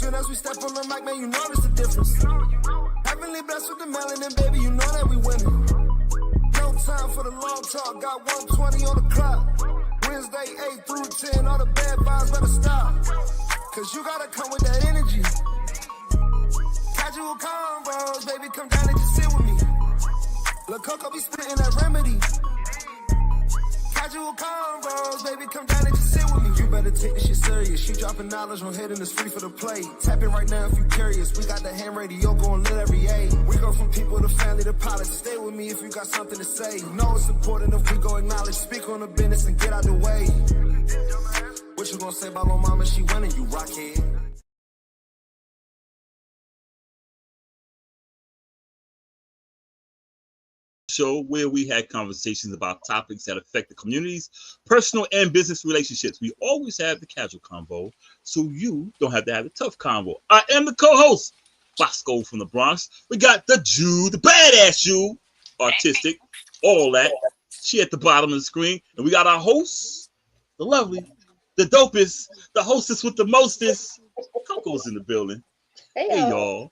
Soon as we step on the mic, man, you know it's the difference. Heavenly blessed with the melanin, baby, you know that we winning. No time for the long talk, got 120 on the clock. Wednesday, 8 through 10, all the bad vibes better stop. Cause you gotta come with that energy. Casual combos, baby, come down and just sit with me. Lil' Coco be spitting that remedy. Casual combos, baby, come down and just sit with me. You better take this shit serious. She dropping knowledge on hitting this free for the play. Tap it right now if you curious. We got the ham radio going lit every age. We go from people to family to pilots. Stay with me if you got something to say. You know it's important if we go acknowledge. Speak on the business and get out the way. What you gonna say about my mama? She winning, you rockhead. Show where we had conversations about topics that affect the community's personal and business relationships. We always have the casual convo, so you don't have to have the tough convo. I am the co-host, Bosco from the Bronx. We got the Jew, the badass Jew, artistic, all that. She at the bottom of the screen. And we got our host, the lovely, the dopest, the hostess with the mostest. Coco's in the building. Hey y'all.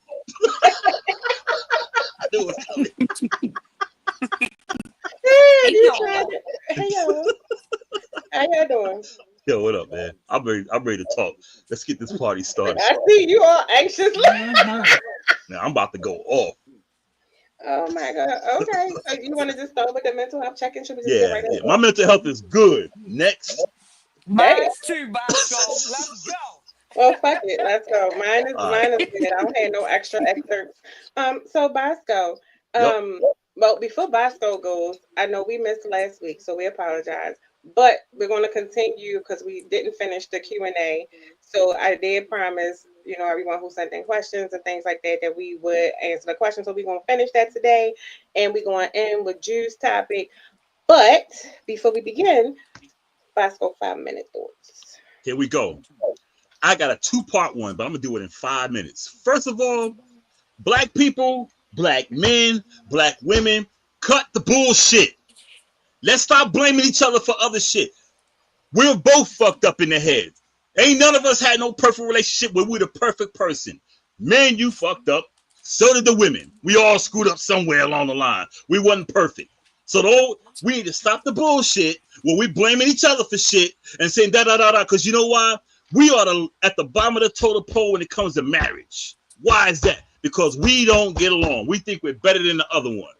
I knew it was coming. Hey, you tried it. Hey, y'all. How y'all doing? Yo, what up, man? I'm ready to talk. Let's get this party started. I see you all anxiously. Now I'm about to go off. Oh my god. Okay. So you want to just start with the mental health check-in? Should we just get right yeah. My mental health is good. Next. Mine too, Bosco. Let's go. Well, fuck it. Let's go. Mine is good. I don't have no extra excerpts. So Bosco. Well, before Bosco goes, I know we missed last week, so we apologize. But we're going to continue because we didn't finish the Q&A. So I did promise, everyone who sent in questions and things like that, that we would answer the questions. So we're going to finish that today, and we're going to end with Drew's topic. But before we begin, Bosco 5-minute thoughts. Here we go. I got a 2-part one, but I'm going to do it in 5 minutes. First of all, Black people, Black men, Black women, cut the bullshit. Let's stop blaming each other for other shit. We're both fucked up in the head. Ain't none of us had no perfect relationship where we're the perfect person. Men, you fucked up. So did the women. We all screwed up somewhere along the line. We wasn't perfect. So we need to stop the bullshit where we blaming each other for shit and saying da-da-da-da. Because you know why? We are at the bottom of the totem pole when it comes to marriage. Why is that? Because we don't get along. We think we're better than the other one.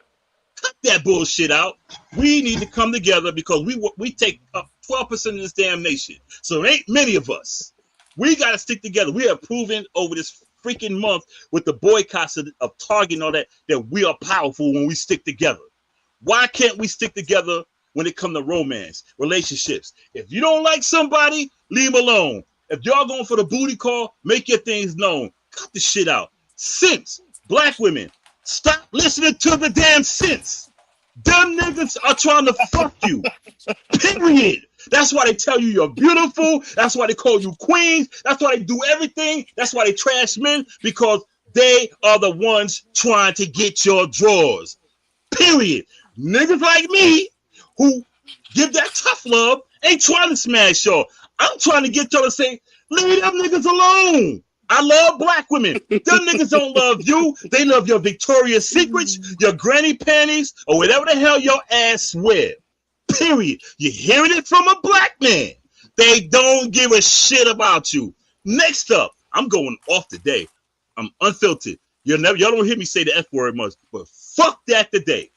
Cut that bullshit out. We need to come together because we take up 12% of this damn nation. So there ain't many of us. We got to stick together. We have proven over this freaking month with the boycotts of Target and all that we are powerful when we stick together. Why can't we stick together when it comes to romance, relationships? If you don't like somebody, leave them alone. If y'all going for the booty call, make your things known. Cut the shit out. Simps, Black women, stop listening to the damn simps. Them niggas are trying to fuck you. Period. That's why they tell you you're beautiful. That's why they call you queens. That's why they do everything. That's why they trash men, because they are the ones trying to get your drawers. Period. Niggas like me who give that tough love ain't trying to smash y'all. I'm trying to get y'all to say, leave them niggas alone. I love Black women. Them niggas don't love you. They love your Victoria's Secrets, your granny panties, or whatever the hell your ass wear. Period. You're hearing it from a Black man. They don't give a shit about you. Next up, I'm going off today. I'm unfiltered. Y'all don't hear me say the F word much, but fuck that today.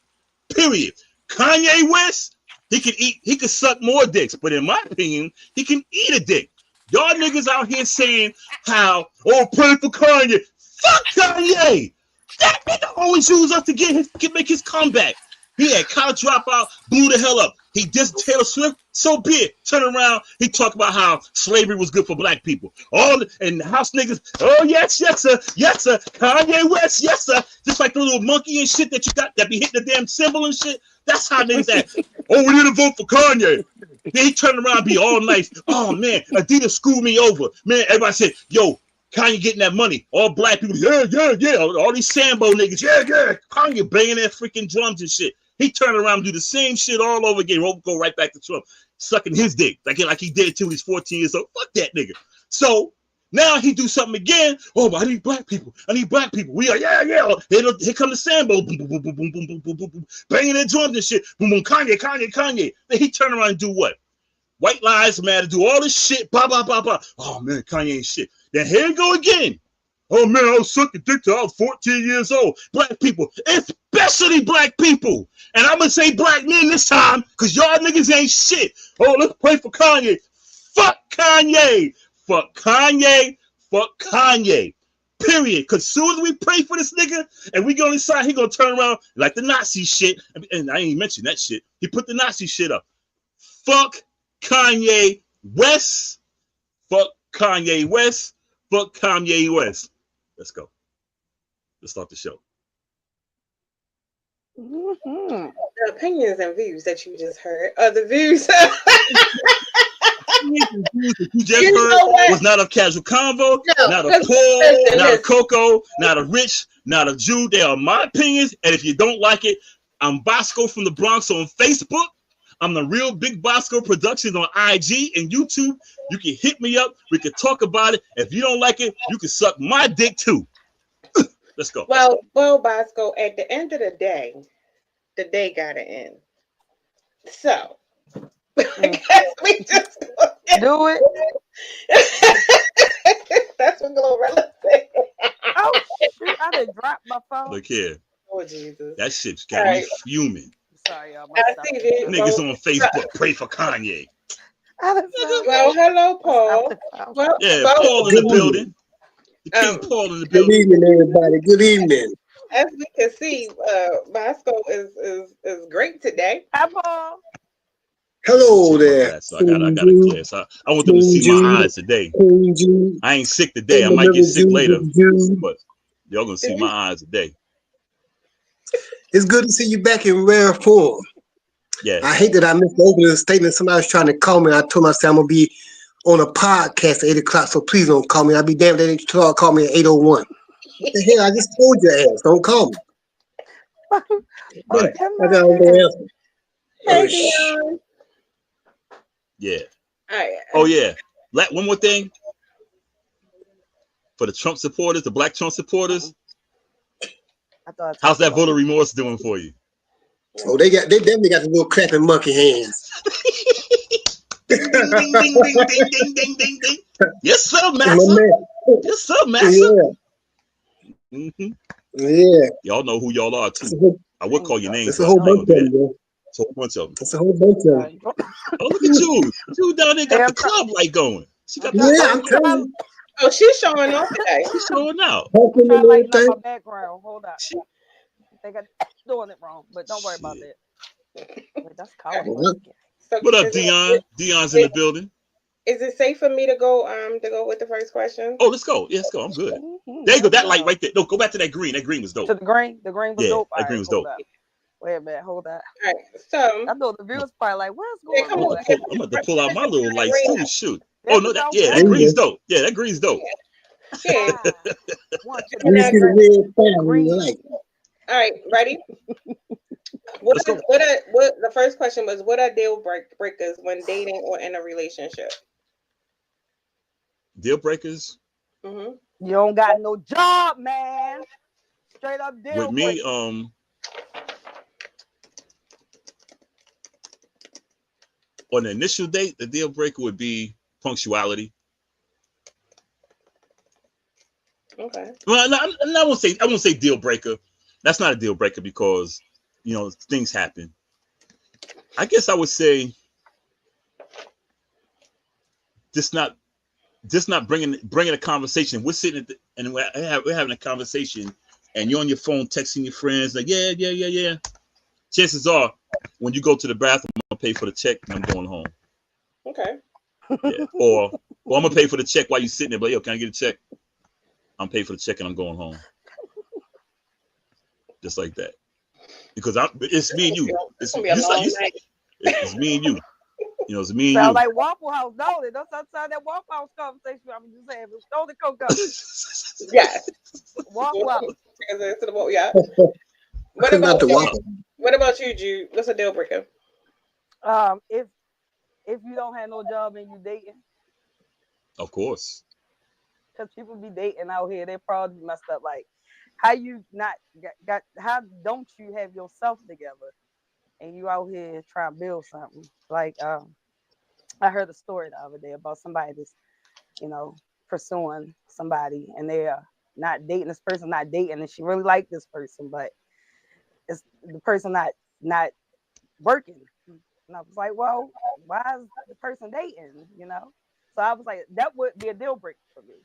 Period. Kanye West, he could suck more dicks, but in my opinion, he can eat a dick. Y'all niggas out here saying how, pray for Kanye. Fuck Kanye. That nigga always use us to make his comeback. He had college dropout, blew the hell up. He dissed Taylor Swift, so be it. Turn around, he talked about how slavery was good for Black people. And the house niggas, yes sir, Kanye West, yes sir. Just like the little monkey and shit that you got that be hitting the damn symbol and shit. That's how niggas act. We need to vote for Kanye. Then he turned around and be all nice. Oh man, Adidas screwed me over. Man, everybody said, yo, Kanye getting that money. All Black people, yeah. All these Sambo niggas, yeah. Kanye banging their freaking drums and shit. He turned around and do the same shit all over again. Go right back to Trump, sucking his dick like he did it till he's 14 years old. Fuck that nigga. So Now he do something again. Oh, but I need black people. I need black people. We are, yeah. Here come the Sambo. Boom, boom, boom, boom, boom, boom, boom, boom, boom, boom. Banging their drums and shit. Boom, boom, Kanye. Then he turn around and do what? White Lives Matter, do all this shit. Blah, blah, blah, blah. Oh, man, Kanye ain't shit. Then here you go again. Oh, man, I was sucking dick till I was 14 years old. Black people, especially black people. And I'm going to say black men this time because y'all niggas ain't shit. Oh, let's pray for Kanye. Fuck Kanye. Fuck Kanye. Fuck Kanye. Period. Because soon as we pray for this nigga and we go inside, he going to turn around like the Nazi shit. And I ain't mentioned that shit. He put the Nazi shit up. Fuck Kanye West. Fuck Kanye West. Fuck Kanye West. Let's go. Let's start the show. The opinions and views that you just heard are the views. You just heard was not a casual convo, not a Paul, not a Coco, not a Rich, not a Jew. They are my opinions, and if you don't like it, I'm Bosco from the Bronx on Facebook. I'm the Real Big Bosco Productions on IG and YouTube. You can hit me up. We can talk about it. If you don't like it, you can suck my dick too. Let's go. Well, Bosco, at the end of the day gotta end. So, I guess we just do it. That's what Glorilla said. Oh, shoot, I done dropped my phone. Look here. Oh, Jesus. That shit's got me fuming. Sorry, y'all. I see this. Niggas on Facebook pray for Kanye. Well, hello, Paul. Well, Paul in the building. The King Paul in the building. Good evening, everybody. Good evening. As we can see, Bosco is great today. Hi, Paul. Hello there. So I got a class. I want them to see my eyes today. I ain't sick today. I might get sick later, but y'all gonna see my eyes today. It's good to see you back in rare form. Yeah. I hate that I missed the opening statement. Somebody was trying to call me. I told myself I'm gonna be on a podcast at 8 o'clock, so please don't call me. I'll be damned if they call me at 8:01. What the hell? I just told your ass, don't call me. Right. I got no answer. Hey, Dion. Yeah. All right. Oh yeah. One more thing. For the Trump supporters, the black Trump supporters. How's that voter remorse doing for you? Oh, they definitely got the little clapping monkey hands. Ding, ding, ding, ding, ding, ding, ding, ding, ding. Yes, sir, master. Yes, sir, master. Yeah. Mm-hmm. Yeah. Y'all know who y'all are too. I would call your names. It's a whole bunch of them, bro. It's a whole bunch of them. It's a whole bunch of them. Oh, look at you. You down there got the club light going. She got I'm telling you. Oh, she's showing off today. She's showing out. I like my background. Hold up. I think I'm doing it wrong, but don't worry about that. Wait, that's cold. So what up, Dion? Dion's in the building. Is it safe for me to go with the first question? Oh, let's go. Yeah, let's go. I'm good. There you go. That light right there. No, go back to that green. That green was dope. To the green was dope. That green was dope. Wait a minute, hold that. All right, so I know the viewers probably like, what's going on? I'm going to pull out my little lights too. Shoot. Oh no, that green's dope. Yeah, that green's dope. Yeah. Like. All right, ready? What the first question was, what are deal breakers when dating or in a relationship? Deal breakers? Mm-hmm. You don't got no job, man. Straight up deal with me, breakers. On the initial date, the deal breaker would be punctuality. Okay. Well, I won't say deal breaker. That's not a deal breaker because things happen. I guess I would say just not bringing a conversation. We're sitting and we're having a conversation, and you're on your phone texting your friends like yeah. Chances are, when you go to the bathroom, I'm gonna pay for the check and I'm going home. Okay. Yeah. Or I'm gonna pay for the check while you're sitting there. But yo, can I get a check? I'm paying for the check and I'm going home. Just like that. Because it's me and you. It's me and you. It's me and Sound you. like Waffle House, don't it? Don't sound that Waffle House conversation. I'm just saying, throw the cocoa. Yes. Waffle House. Yeah. What about you, Jude? What's a deal breaker? If you don't have no job and you dating. Of course. because people be dating out here, they're probably messed up. Like, how you not got how don't you have yourself together and you out here trying to build something? Like, I heard a story the other day about somebody that's, you know, pursuing somebody and they are not dating this person, not dating, and she really liked this person, but it's the person not working. And I was like, well, why is the person dating? You know? So I was like, that would be a deal breaker for me.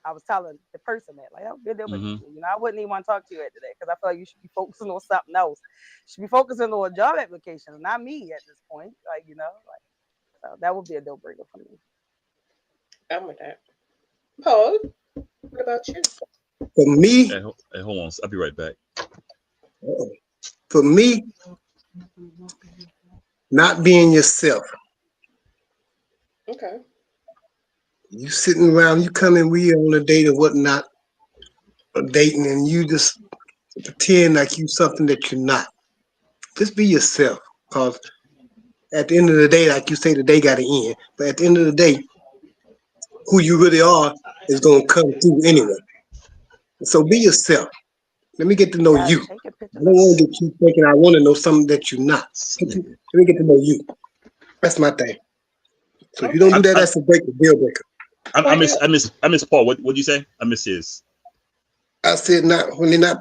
I was telling the person that, like, that would be a deal breaker for me. You know, I wouldn't even want to talk to you after that because I feel like you should be focusing on something else. You should be focusing on a job application, not me at this point. Like, you know, like, so that would be a deal breaker for me. I'm with that. Paul, what about you? For me, Hey, hold on. I'll be right back. for me, not being yourself. Okay. You sitting around, you coming, we on a date or whatnot, or dating, and you just pretend like you something that you're not. Just be yourself. Cause at the end of the day, like you say, the day got to end. But at the end of the day, who you really are is gonna come through anyway. So be yourself. Let me get to know Guys, you. take your I pictures don't of want to get you thinking I want to know something that you're not. Let me get to know you. That's my thing. So if you don't Okay. do that, that's a deal breaker. I miss Paul. What'd you say? I miss his. I said not when you're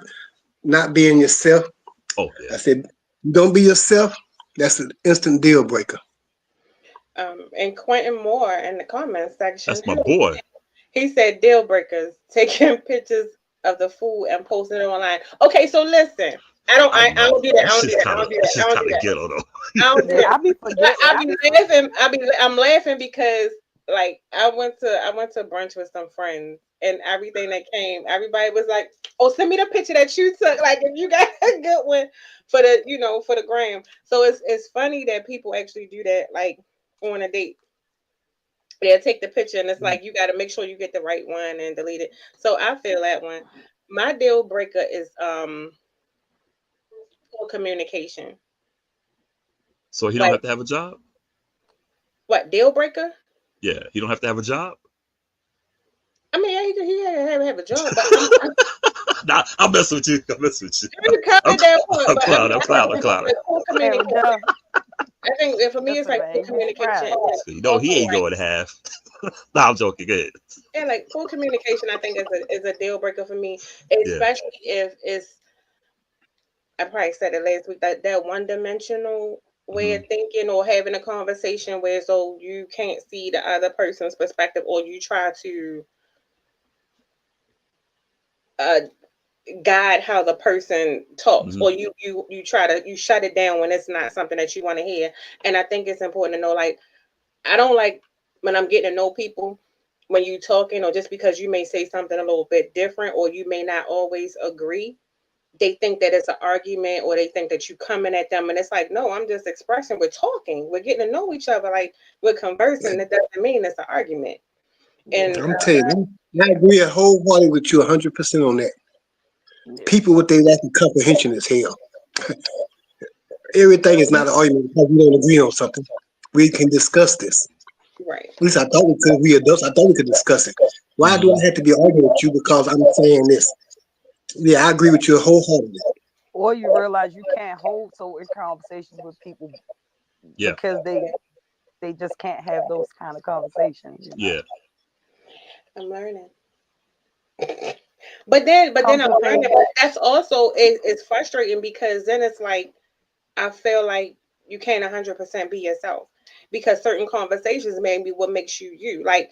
not being yourself. Oh yeah. I said don't be yourself. That's an instant deal breaker. And Quentin Moore in the comment section, That's my boy. he said deal breakers, taking pictures of the food and posting it online. Okay, so listen, I I don't do that. That I don't do shit's that. I kind of don't do that. I don't do that. ghetto though. I don't do yeah, that. I be But forgetting. I be laughing. I'm laughing because like I went to brunch with some friends and everything that came, everybody was like, "Oh, send me the picture that you took. Like if you got a good one for the for the gram." So it's funny that people actually do that like on a date. Yeah, take the picture and it's like you got to make sure you get the right one and delete it. So I feel that one. My deal breaker is poor communication. So he don't Like have to have a job. what deal breaker? Yeah, he don't have to have a job. I mean, yeah, he have a job, but Nah, I'm messing with you. I'm messing with you. you covered that point. I'm But I clown. mean, I'm I clown. think I'm it's clown. poor have a communication. job. I think for me, it's Listen, like poor man, you communication. surprised. And No, he also, ain't like going to have. Nah, I'm joking. Go ahead. yeah, like poor communication. I think is a deal breaker for me, Yeah. especially if it's. I probably said it last week that one dimensional way Hmm. of thinking or having a conversation where so you can't see the other person's perspective or you try to uh guide how the person talks Hmm. or you try to you shut it down when it's not something that you want to hear. And I think it's important to know like I don't like when I'm getting to know people when you talking or just because you may say something a little bit different or you may not always agree, they think that it's an argument or they think that you coming at them and it's like no, I'm just expressing, we're talking, we're getting to know each other, like we're conversing. That doesn't mean it's an argument. And I'm telling you, I agree wholeheartedly with you 100% on that. Yeah. People with their lack of comprehension is hell. Everything is not an argument because we don't agree on something. We can discuss this. right. At least I thought we could. We adults, I thought we could discuss it. Why do Hmm. I have to be arguing with you because I'm saying this? Yeah, I agree with you wholeheartedly. Or you realize you can't hold certain conversations with people Yeah. because they just can't have those kind of conversations. You know, Yeah. I'm learning. But then comes I'm with learning, age. but that's also it's frustrating because then it's like I feel like you can't 100% be yourself because certain conversations maybe what makes you you. Like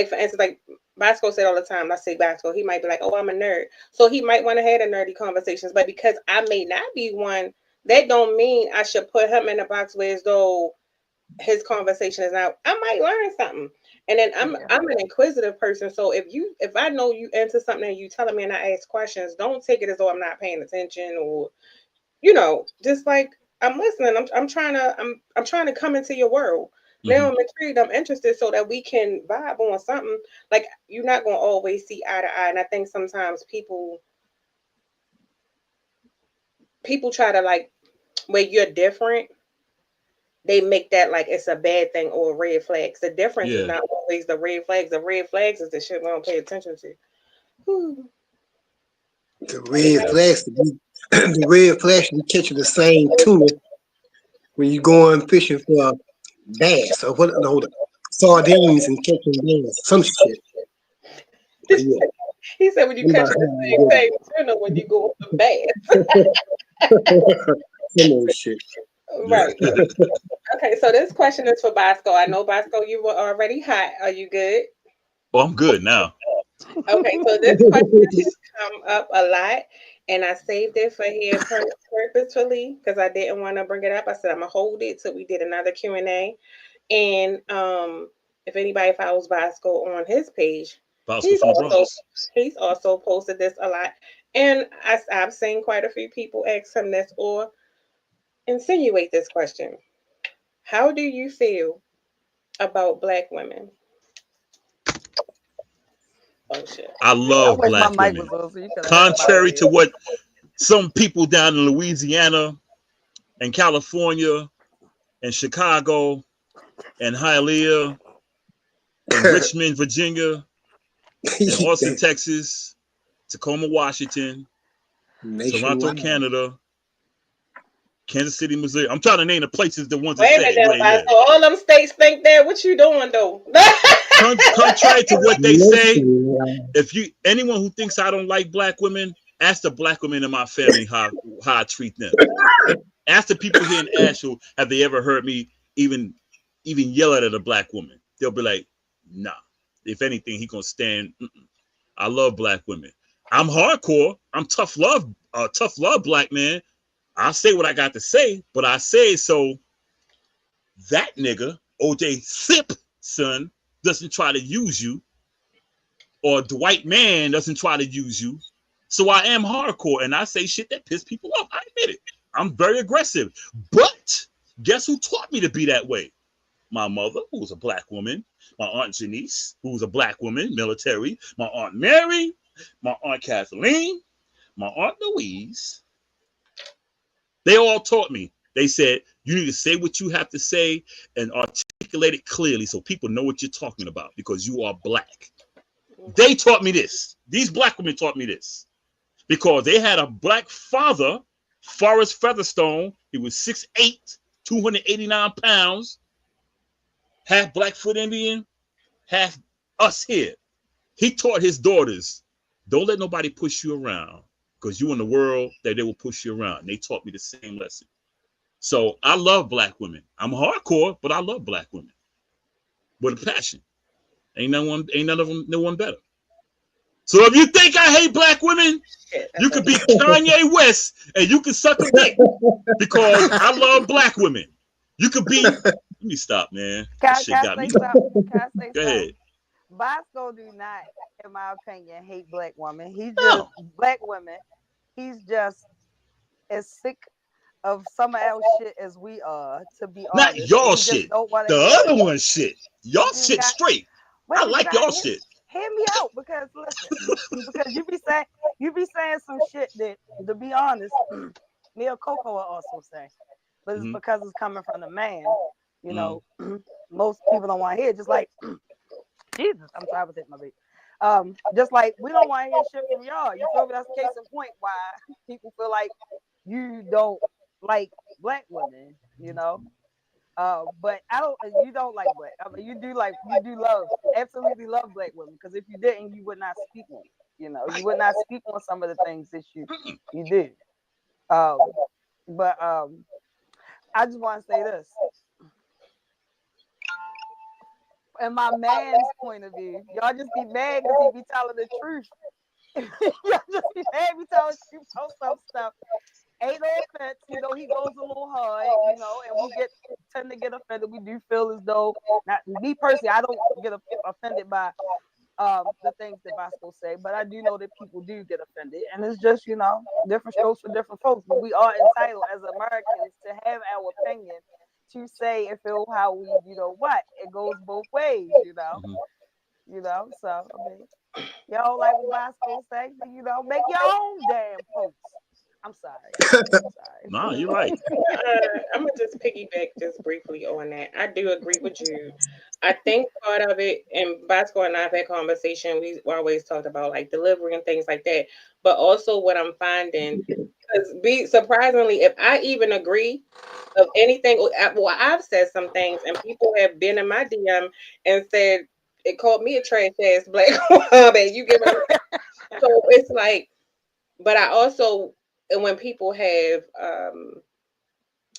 for instance, like Basco said all the time. I say Basco, he might be like, "Oh, I'm a nerd," so he might want to have the nerdy conversations. But because I may not be one, that don't mean I should put him in a box where as though his conversation is out. I might learn something. And then Yeah. I'm an inquisitive person. So if I know you into something and you telling me and I ask questions, don't take it as though I'm not paying attention or just like I'm listening. I'm trying to come into your world. Now Hmm. I'm intrigued, I'm interested so that we can vibe on something. Like you're not gonna always see eye to eye. And I think sometimes people try to like where you're different they make that like it's a bad thing or a red flags. The difference is Yeah. not always the red flags. The red flags is the shit we don't pay attention to. Whew. The red flash, the red flash, you catching the same tuna when you going fishing for bass or what? No, the sardines and catching bass, some shit. But yeah, He said when you we about catch to the have same tuna when you go to bath. some old shit. Yeah. Right. Okay, so this question is for Bosco. I know Bosco, you were already hot. Are you good? Oh, I'm good now. Okay, so this question has come up a lot, and I saved it for here purposefully because I didn't want to bring it up. I said I'm gonna hold it till we did another Q&A. And if anybody follows Bosco on his page, Bosco he's from the also Bronx. he's also posted this a lot, and I've seen quite a few people ask him this or insinuate this question. How do you feel about black women? Oh shit. I I love wish my black mic was women. on so you could have heard my Contrary voice. to what some people down in Louisiana and California and Chicago and Hialeah and Richmond, Virginia and Austin, Texas, Tacoma, Washington, Toronto, Nationwide. Canada, Kansas City, Missouri. I'm trying to name the places, the ones that Wait a minute, say where they now, live. so all them states think that. What you doing though? Contrary to what they say, Nationwide. if you anyone who thinks I don't like black women, ask the black women in my family how I treat them. Ask the people here in Asheville, have they ever heard me even yell at a black woman? They'll be like, nah. If anything, he gonna stand. Mm-mm. I love black women. I'm hardcore. I'm tough love black man. I say what I got to say, but I say it so that nigga, OJ Simpson, doesn't try to use you, or Dwight Man doesn't try to use you. So I am hardcore, and I say shit that piss people off. I admit it. I'm very aggressive. But guess who taught me to be that way? My mother, who was a black woman, my aunt Janice, who was a black woman, military, my aunt Mary, my aunt Kathleen, my aunt Louise. They all taught me. They said, you need to say what you have to say and articulate it clearly so people know what you're talking about because you are black. They taught me this. These black women taught me this because they had a black father, Forrest Featherstone. He was 6'8", 289 pounds, half Blackfoot Indian, half us here. He taught his daughters, don't let nobody push you around because you in the world that they will push you around. And they taught me the same lesson. So I love black women. I'm hardcore, but I love black women with a passion. Ain't none of them, no one better. So if you think I hate black women, Shit, you that's could all. be Kanye West and you can suck a dick because I love black women. You could be. Let me stop, man. That shit Can got I me. say something? Can I say Go something? ahead. Bosco do not, in my opinion, hate black women. He just No, black women. He's just as sick of some else shit as we are, to be not honest. And y'all he just shit. don't want to The hear other it. one shit. Y'all You shit got straight. wait, I but you like gotta y'all shit. hear me out because listen, because you be saying some shit that, to be honest, me or Coco will also say, but it's Mm-hmm. because it's coming from the man. You Mm-hmm. know, most people don't want to hear it. Just like Jesus, I'm sorry to take my baby. Just like we don't want to hear shit from y'all. You feel me? That's case in point why people feel like you don't like black women. You know, but I don't. You don't like black. I mean, you do love, absolutely love black women. Because if you didn't, you would not speak on it. You know, you Right. would not speak on some of the things that Mm-mm. you did. Um, but I just want to say this. In my man's point of view, y'all just be mad because he be telling the truth. Y'all just be mad me telling the truth about some stuff. Ain't no offense, you know, he goes a little hard, you know, and we tend to get offended. We do feel as though, not me personally, I don't get offended by the things that Bosco say, but I do know that people do get offended, and it's just, you know, different strokes for different folks. But we are entitled as Americans to have our opinion, to say and feel how we, you know, what it goes both ways, Mm-hmm. you know. So I mean, y'all like what Bosco say, you know, make your own damn post. I'm sorry. Nah, you're right. I'm gonna just piggyback just briefly on that. I do agree with you. I think part of it, and Bosco and I've had conversation. We always talked about like delivery and things like that. But also, what I'm finding, because be surprisingly, if I even agree of anything, well, I've said some things, and people have been in my DM and said it called me a trash ass black woman. You get what I'm saying? So it's like, but I also, and when people have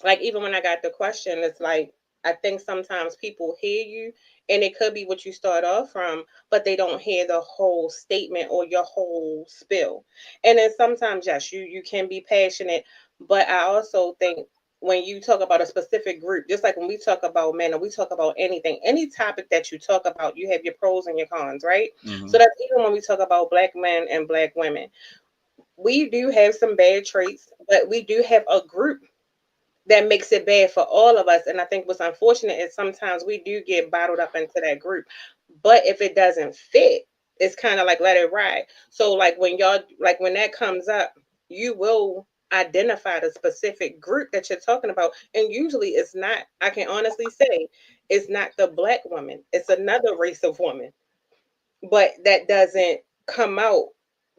like even when I got the question, it's like I think sometimes people hear you and it could be what you start off from, but they don't hear the whole statement or your whole spill. And then sometimes yes, you can be passionate, but I also think when you talk about a specific group, just like when we talk about men or we talk about anything, any topic that you talk about, you have your pros and your cons, right? Mm-hmm. So that's even when we talk about black men and black women. We do have some bad traits, but we do have a group that makes it bad for all of us. And I think what's unfortunate is sometimes we do get bottled up into that group. But if it doesn't fit, it's kind of like let it ride. So like when y'all like when that comes up, you will identify the specific group that you're talking about. And usually it's not, I can honestly say, it's not the black woman. It's another race of woman, but that doesn't come out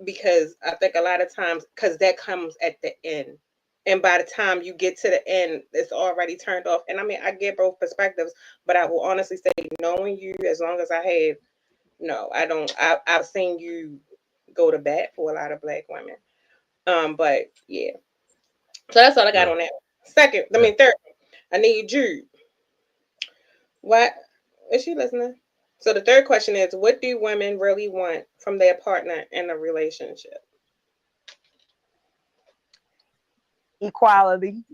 because I think a lot of times because that comes at the end. And by the time you get to the end, it's already turned off. And I mean, I get both perspectives, but I will honestly say, knowing you as long as I have, no, I don't. I've seen you go to bat for a lot of black women. But yeah, so that's all I got Yeah. on that. Second, I Yeah. mean, third, I need Jude. What is she listening? So the third question is, what do women really want from their partner in a relationship? Equality.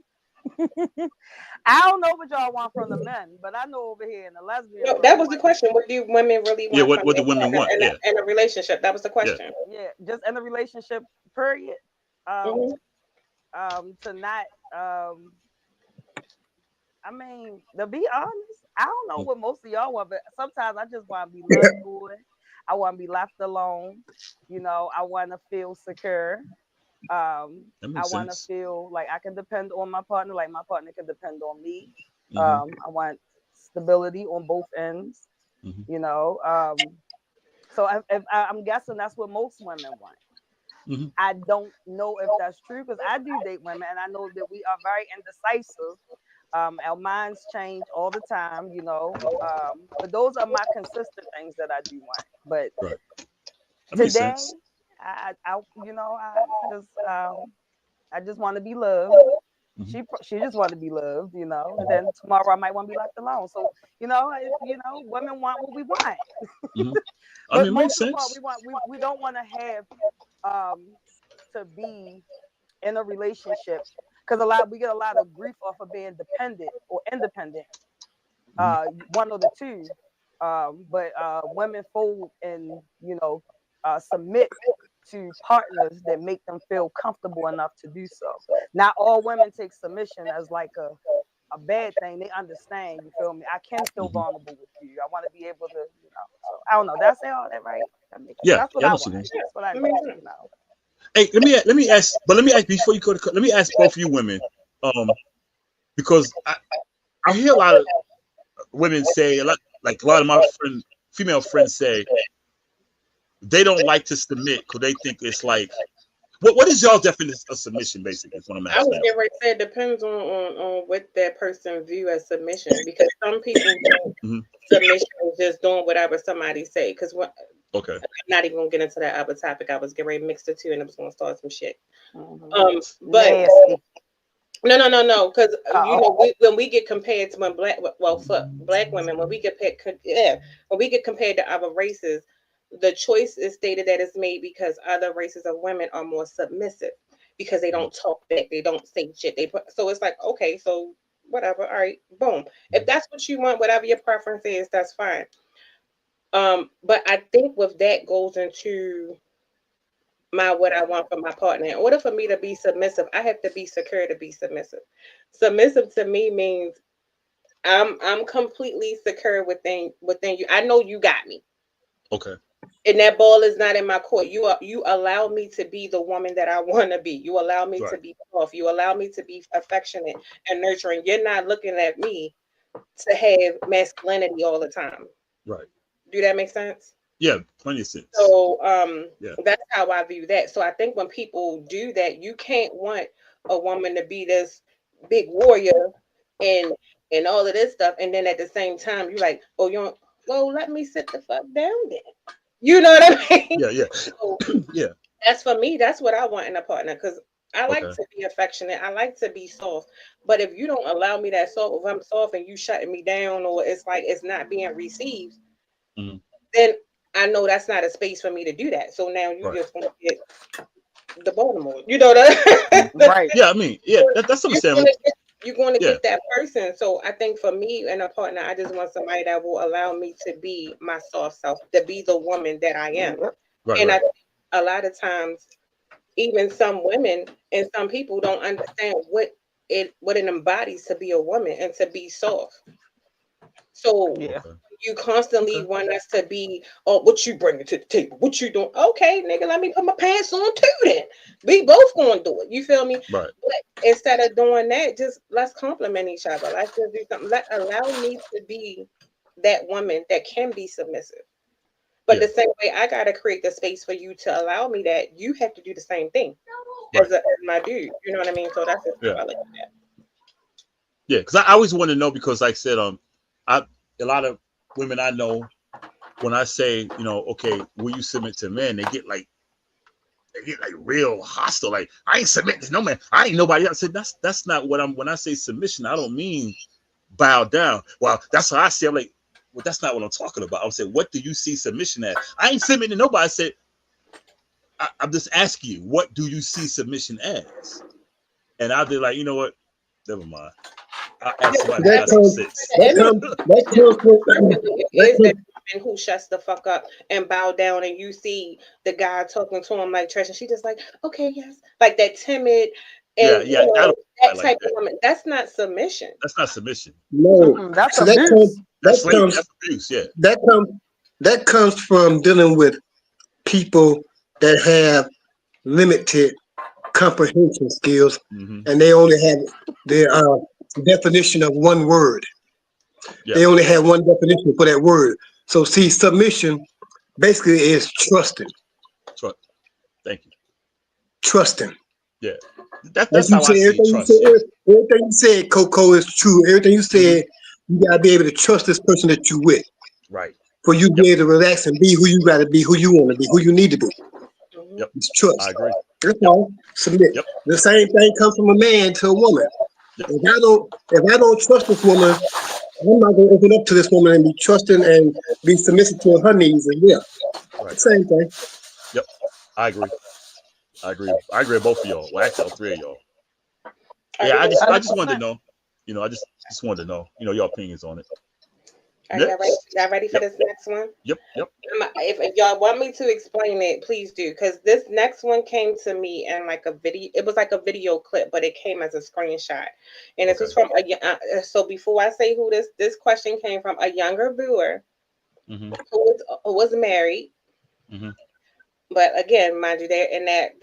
I don't know what y'all want from the men, but I know over here in the lesbian No, that world, was the question. What do women really Yeah. want from What their do women partner want? Yeah. in a relationship? That was the Yeah. question. yeah, just in a relationship, period. Um, Hmm. to not, I mean, to be honest, I don't know what most of y'all want, but sometimes I just want to be loved, boy. I want to be left alone. I want to feel secure. That I makes want to sense. feel like I can depend on my partner, like my partner can depend on me. Mm-hmm. I want stability on both ends, Mm-hmm. you know. So I'm guessing that's what most women want. Mm-hmm. I don't know if that's true because I do date women and I know that we are very indecisive. Our minds change all the time. But those are my consistent things that I do want. But Right. That makes today, sense. I just want to be loved. Mm-hmm. She just want to be loved. And then tomorrow I might want to be left alone. So women want what we want, Mm-hmm. I but mean, it makes most of the part sense. we don't want to have um to be in a relationship because we get a lot of grief off of being dependent or independent. Mm-hmm. One of the two. But women fold and submit to partners that make them feel comfortable enough to do so. Not all women take submission as like a bad thing. They understand, you feel me? I can feel Mm-hmm. vulnerable with you. I want to be able to. So I don't know. Did I say all that right? Yeah. That's what Yeah. I I know what you want. mean. That's what I I need, mean, Hey, let me ask, but let me ask before you go to. Let me ask both of you women, because I hear a lot of women say a lot, like a lot of my female friends say they don't like to submit because they think it's like what is y'all definition of submission? Basically, is what I'm I was asking y'all. getting ready to say it depends on what that person view as submission because some people think Mm-hmm. submission is just doing whatever somebody say. Because what Okay. I'm not even gonna get into that other topic. I was getting ready to mix the two and it was gonna start some shit. Mm-hmm. But Nasty. no, because Oh. when we get compared to for black women, when we get compared to other races, the choice is stated that it's made because other races of women are more submissive because they don't talk back, they don't say shit. So it's like okay, so whatever, all right, boom. If that's what you want, whatever your preference is, that's fine. But I think with that goes into my what I want from my partner. In order for me to be submissive, I have to be secure to be submissive. Submissive to me means I'm completely secure within you. I know you got me. Okay. and that ball is not in my court. You allow me to be the woman that I want to be. You allow me to be soft. You allow me to be affectionate and nurturing. You're not looking at me to have masculinity all the time. Right. Do that make sense? Yeah, plenty of sense. So that's how I view that. So I think when people do that, you can't want a woman to be this big warrior and all of this stuff, and then at the same time you're like, oh, you don't, well, let me sit the fuck down then. You know what I mean? Yeah. So Yeah. that's for me. That's what I want in a partner, because I like to be affectionate. I like to be soft. But if you don't allow me that soft, if I'm soft and you shutting me down, or it's like it's not being received, then I know that's not a space for me to do that. So now you just gonna get the Baltimore. You know that? Right. Yeah, I mean, yeah, that's understandable. You're going to get that person. So I think for me and a partner, I just want somebody that will allow me to be my soft self, to be the woman that I am. And I think a lot of times, even some women and some people don't understand what it embodies to be a woman and to be soft. So you constantly want us to be, oh, what you bringing to the table? What you doing? Okay, nigga, let me put my pants on too then. We both gonna do it. You feel me? Right. But instead of doing that, just let's compliment each other. Let's just do something. Allow me to be that woman that can be submissive. But the same way I gotta create the space for you to allow me that, you have to do the same thing as my dude. You know what I mean? So that's just how I like that. Yeah, because I always want to know, because like I said, a lot of women I know, when I say, you know, okay, will you submit to men, they get like real hostile. Like, I ain't submitting to no man. I ain't nobody else. I said that's not what when I say submission, I don't mean bow down. Well, that's what I say. I'm like, well, that's not what I'm talking about. I'm saying, what do you see submission as? I ain't submitting to nobody. I said, I'm just asking you, what do you see submission as? And I'll be like, you know what? Never mind. I'll ask somebody That comes who shuts the fuck up and bow down, and you see the guy talking to him like trash, and she just like, okay, yes, like that timid and that type of woman. That's not submission. That's not submission. No, that's so abuse. That's abuse. Yeah, that comes from dealing with people that have limited comprehension skills, and they only have their definition of one word. They only have one definition for that word. So see, submission basically is trusting. Thank you. Trusting. Yeah. That's how I see trust. Everything you said, Coco, is true. Everything you said, you gotta be able to trust this person that you with. Right. For you to be able to relax and be who you gotta be, who you want to be, who you need to be. Yep. It's trust. I agree. That's all. Submit. The same thing comes from a man to a woman. If I don't trust this woman, I'm not gonna open up to this woman and be trusting and be submissive to her needs as well. Right. Same thing. Yep. I agree with both of y'all. Well, actually, all three of y'all. Yeah, I just wanted to know. You know, I just wanted to know, you know, your opinions on it. Are y'all ready for this next one? Yep. If y'all want me to explain it, please do, because this next one came to me in like a video. It was like a video clip, but it came as a screenshot, and this was from so before I say who this question came from, a younger viewer who was married, but again, mind you, they're in that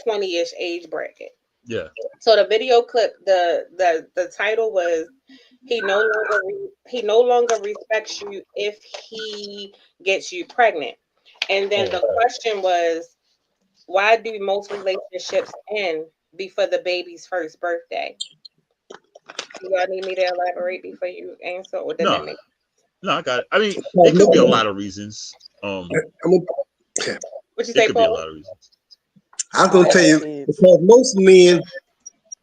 20-ish age bracket. Yeah. So the video clip, the title was, he no longer respects you if he gets you pregnant. And then the question was, why do most relationships end before the baby's first birthday? Do y'all need me to elaborate before you answer, or does that make sense? No, I got it. I mean, it could be a lot of reasons. What you say, it could Paul? be a lot of reasons. I'm gonna tell you, because most men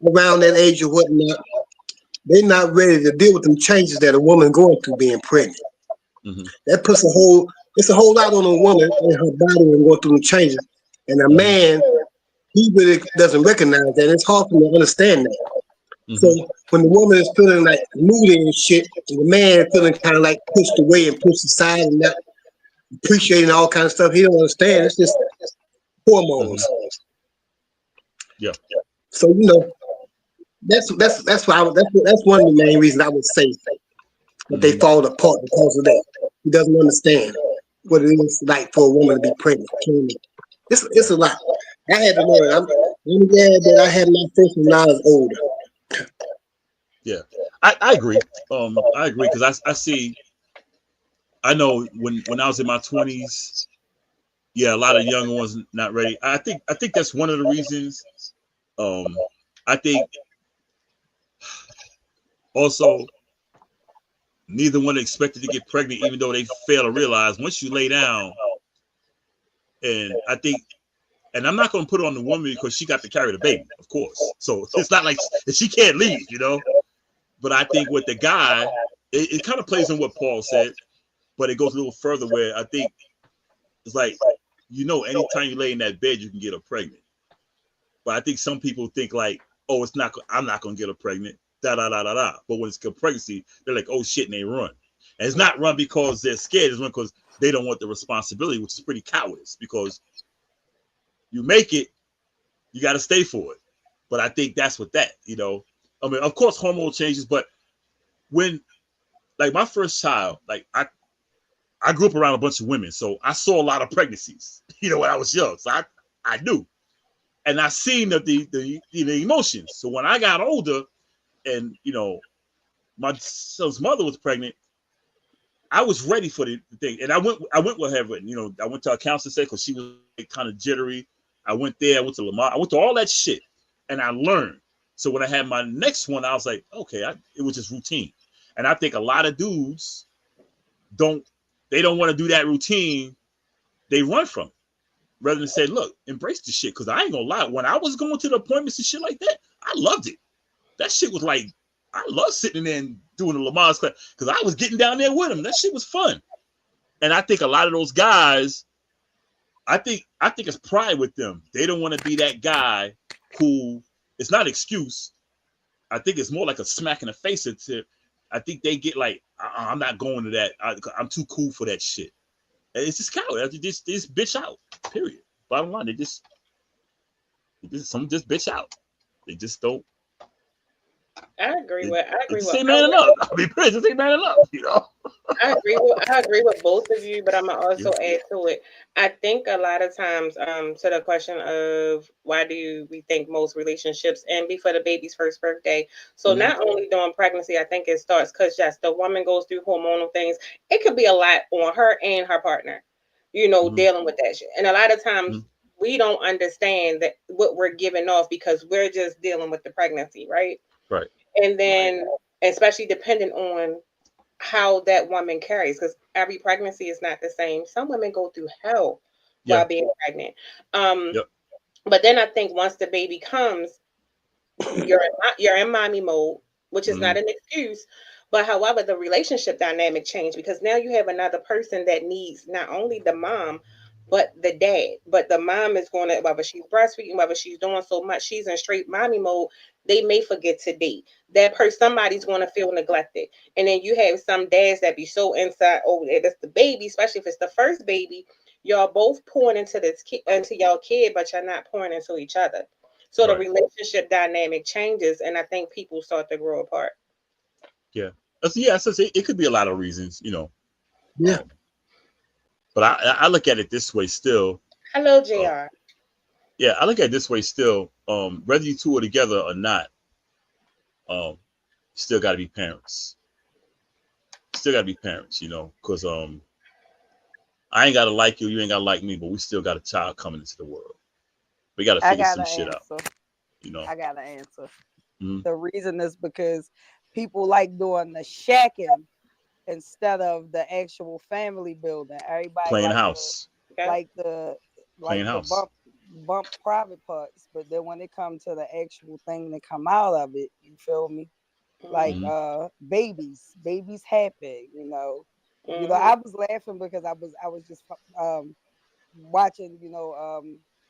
around that age or whatnot, they're not ready to deal with them changes that a woman going through being pregnant. That puts it's a whole lot on a woman and her body and going through them changes. And a man, he really doesn't recognize that. It's hard for him to understand that. So when the woman is feeling like moody and shit, and the man feeling kind of like pushed away and pushed aside and not appreciating all kinds of stuff, he don't understand. It's just hormones. Yeah. So you know, that's why that's one of the main reasons I would say that they fall apart because of that. He doesn't understand. what it is like for a woman to be pregnant. It's a lot. I had to learn. I'm glad that I had my first when I was older. Yeah, I agree. I agree because I see. I know when I was in my 20s, yeah, a lot of younger ones not ready. I think that's one of the reasons. I think also neither one expected to get pregnant, even though they fail to realize once you lay down, and I think, and I'm not going to put it on the woman because she got to carry the baby, of course. So it's not like she can't leave, But I think with the guy, it kind of plays on what Paul said, but it goes a little further where I think it's like, anytime you lay in that bed, you can get her pregnant. But I think some people think like, oh, it's not. I'm not gonna get her pregnant. Da da da da da. But when it's a pregnancy, they're like, oh shit, and they run. And it's not run because they're scared. It's run because they don't want the responsibility, which is pretty cowardice. Because you make it, you got to stay for it. But I think that's what that. I mean, of course, hormonal changes. But when, like, my first child, like I grew up around a bunch of women, so I saw a lot of pregnancies. When I was young, so I knew, and I seen the emotions. So when I got older, and my son's mother was pregnant, I was ready for the thing, and I went with her. And, I went to a counselor because she was like, kind of jittery. I went there. I went to Lamar. I went to all that shit, and I learned. So when I had my next one, I was like, okay, it was just routine. And I think a lot of dudes don't want to do that routine. They run from it rather than say, look, embrace the shit. Because I ain't gonna lie, when I was going to the appointments and shit like that, I loved it. That shit was like, I love sitting there and doing the Lamar's class because I was getting down there with him. That shit was fun. And I think a lot of those guys, I think it's pride with them. They don't want to be that guy who, it's not an excuse. I think it's more like a smack in the face. I think they get like, I'm not going to that. I'm too cool for that shit. And it's just coward. They just bitch out. Period. Bottom line, some just bitch out. They just don't. I agree with. I agree Just with. say man enough. I mean, just say man enough. I agree with both of you, but I'm gonna Yeah. also add to it. I think a lot of times, to the question of why do we think most relationships end before the baby's first birthday? So Mm-hmm. not only during pregnancy, I think it starts because yes, the woman goes through hormonal things. It could be a lot on her and her partner, Mm-hmm. dealing with that shit. And a lot of times Mm-hmm. we don't understand that what we're giving off because we're just dealing with the pregnancy, right? Right. And then especially depending on how that woman carries because every pregnancy is not the same. Some women go through hell Yeah. while being pregnant. Um, Yep. but then I think once the baby comes, you're in mommy mode, which is Mm-hmm. not an excuse. But however, the relationship dynamic changed because now you have another person that needs not only the mom, but the dad. But the mom is going to, whether she's breastfeeding, whether she's doing so much, she's in straight mommy mode. They may forget to date. That person, somebody's going to feel neglected. And then you have some dads that be so inside, oh, that's the baby, especially if it's the first baby. Y'all both pouring into this kid, into your kid, but you're not pouring into each other. So the Right. relationship dynamic changes, and I think people start to grow apart. Yeah. Yeah. So it could be a lot of reasons. Yeah. Um, but I look at it this way still. Hello, Uh, Jr. yeah, I look at it this way still. Whether you two are together or not, you still got to be parents. Still got to be parents. Because I ain't gotta like you, you ain't gotta like me, but we still got a child coming into the world. We got to I figure got some an shit out. answer. You know. I got an answer. Mm-hmm. The reason is because people like doing the shacking instead of the actual family building. Everybody Playing house. Okay. like the Playing house. bump private parts, but then when it comes to the actual thing that come out of it, you feel me? Like Mm-hmm. babies happen, Mm-hmm. I was laughing because I was just watching,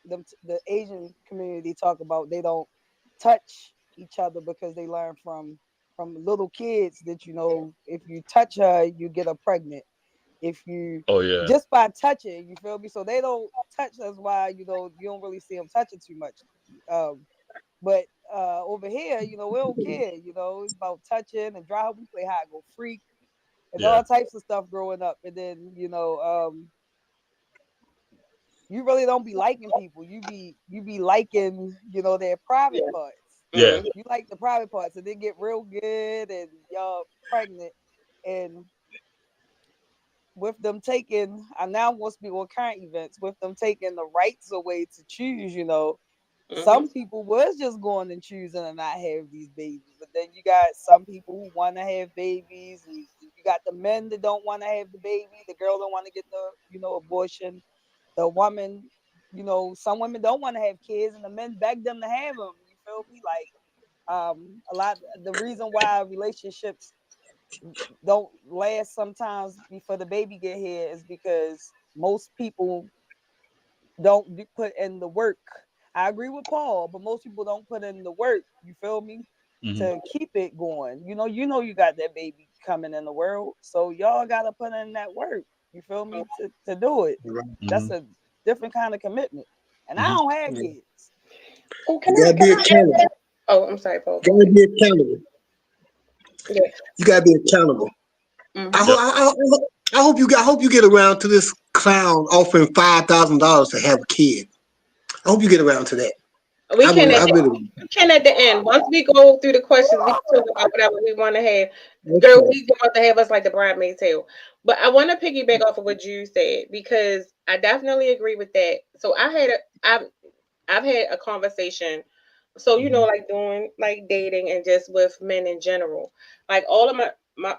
the Asian community talk about they don't touch each other because they learn from little kids that if you touch her, you get her pregnant. If you Oh yeah. just by touching, you feel me? So they don't touch. That's why you don't really see them touching too much. Um, but over here, we don't care. It's about touching and dry. We play hide go freak and Yeah. all types of stuff growing up. And then you really don't be liking people. You be liking, their private Yeah. parts. Yeah. You like the private parts, and they get real good, and y'all pregnant, and with them taking, I now want to speak on current events, with them taking the rights away to choose, Mm-hmm. some people was just going and choosing to not have these babies. But then you got some people who want to have babies. You got the men that don't want to have the baby. The girl don't want to get the, abortion. The woman, some women don't want to have kids, and the men beg them to have them. You feel me? Like, a lot. The reason why relationships don't last sometimes before the baby get here is because most people don't put in the work. I agree with Paul, but most people don't put in the work. You feel me? Mm-hmm. To keep it going. You got that baby coming in the world, so y'all gotta put in that work. You feel me? To do it. That's Mm-hmm. a different kind of commitment. And I Mm-hmm. don't have kids. Oh, You gotta be can I add accountable. that? Oh, I'm sorry, Paul. You Go gotta ahead. be accountable. Yeah. You gotta be accountable. I Mm-hmm. hope Yep. I hope you get around to this clown offering $5,000 to have a kid. I hope you get around to that. We can I really we can at the end. Once we go through the questions, we can talk about whatever we want to have. Girl, okay. we want to have us like the bridesmaid tale. But I want to piggyback off of what you said because I definitely agree with that. So I've had a conversation. So Mm-hmm. like doing like dating and just with men in general. Like all of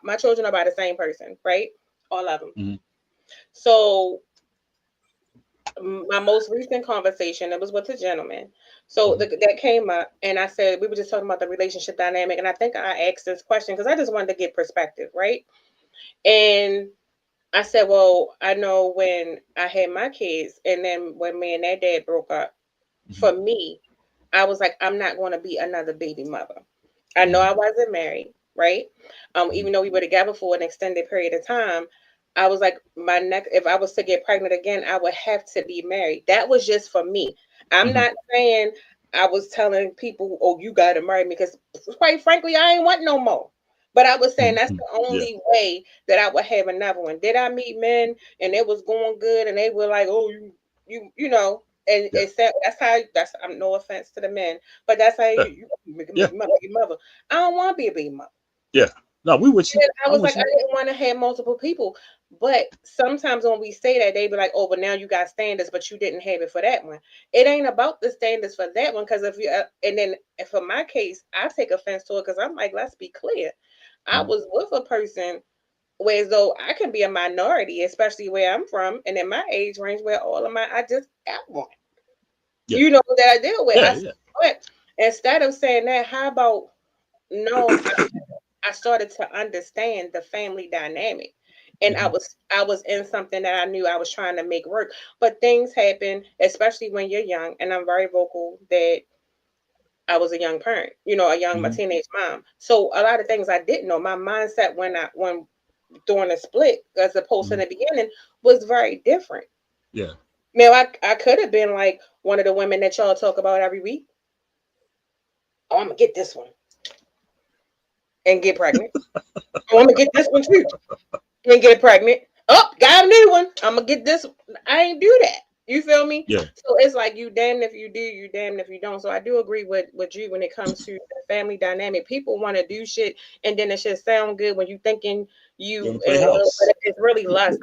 my children are by the same person, right? All of them. Mm-hmm. So my most recent conversation, it was with a gentleman. So Mm-hmm. that came up, and I said we were just talking about the relationship dynamic, and I think I asked this question because I just wanted to get perspective, right? And I said, well, I know when I had my kids, and then when me and their dad broke up, Mm-hmm. for me, I was like, I'm not going to be another baby mother. I know Mm-hmm. I wasn't married, right? Even though we were together for an extended period of time, I was like, my next, if I was to get pregnant again, I would have to be married. That was just for me. I'm Mm-hmm. not saying I was telling people, oh, you got to marry me, because quite frankly, I ain't want no more. But I was saying that's Mm-hmm. the Yeah. only way that I would have another one. Did I meet men and it was going good and they were like, oh, and Yeah. it said that's I'm no offense to the men, but that's how Yeah. you make Yeah. your mother. I don't want to be a baby mother. Yeah. No, we with you. And I I'm was with like, I you. didn't want to have multiple people. But sometimes when we say that, they be like, oh, but now you got standards, but you didn't have it for that one. It ain't about the standards for that one. Because if you, and then for my case, I take offense to it because I'm like, let's be clear. I Mm-hmm. was with a person where as though I can be a minority, especially where I'm from and in my age range where all of my, I just got one, Yeah. that I deal with. Yeah. Yeah. But instead of saying that, how about no? I started to understand the family dynamic. And Mm-hmm. I was in something that I knew I was trying to make work. But things happen, especially when you're young, and I'm very vocal that I was a young parent, my Mm-hmm. teenage mom. So a lot of things I didn't know. My mindset when during a split, as opposed to Mm-hmm. the beginning, was very different. Yeah. Now I could have been like one of the women that y'all talk about every week. Oh, I'm gonna get this one and get pregnant. Oh, I'm gonna get this one too and get pregnant. Oh, got a new one. I'm gonna get this. I ain't do that. You feel me? Yeah. So it's like you damned if you do, you damned if you don't. So I do agree with you when it comes to the family dynamic. People want to do shit and then it should sound good when you thinking They you want to play in love, but house. it's really lust.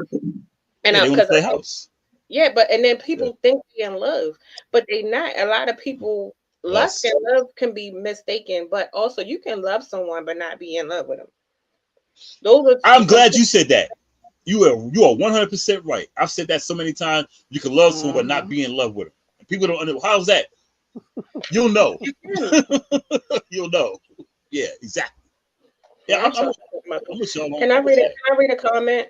And Yeah. They want to because play house. yeah, but and then Yeah. people think they in love, but they not. A lot of people lust and Lust. love can be mistaken, but also you can love someone but not be in love with them. Those are two I'm glad complete. you said that. You are 100% right. I've said that so many times. You can love someone but not Mm-hmm. be in love with them. And people don't understand. How's that? You'll know. You'll know. Yeah, exactly. Yeah, Yeah, I'm I'm, trying to think about I'm this. with you on Can I read it? yeah. Can I read a comment?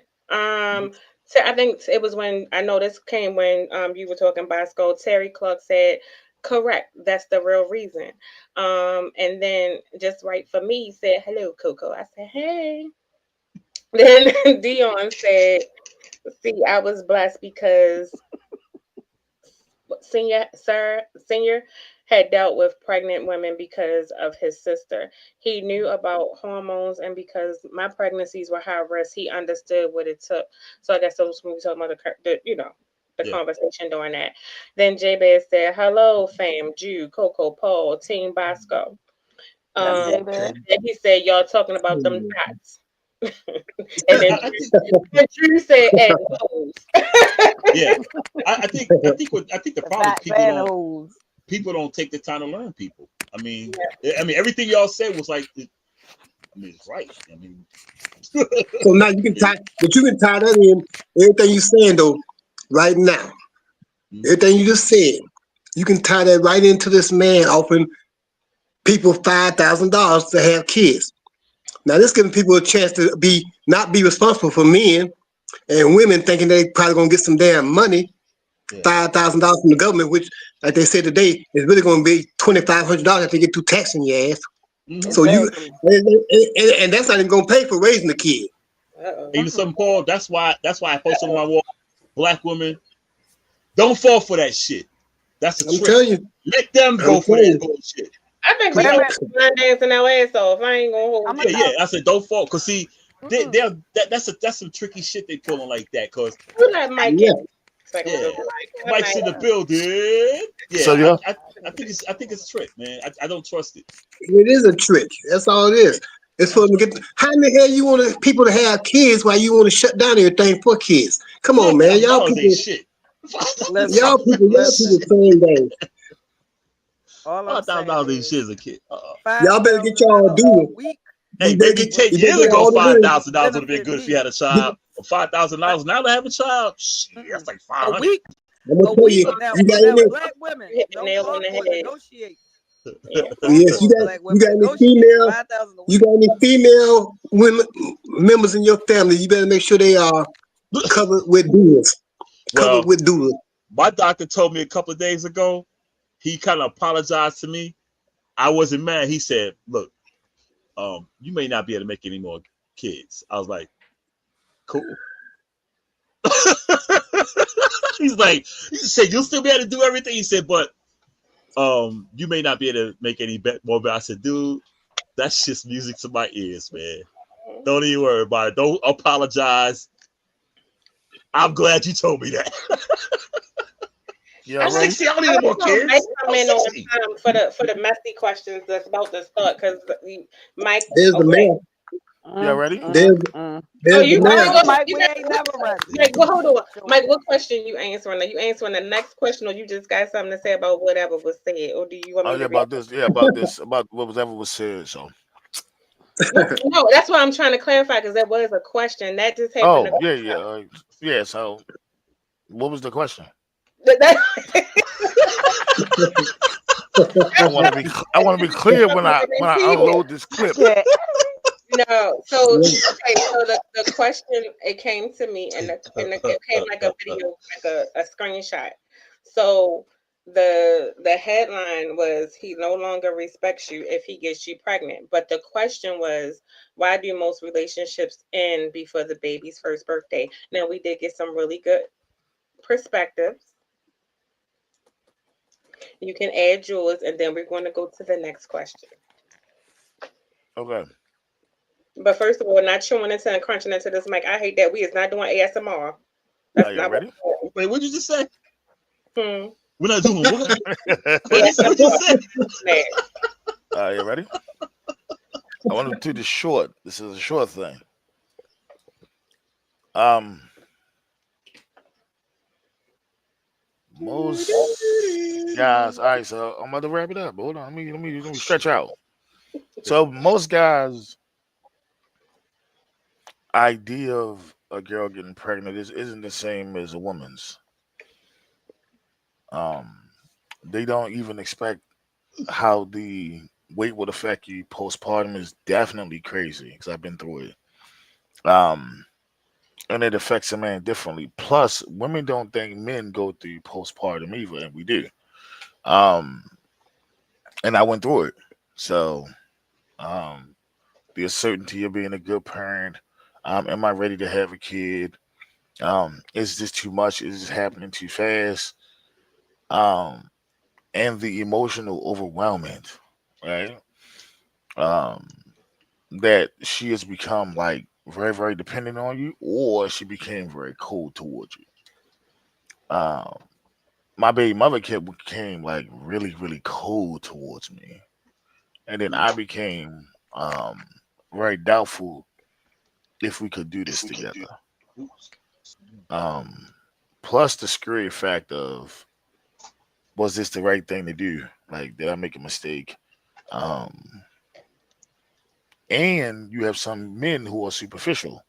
Mhm. So I think it was when I know this came when you were talking Bosco. Terry Clark said, "Correct. That's the real reason." And then just right for me said, "Hello, Coco." I said, "Hey." Then Dion said, "See, I was blessed because senior had dealt with pregnant women because of his sister. He knew about hormones, and because my pregnancies were high risk, he understood what it took. So I guess those when we talk about the the Yeah. conversation during that. Then Jabez said, "Hello, fam, Jew, Coco, Paul, Team Bosco." That's Um, Jabez. and he said, "Y'all talking about them dots." And Yeah, then Drew said, "And hoes." yeah. I think the The problem is dots and hoes. people don't take the time to learn people. I mean everything y'all said was like, it's right. I mean, So now you can tie, but you can tie that in everything you're saying though, right now. Mhm. Everything you just said, you can tie that right into this man offering people $5,000 to have kids. Now this giving people a chance to not be responsible for men and women thinking they probably gonna get some damn money, Yeah. $5,000 from the government, which, like they said today, is really gonna be $2,500 if they get through taxing your ass. Hmm. So Exactly. and that's not even gonna pay for raising the kid. Uh-oh. Even something, Paul. That's why I posted on my wall. Black women, don't fall for that shit. That's a I'm trick. telling you, Let them I'm go for telling that you. bullshit. I think Cause we Wait a gonna y'all, minute. have line dancing our ass off. I ain't gonna I'm hold gonna you. yeah, tell. I said don't fall. Cause see, Mm-mm. that's some tricky shit they pulling like that. Cause Who let Mike in? Yeah, Second yeah, with the mic. What Mike's Mike? in the building. So Yeah, yeah, I think it's a trick, man. I don't trust it. it is a trick. That's all it is. It's for them to get. How in the hell you want people to have kids while you want to shut down everything for kids? Come on, man. $5,000 ain't shit. Listen, Y'all people listen. playing games. All I'm Five thousand saying dollars ain't is shit as a kid. Y'all better get y'all $5,000 a doing. week Hey, You better maybe get. would 10 You better years get ago, all the five doing. thousand dollars would have been benefit good if you me. had a child. Or Fi- $5,000 now to have a child. Shit, that's like A 500. week, I'm gonna a tell week. you. Now, You got now, any? black You women, hit the don't nail on fall the for it. head. Negotiate. Yeah. Don't fall Yes, for it, black you women. got any Negotiate. female? 5,000 a You week. got any female women members in your family? You better make sure they are covered with doulas. Covered Well, with doulas. my doctor told me a couple of days ago. He kind of apologized to me. I wasn't mad. He said, "Look, you may not be able to make any more kids." I was like, "Cool." He said, "You'll still be able to do everything." He said, "But you may not be able to make any more." But I said, "Dude, that's just music to my ears, man. Don't even worry about it. Don't apologize. I'm glad you told me that." y'all I'm ready? 60. I don't need I no was more gonna Mike kids. come I'm in on 60. for the messy questions that's about to start because Mike. There's the Okay. mayor. Y'all ready? Oh, There's the you No, mayor. go. Mike, You we got ain't never ready. Mike. Well, hold on, Sure. Mike. What question you answering? Are you answering the next question, or you just got something to say about whatever was said, or do you want Oh me yeah, to read? about this. Yeah, about this. About what was ever was said. So. No, that's what I'm trying to clarify because that was a question that just happened to. Oh yeah, yeah, yeah. So, what was the question? That, I want to be clear when I repeat unload this clip. Yeah. No, so okay, so the question it came to me it came like a video, like a screenshot. So the headline was he no longer respects you if he gets you pregnant. But the question was, why do most relationships end before the baby's first birthday? Now we did get some really good perspectives. You can add yours, and then we're going to go to the next question. Okay. But first of all, not chewing into and crunching into this mic. I hate that. We is not doing ASMR. Are That's y'all not what ready? we're Wait, what'd you just say? doing. We're not doing what? What'd you ASMR. say? Man. Are you ready? I want to do this short. This is a short thing. Um, most guys. All right, so I'm about to wrap it up. Hold on, let me stretch out. So most guys' idea of a girl getting pregnant isn't the same as a woman's. Um, they don't even expect how the weight would affect you postpartum is definitely crazy because I've been through it. And it affects a man differently. Plus, women don't think men go through postpartum either, and we do. Um, and I went through it. So, um, the uncertainty of being a good parent. Am I ready to have a kid? Is this too much? Is this happening too fast? Um, and the emotional overwhelmment, right? Um, that she has become like very, very dependent on you, or she became very cold towards you. Um, my baby mother became like really, really cold towards me, and then I became very doubtful if we could do this together. Um, Plus the scary fact of, was this the right thing to do? Like, did I make a mistake? Um, and you have some men who are superficial,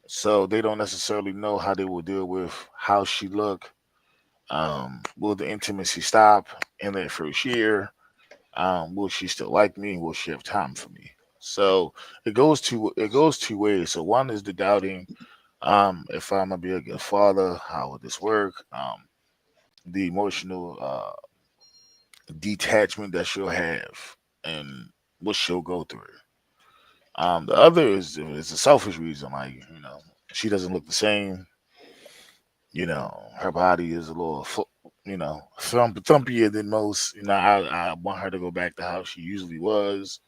so they don't necessarily know how they will deal with how she look. Will the intimacy stop in that first year? Will she still like me? Will she have time for me? So it goes two ways. So one is the doubting, if I'm gonna be a good father, how would this work? The emotional detachment that she'll have and what she'll go through. The other is a selfish reason, like, she doesn't look the same. Her body is a little, thumpier than most. I want her to go back to how she usually was,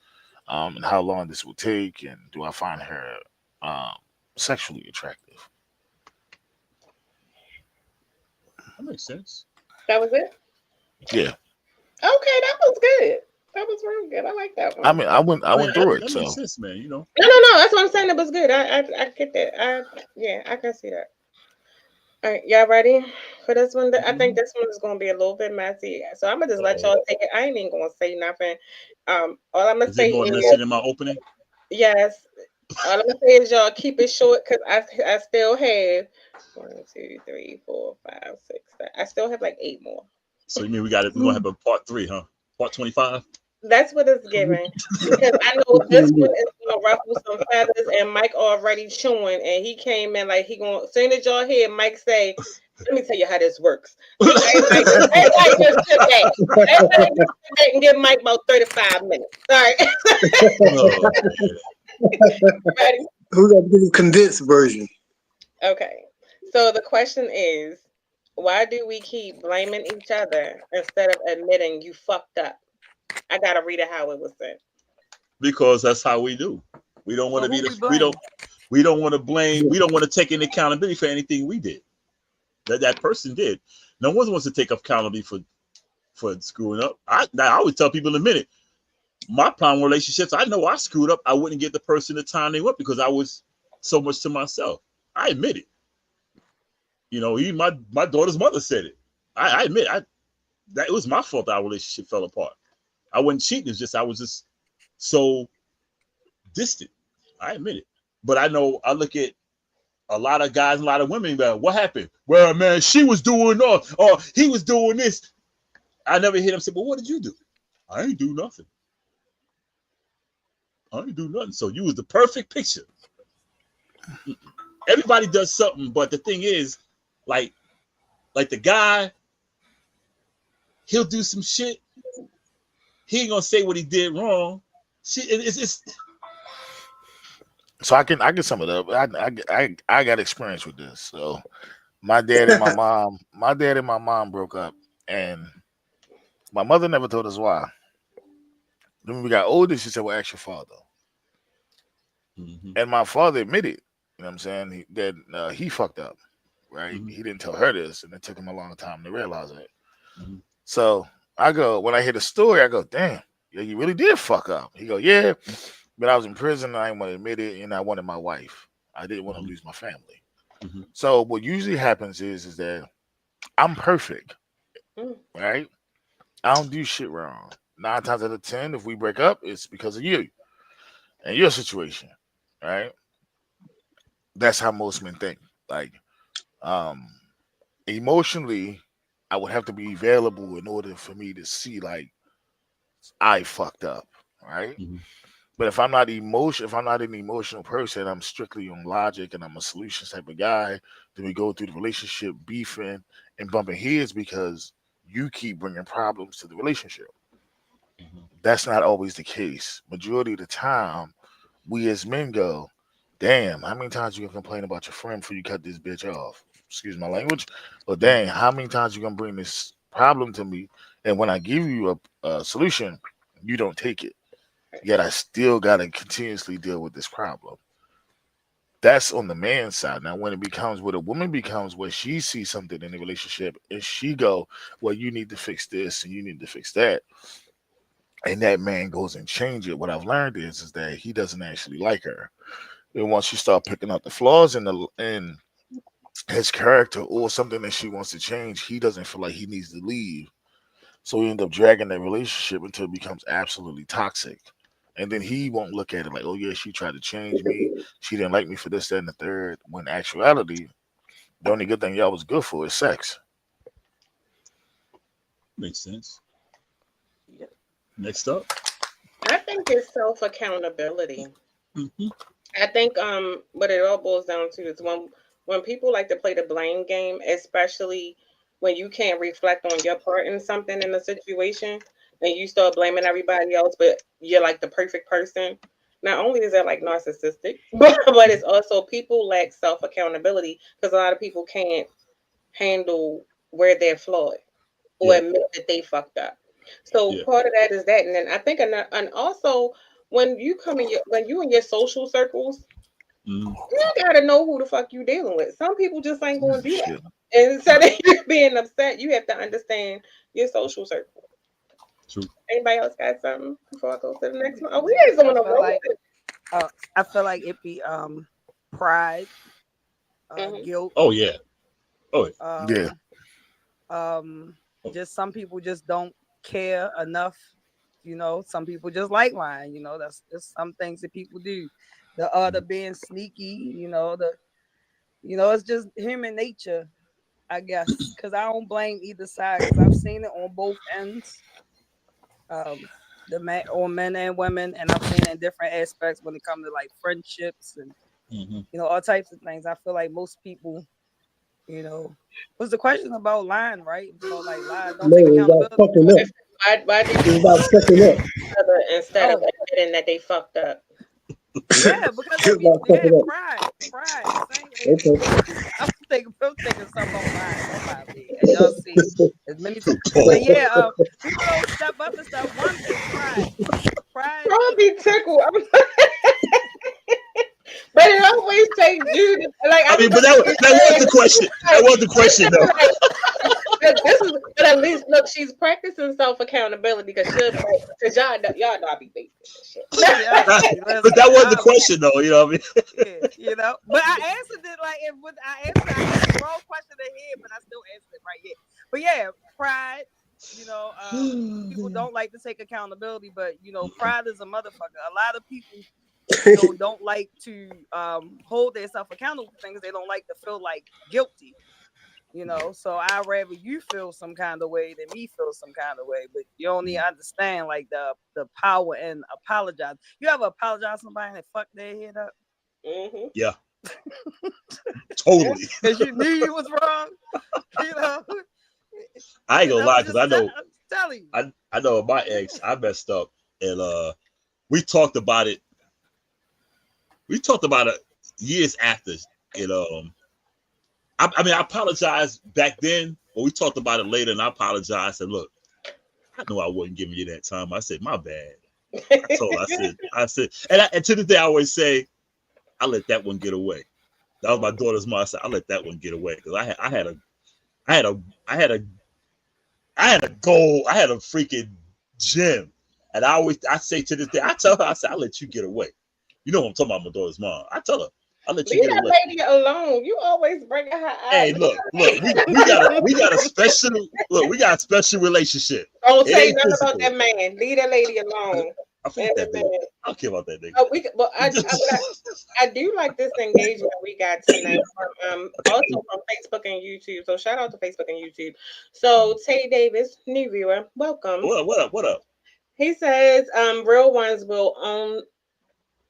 and how long this will take, and do I find her um, sexually attractive? That makes sense. That was it. Yeah, Okay, that was good. That was real good. I like that I one. mean, I went through it, That makes so sense, man. No, no, no. That's what I'm saying. It was good. I get that. Yeah, I can see that. All right, y'all ready for this one? I think this one is gonna be a little bit messy. So I'm gonna just let Uh-oh. y'all take it. I ain't even gonna say nothing. All I'm gonna Is it say more is messy than my opening? yes. All I'm gonna say is y'all keep it short because I still have 1, 2, 3, 4, 5, 6, 7. I still have like 8 more. So you mean we're gonna have a part three, huh? Part 25? That's what it's giving. Because I know this one is gonna ruffle some feathers, and Mike already chewing, and he came in like he gonna. Soon as y'all hear Mike say, "Let me tell you how this works," just everybody just sit back. Everybody just sit back and give Mike about 35 minutes. All right, Oh man. ready? Who got to give a condensed version? Okay. So the question is, why do we keep blaming each other instead of admitting you fucked up? I gotta read it how it was said. Because that's how we do. We don't want So to be who the we we blame? don't we don't want to blame, we don't want to take any accountability for anything we did. That person did. No one wants to take accountability for screwing up. I always tell people in a minute, my problem with relationships, I know I screwed up. I wouldn't give the person the time they want because I was so much to myself. I admit it. Even my daughter's mother said it. I admit that it was my fault that our relationship fell apart. I wasn't cheating. It's just I was just so distant. I admit it. But I know I look at a lot of guys and a lot of women. What happened? Well, man, she was doing all, or he was doing this. I never hear them say, "Well, what did you do?" I ain't do nothing. I ain't do nothing. So you was the perfect picture. Everybody does something, but the thing is, like, the guy, he'll do some shit. He ain't gonna say what he did wrong. It's so I can sum it up. I got experience with this. So my dad and my mom broke up, and my mother never told us why. Then when we got older, she said, "Well, ask your father." mm-hmm, And my father admitted, you know what I'm saying, that he fucked up, right? mm-hmm, He didn't tell her this, and it took him a long time to realize it. mm-hmm, So when I hear the story, I go, "Damn, yeah, you really did fuck up." He go, "Yeah, but I was in prison. I didn't want to admit it, and I wanted my wife. I didn't want to mm-hmm, lose my family." mm-hmm, So what usually happens is that I'm perfect, Mm. right? I don't do shit wrong. 9 times out of 10, if we break up, it's because of you and your situation, right? That's how most men think. Like, um, emotionally, I would have to be available in order for me to see like I fucked up, right? mm-hmm. But if I'm not an emotional person, I'm strictly on logic and I'm a solutions type of guy. Then we go through the relationship beefing and bumping heads because you keep bringing problems to the relationship. That's not always the case. Majority of the time, we as men go, "Damn, how many times you gonna complain about your friend before you cut this bitch off?" Excuse my language, but dang, how many times you gonna bring this problem to me? And when I give you a solution, you don't take it. Yet I still gotta continuously deal with this problem. That's on the man's side. Now, when it becomes what a woman becomes, where she sees something in the relationship and she go, well, you need to fix this and you need to fix that, and that man goes and change it. What I've learned is that he doesn't actually like her. And once you start picking up the flaws in his character or something that she wants to change, he doesn't feel like he needs to leave. So he end up dragging that relationship until it becomes absolutely toxic. And then he won't look at it like, oh yeah, she tried to change me. She didn't like me for this, that, and the third. When in actuality, the only good thing y'all was good for is sex. Makes sense. Yeah. Next up. I think it's self accountability. Mm-hmm. I think what it all boils down to is when people like to play the blame game, especially when you can't reflect on your part in something in a situation and you start blaming everybody else, but you're like the perfect person. Not only is that like narcissistic, but it's also people lack self accountability because a lot of people can't handle where they're flawed or Yeah. admit that they fucked up. So Yeah. part of that is that, and then I think, and also when you come in your when you in your social circles, Mm-hmm. you gotta know who the fuck you dealing with. Some people just ain't gonna do that. Shit. And instead of you being upset, you have to understand your social circle. True. Anybody else got something before I go to the next one? Oh, we is I on a feel roll. like I feel like it be pride, Mm-hmm. guilt, Oh yeah. Oh yeah. Yeah. um um Oh. just some people just don't care enough. Some people just like lying. That's just some things that people do. The other being sneaky. It's just human nature, I guess, because I don't blame either side, because I've seen it on both ends, um the man on men and women, and I've seen it in different aspects when it comes to like friendships and Mm-hmm. all types of things. I feel like most people, was the question about lying, right? It was about like lying, don't No, take it's about accountability. fucking up. Why do It's people about fucking up. other instead of Oh, admitting that they fucked up? yeah, because It's about fucking up. pride. Same. Okay. I'm thinking something about lying. Don't mind me. As y'all see, as many times. But Oh. yeah, people don't step up and stuff. One is pride. Pride. I'll be tickled. But it always takes you like I mean, but everybody is that was saying the question. That was the question, though. like, this is, but at least look, she's practicing self accountability because y'all know I be basic and shit. Yeah, But listen, that was the question, though. You know what I mean? yeah, But I answered it like it was. I answered the wrong question ahead, but I still answered it right. Yeah, but yeah, pride. People don't like to take accountability, but pride is a motherfucker. A lot of people, don't like to hold themselves accountable for things. They don't like to feel like guilty. So I'd rather you feel some kind of way than me feel some kind of way. But you only understand like the power and apologize. You ever apologize to somebody and fuck their head up? Mm-hmm. Yeah, totally. Because you knew you was wrong. you know, I ain't gonna lie, because I'm telling you. I know my ex, I messed up, and we talked about it. We talked about it years after, and I mean, I apologized back then, but we talked about it later, and I apologized. And look, I knew I wasn't giving you that time. I said, my bad. I said, and to this day, I always say, I let that one get away. That was my daughter's mom. I said, I let that one get away because I had a goal. I had a freaking gym, and I say to this day, I tell her, I said, I let you get away. You know what I'm talking about, my daughter's mom. I tell her, I let you Leave get that away. lady alone. You always bringing her Hey, out. we got a special relationship. Don't It say ain't nothing about physical. that man. Leave that lady alone. I And forget that nigga. I don't care about that nigga. but I do like this engagement we got tonight from also from Facebook and YouTube. So shout out to Facebook and YouTube. So Tay Davis, new viewer, welcome. What up? What up? He says real ones will own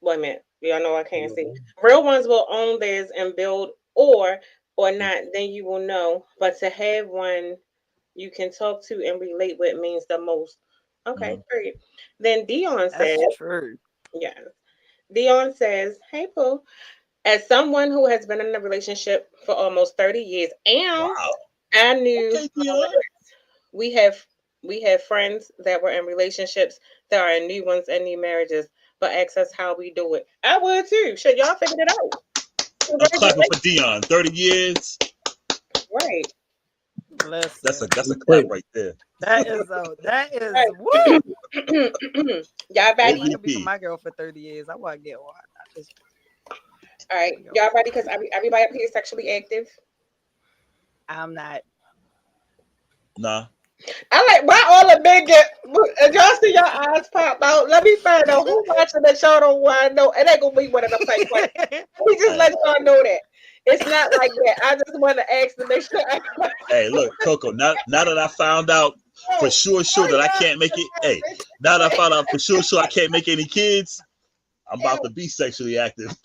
wait a minute. Yeah, I know I can't see. Real ones will own theirs and build or not, then you will know. But to have one you can talk to and relate with means the most. Okay, Mhm. great. Then Dion says, That's true. yes. Dion says, hey Pooh, as someone who has been in a relationship for almost 30 years, and Wow. I knew Okay, Dion. we have we have friends that were in relationships that are in new ones and new marriages, but ask us how we do it. I would too. Should y'all figure it out? I'm clapping for Dion. 30 years. Right. Listen, That's a clap right there. that is Right. woo. Y'all I ready? could be for MVP. my girl for 30 years. I want to get one. I just All right. Y'all ready? Because everybody up here is sexually active. I'm not. Nah. I like why all the men get. Y'all see your eyes pop out. Let me find out who watching that y'all don't want to know. It ain't gonna be one of them fake questions. We just let y'all know that it's not like that. I just want to ask to make sure. Hey, look, Coco. Now that I found out for sure that I can't make it. Hey, now that I found out for sure I can't make any kids, I'm about to be sexually active.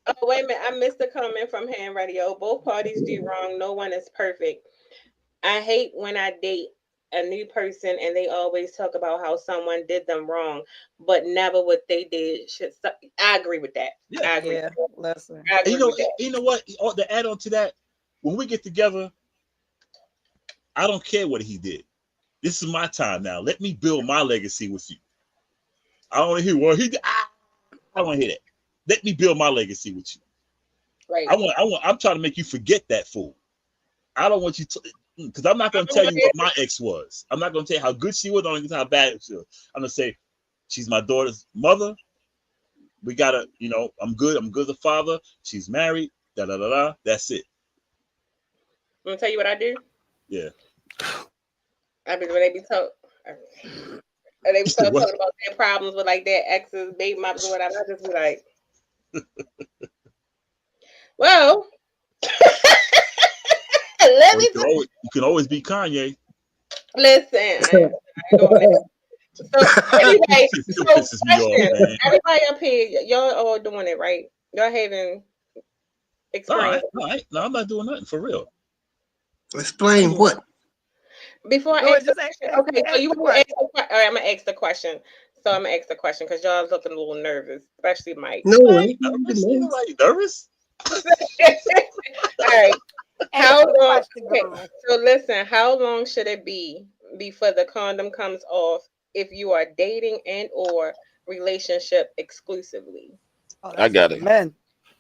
Oh, wait a minute. I missed a comment from Ham Radio. Both parties do wrong. No one is perfect. I hate when I date a new person and they always talk about how someone did them wrong, but never what they did should. I agree with that. Yeah. I agree. Yeah, listen. I agree with that. You know what? To add on to that, when we get together, I don't care what he did. This is my time now. Let me build my legacy with you. I don't want to hear what he did. I don't want to hear that. Let me build my legacy with you. Right. I'm trying to make you forget that fool. I don't want you to, because I'm not going to tell you what my ex was. I'm not going to tell you how good she was. I'm not going to tell you how bad she was. I'm going to say, she's my daughter's mother. We got to, I'm good. I'm good as a father. She's married. Da da da da. That's it. I'm going to tell you what I do. Yeah. I mean, when they be talking about their problems with like their exes, baby moms, or whatever, I just be like, well, let me. You can always be Kanye. Listen, I ain't doing that. So anyway, Still pisses me off, man. everybody up here, y'all all doing it right. Y'all having experience. All right. No, I'm not doing nothing for real. Explain what? Before I ask the question, okay, so you want to ask the question? All right, I'm gonna ask the question. So I'm gonna ask the question because y'all looking a little nervous, especially Mike. No, nervous. Nervous? All right. How long? Okay, so listen. How long should it be before the condom comes off if you are dating and or relationship exclusively? I got it. Man.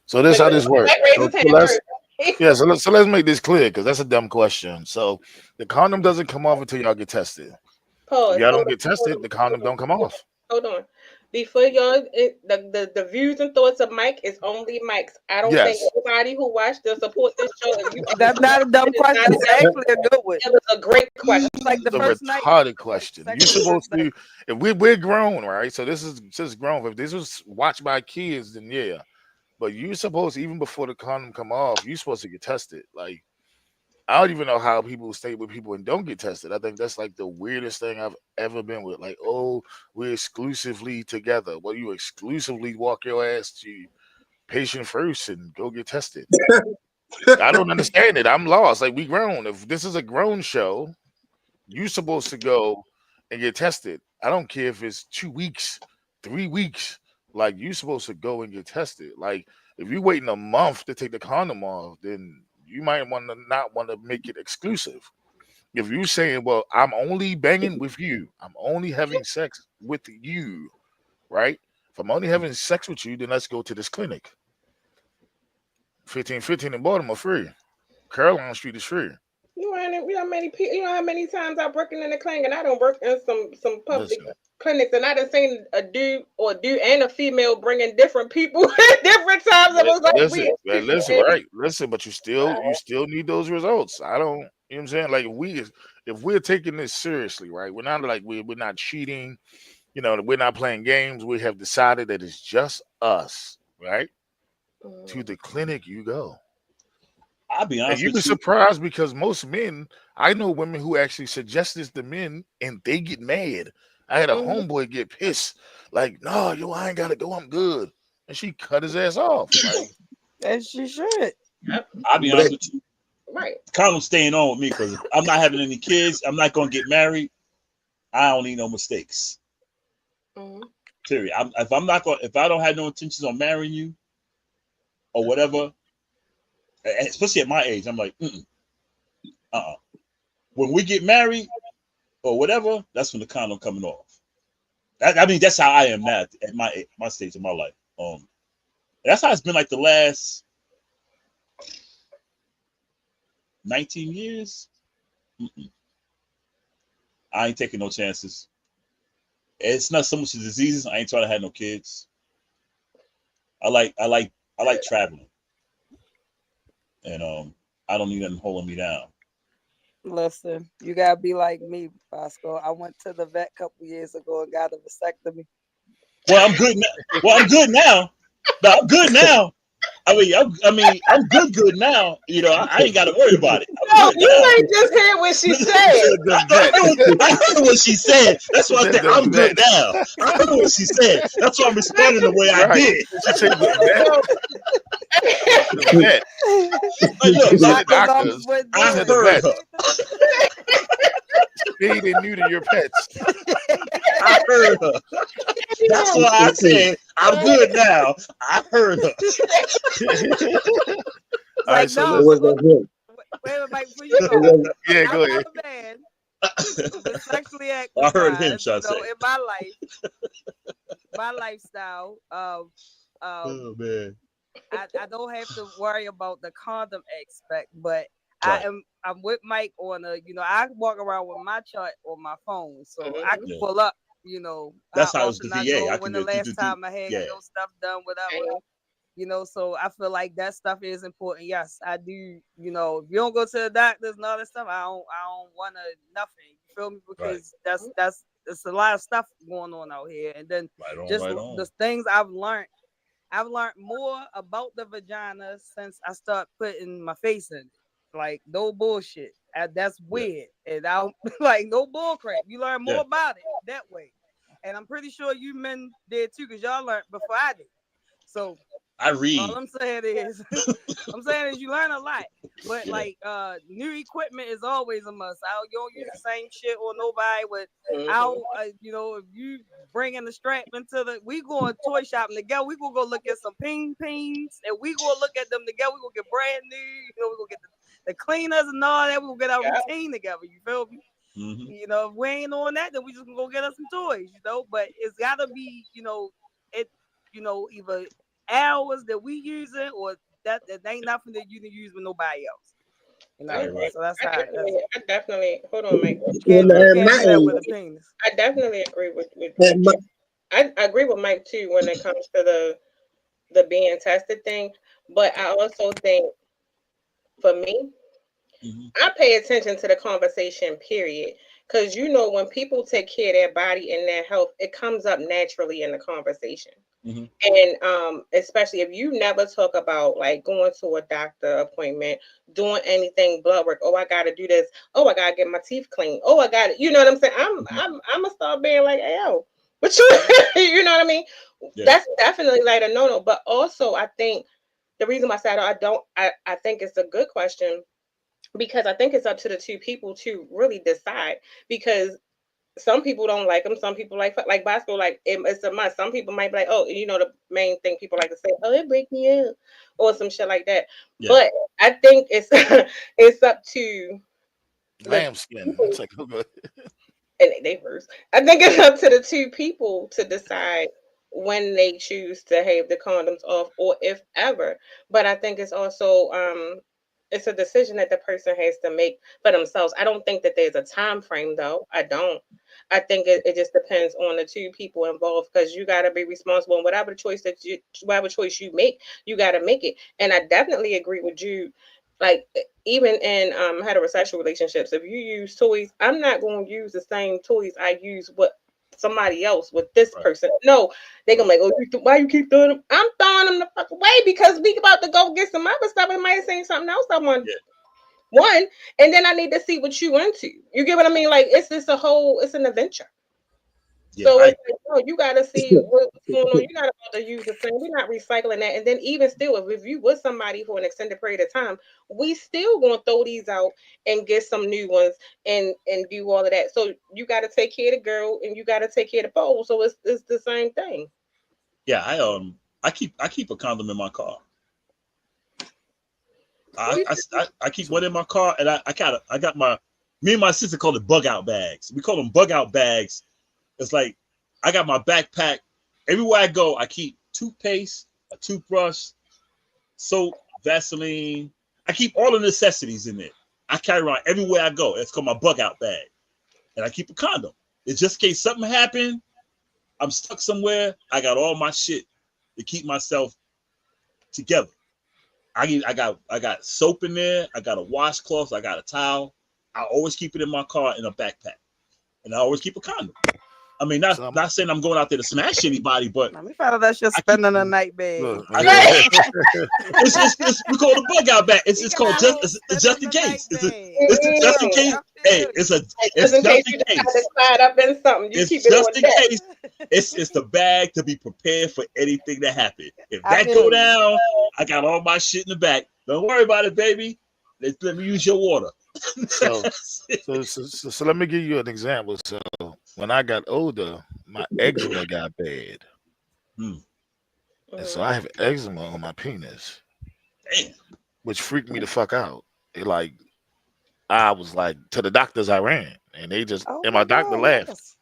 So this how this works. So let's make this clear because that's a dumb question. So the condom doesn't come off until y'all get tested. Pause. If y'all don't get tested, the condom don't come off. Hold on. Before y'all, the views and thoughts of Mike is only Mike's. I don't think anybody who watched will support this show. That's not a dumb question. That's actually a good one. It was a great question. Like the first retarded question. You're supposed to, if we're grown, right? So this is just grown. If this was watched by kids, then yeah. But you're supposed to, even before the condom come off, you're supposed to get tested. Like, I don't even know how people stay with people and don't get tested. I think that's like the weirdest thing I've ever been with. Like, oh, we're exclusively together. Well, you exclusively walk your ass to patient first and go get tested. I don't understand it. I'm lost. Like, we grown. If this is a grown show, you're supposed to go and get tested. I don't care if it's 2 weeks, 3 weeks. Like, you're supposed to go and get tested. Like, if you're waiting a month to take the condom off, then you might not want to make it exclusive. If you're saying, well, I'm only banging with you, I'm only having sex with you, right? If I'm only having sex with you, then let's go to this clinic. 1515 in Baltimore free. Caroline Street is free. You know how many people? You know how many times I working in the clinic, and I don't work in some public clinics, and I done seen a dude and a female bringing different people at different times. It was like, listen, but you still need those results. I don't, you know what I'm saying? Like, if we're taking this seriously, right? We're not like we're not cheating, we're not playing games. We have decided that it's just us, right? To the clinic you go. I'll be honest, and you'd be surprised because most men, I know women who actually suggest this to men and they get mad. I had a homeboy get pissed, like, no, I ain't gotta go, I'm good. And she cut his ass off. Like, and she should. I'll be honest with you. Right. Condom's staying on with me because I'm not having any kids. I'm not gonna get married. I don't need no mistakes. Period. If I don't have no intentions on marrying you or whatever, especially at my age, I'm like, when we get married or whatever, that's when the condom coming off. I mean, that's how I am now at my stage of my life. That's how it's been like the last 19 years. Mm-mm. I ain't taking no chances. It's not so much the diseases. I ain't trying to have no kids. I like traveling, and I don't need nothing holding me down. Listen, you gotta be like me, Bosco. I went to the vet a couple years ago and got a vasectomy. Well, I'm good now. Well, I'm good now. No, I'm good now. I'm good now. You know, I ain't got to worry about it. No, you ain't just heard what she said. I heard what she said. That's why I said I'm good now. I heard what she said. That's why I'm responding the way I did. She said the vet. Look, doctors. I heard her. Spayed and neuter your pets. I heard her. That's why I said I'm good now. I heard her. All right, so wait, Mike, before you go. Yeah, go ahead. I'm a man with sexually active. I heard him try to say. In my life, my lifestyle, oh man. I don't have to worry about the condom aspect, but Right. I'm with Mike on I walk around with my chart on my phone, so I can pull up, That's how how it's the often VA. I go, when the last time I had stuff done, whatever. So I feel like that stuff is important. Yes, I do. If you don't go to the doctors and all that stuff, I don't want nothing. You feel me? Because that's a lot of stuff going on out here. And then the things I've learned more about the vagina since I start putting my face in it. Like, no bullshit. That's weird. And I don't like no bullcrap. You learn more about it that way. And I'm pretty sure you men did too, because y'all learned before I did. So I read. All I'm saying is you learn a lot. But like new equipment is always a must. You don't use the same shit on nobody with if you bring in the strap we going toy shopping together, we gonna go look at some pings and we gonna look at them together, we gonna get brand new, we gonna get the cleaners and all that, we gonna get our routine together, you feel me? Mm-hmm. If we ain't on that, then we just gonna go get us some toys, but it's gotta be, either hours that we use it or that ain't nothing that you can use with nobody else. So that's I definitely hold on, Mike. You can't do that with a penis. I definitely agree with I agree with Mike too when it comes to the being tested thing. But I also think for me, I pay attention to the conversation, period. Because when people take care of their body and their health, it comes up naturally in the conversation. And especially if you never talk about like going to a doctor appointment, doing anything blood work. Oh, I gotta do this. Oh, I gotta get my teeth clean. Oh, I gotta, you know what I'm saying? I'm gonna start being like, hey, yo, but you know what I mean? Yeah. That's definitely like a no-no. But also, I think the reason why I said I think it's a good question, because I think it's up to the two people to really decide, because some people don't like them. Some people like Bosco, like it's a must. Some people might be like, oh, the main thing people like to say, oh, it break me up, or some shit like that. Yeah. But I think it's it's up to lamb skin. It's like, oh, good. And they first. I think it's up to the two people to decide when they choose to have the condoms off, or if ever. But I think it's also it's a decision that the person has to make for themselves. I don't think that there's a time frame, though. I don't. I think it just depends on the two people involved, because you got to be responsible, and whatever choice you make, you got to make it. And I definitely agree with you. Like, even in heterosexual relationships, if you use toys, I'm not going to use the same toys I use with somebody else, with this person. No, they gonna be like, oh, why you keep throwing them? I'm throwing them the fuck away because we about to go get some other stuff and might say something else I want. One, and then I need to see what you into. You get what I mean? Like, it's an adventure. Yeah, so it's like, you gotta see what's going on. You gotta use the same. We're not recycling that. And then even still, if you with somebody for an extended period of time, we still gonna throw these out and get some new ones and do all of that. So you gotta take care of the girl and you gotta take care of the pole. So it's the same thing. Yeah, I keep a condom in my car. I keep one in my car, and I got me and my sister call it bug out bags. We call them bug out bags. It's like I got my backpack. Everywhere I go, I keep toothpaste, a toothbrush, soap, Vaseline. I keep all the necessities in there. I carry around everywhere I go. It's called my bug out bag. And I keep a condom. It's just in case something happened, I'm stuck somewhere, I got all my shit to keep myself together. I got soap in there, I got a washcloth, I got a towel. I always keep it in my car in a backpack. And I always keep a condom. I mean, not saying I'm going out there to smash anybody, but Let me find out that's just spending a night bag. It's we call it a bug out bag. It's called just in case. It's just in case. Hey, it's just in case. Tied up in something. You it's keep just it in case. It's the bag to be prepared for anything that happen. If that go down, I got all my shit in the back. Don't worry about it, baby. Let me use your water. So let me give you an example. So when I got older, my eczema got bad. And so I have eczema on my penis. Damn. Which freaked me the fuck out. I was like, to the doctors I ran, and they just, and my doctor laughed.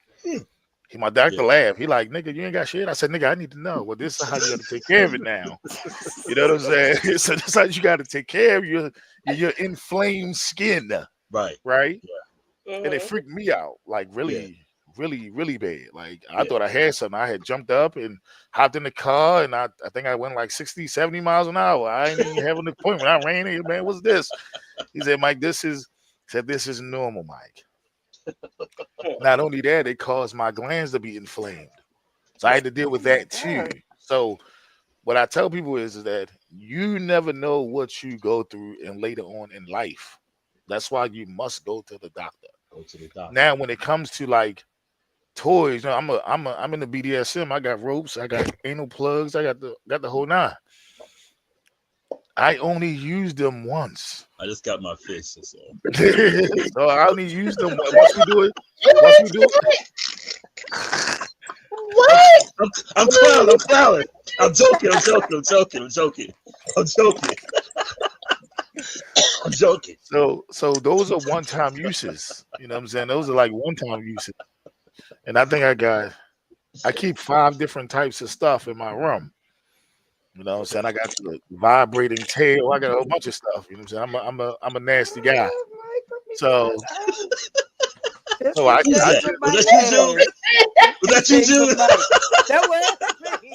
My doctor laughed. He like, nigga, you ain't got shit. I said, nigga, I need to know. Well, this is how you got to take care of it now. You know what I'm saying? So this is how you got to take care of your inflamed skin. Right. Yeah. And it freaked me out, like really bad. Like I thought I had something. I had jumped up and hopped in the car, and I think I went like 60, 70 miles an hour. I didn't even have an appointment. I ran in, man, what's this? He said, Mike, this is normal, Mike. Not only that, it caused my glands to be inflamed. So I had to deal with that too. So what I tell people is that you never know what you go through and later on in life. That's why you must go to the doctor. Now, when it comes to like toys, I'm in the BDSM. I got ropes, I got anal plugs, I got the whole nine. I only used them once. I just got my fist. So I only used them once we do it. What? I'm clowning. I'm joking. So those are one-time uses. You know what I'm saying? Those are like one-time uses. And I think I keep 5 different types of stuff in my room. You know what I'm saying? I got the vibrating tail. I got a whole bunch of stuff. You know what I'm saying? I'm a nasty guy. So was that you, Jude? That was me.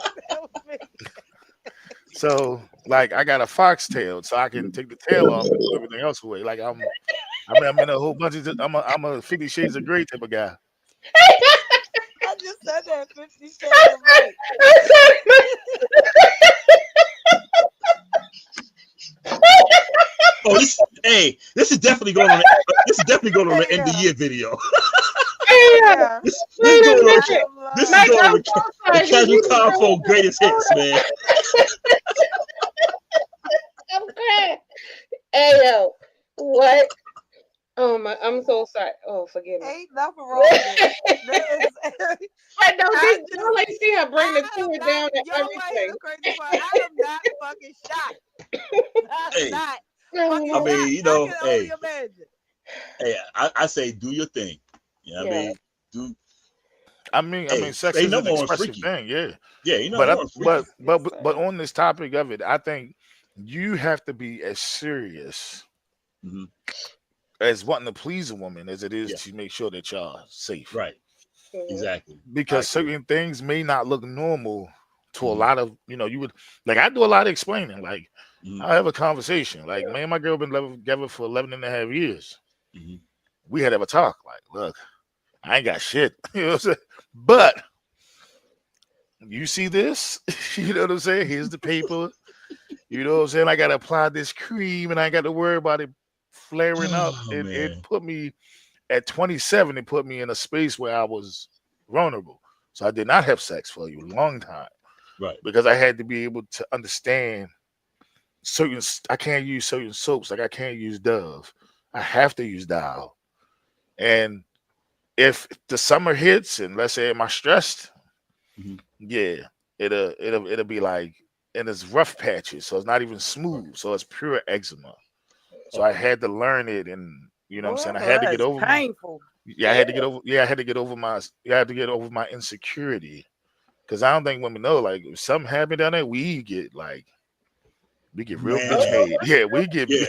So like I got a foxtail, so I can take the tail off and do everything else away. Like I'm in a whole bunch of. I'm a 50 Shades of Grey type of guy. I just said that 50 Shades of Grey. Oh, this is definitely going on. This is definitely going on the end of the year video. This is going on the Casual Convo greatest hits, man. Okay. Hey yo, what? Oh my, I'm so sorry. Oh, forgive me. Ain't nothing wrong with it. I know don't like see her bring the tear down and everything. I am not fucking shocked. Hey, not. I mean, you know, hey, I say do your thing. You know what I mean? I mean, sex is an expressive thing, yeah. You know, but on this topic of it, I think you have to be as serious as wanting to please a woman as it is to make sure that y'all safe. Right. Exactly. Because certain things may not look normal to a lot of, you would like. I do a lot of explaining. Like I have a conversation. Like me and my girl been together for 11 and a half years. We had to have a talk. Like, look, I ain't got shit. You know what I'm saying? But you see this? You know what I'm saying? Here's the paper. You know what I'm saying? I got to apply this cream and I got to worry about it flaring up. It put me at 27. It put me in a space where I was vulnerable. So I did not have sex for a long time. Right. Because I had to be able to understand I can't use certain soaps. Like I can't use Dove. I have to use Dial. And if the summer hits and let's say am I stressed, it'll be like, and it's rough patches, so it's not even smooth, so it's pure eczema. So I had to learn it, and you know what I'm saying. I had to get over painful. I had to get over my insecurity Because I don't think women know. Like, if something happened down there, we get real Man. bitch made. Yeah, we get Yeah.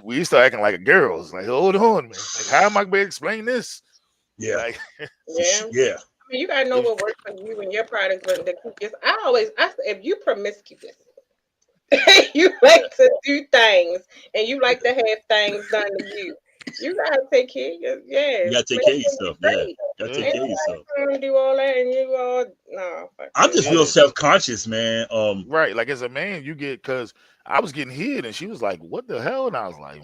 we start acting like girls. Like, hold on, man. Like, how am I going to explain this? Yeah. Like, Yeah. Yeah. I mean, you gotta know what works for you and your products, but I say, if you promiscuous, you like to do things and you like to have things done to you. You gotta take care of You gotta take care of yourself. Yeah. You gotta take care of yourself. You do all that and you all no. I'm just real self-conscious, man. Right, like as a man, you get because I was getting hit and she was like, "What the hell?" And I was like,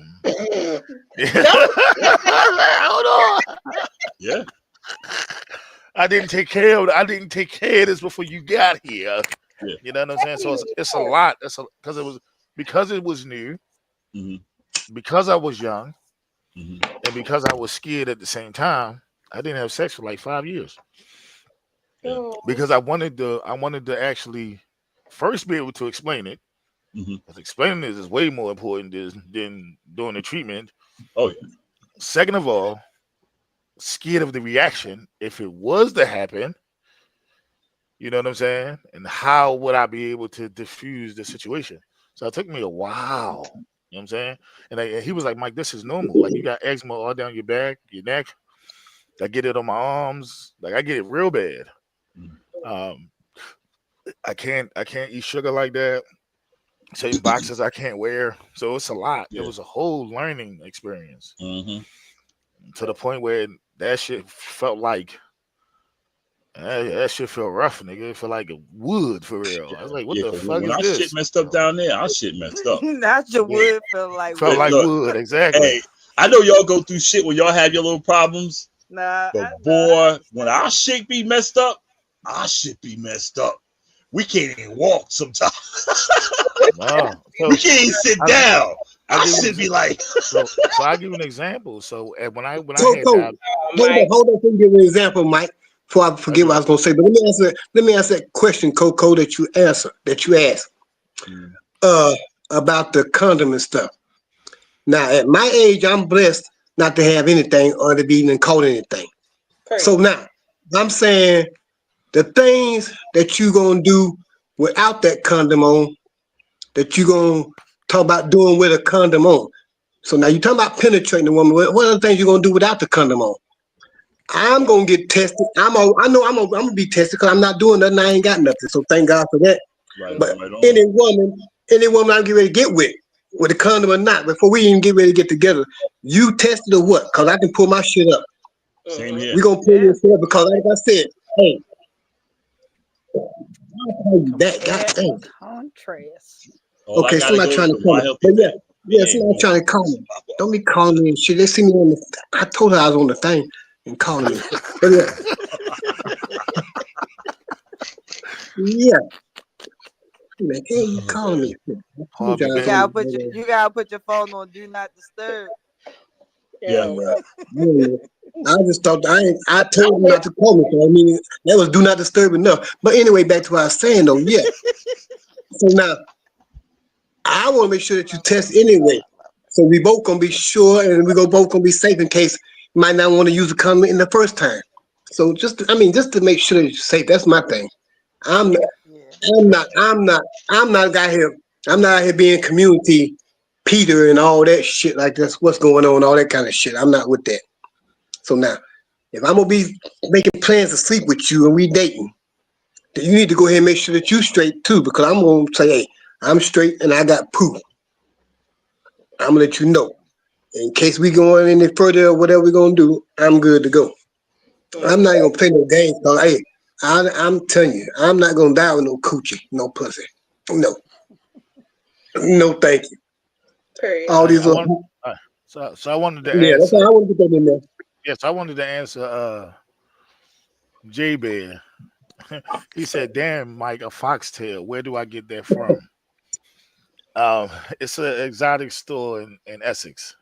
"Hold on." Yeah. I didn't take care of this before you got here. Yeah. You know what I'm saying? So it's a lot. Because it was new, because I was young, and because I was scared at the same time. I didn't have sex for like 5 years because I wanted to actually first be able to explain it. Because explaining it is way more important than doing the treatment. Oh yeah. Second of all, scared of the reaction if it was to happen. You know what I'm saying? And how would I be able to diffuse the situation? So it took me a while. You know what I'm saying? And he was like, "Mike, this is normal. Like, you got eczema all down your back, your neck. I get it on my arms. Like, I get it real bad. I can't eat sugar like that. Certain boxes I can't wear. So it's a lot. Yeah. It was a whole learning experience. To the point where that shit felt like that shit felt rough, nigga. It felt like a wood for real. I was like, what the fuck is this? Shit messed up down there. Our shit messed up. Not your wood felt like wood, exactly. Hey, I know y'all go through shit when y'all have your little problems. Nah, but boy, when our shit be messed up, our shit be messed up. We can't even walk sometimes. No. We can't even sit down. I should be like. So I'll give you an example. So when I had hold on, give you an example, Mike. Before I forget what I was gonna say, but let me answer that question, Coco, that you asked about the condom and stuff. Now, at my age, I'm blessed not to have anything or to be even caught anything. Right. So now, I'm saying the things that you gonna do without that condom on, that you gonna talk about doing with a condom on. So now you're talking about penetrating a woman. What are the things you're gonna do without the condom on? I'm gonna get tested. I know I'm gonna be tested because I'm not doing nothing. I ain't got nothing. So thank God for that. Right, but any woman I get ready to get with a condom or not, before we even get ready to get together, you tested or what? Because I can pull my shit up. Same here. We gonna pull your shit up because, like I said, hey, I'll tell you that. God Contrast. Okay, somebody trying to call me. Yeah, somebody trying to call me. Don't be calling me and shit. They see me on the. I told her I was on the thing and calling me. But yeah. Like, hey, you calling me? You gotta put your phone on do not disturb. Yeah. I just thought I told him not to call me. So I mean, that was do not disturb enough. But anyway, back to what I was saying though. Yeah. So now, I want to make sure that you test anyway. So we both gonna be sure, and we both gonna be safe in case you might not want to use a condom in the first time. So just to make sure that you're safe. That's my thing. I'm not out here. I'm not out here being community Peter and all that shit like that's what's going on, all that kind of shit. I'm not with that. So now, if I'm gonna be making plans to sleep with you and we dating, then you need to go ahead and make sure that you straight too, because I'm gonna say, hey, I'm straight and I got proof. I'm gonna let you know. In case we going any further or whatever we're gonna do, I'm good to go. I'm not gonna play no games. Hey, I'm telling you, I'm not gonna die with no coochie, no pussy. No. No, thank you. Period. All these so I wanted to answer. Yeah, that's all I wanted to put in there. Yes, I wanted to answer J Bear. He said, damn, Mike, a foxtail. Where do I get that from? It's an exotic store in Essex.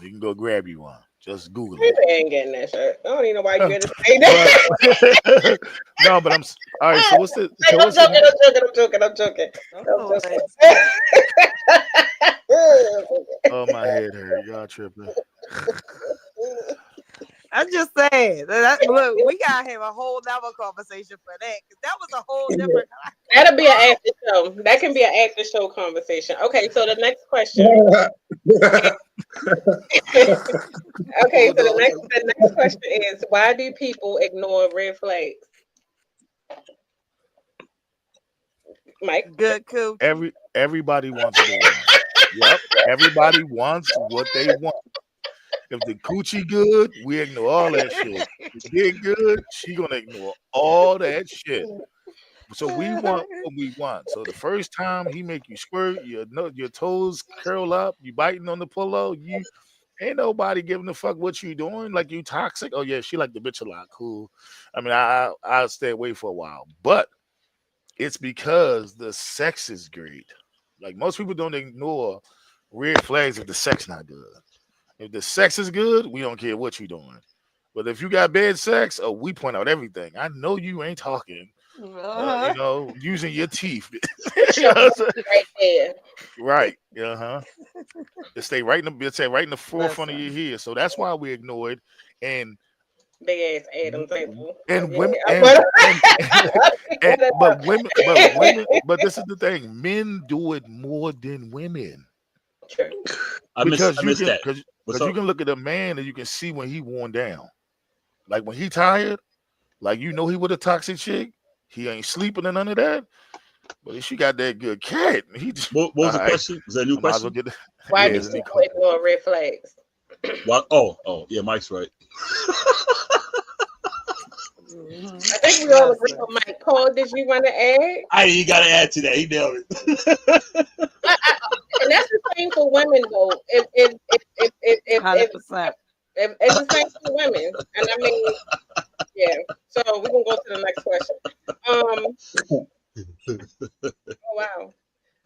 You can go grab you one. Just Google it. I ain't getting that shirt. I don't even know why you had to say that. No, but I'm all right. So what's the? I'm joking. Oh, my head hurt. Y'all tripping. I'm just saying. Look, we gotta have a whole nother conversation for that because that was a whole different. That'll be an after show. That can be an after show conversation. Okay, so the next question. Okay, so the next question is, why do people ignore red flags? Mike? Good coach. Everybody wants what they want. Yep. Everybody wants what they want. If the coochie good, we ignore all that shit. The dick good, she gonna ignore all that shit. So we want what we want. So the first time he make you squirt, your toes curl up, you biting on the pillow, you ain't nobody giving a fuck what you doing. Like you toxic. Oh yeah, she like the bitch a lot. Cool. I mean, I'll stay away for a while, but it's because the sex is great. Like most people don't ignore red flags if the sex not good. If the sex is good, we don't care what you're doing. But if you got bad sex, oh, we point out everything. I know you ain't talking. Using your teeth. Right there. Right. Uh-huh. It stay right in the forefront of your head. So that's why we ignore it. And big ass Adam table. And Okay. women but this is the thing. Men do it more than women. True. Because you that. can look at a man and you can see when he worn down. Like when he tired, like he with a toxic chick, he ain't sleeping and none of that. But if she got that good cat, he just, what was the question? Is that a new question? Why do people ignore red flags? What? Oh, yeah, Mike's right. I think we all agree with Mike. Paul, did you want to add? You got to add to that. He nailed it. And that's the same for women, though. If 100%. It's the same for women, and I mean, yeah. So we're gonna go to the next question. Oh wow.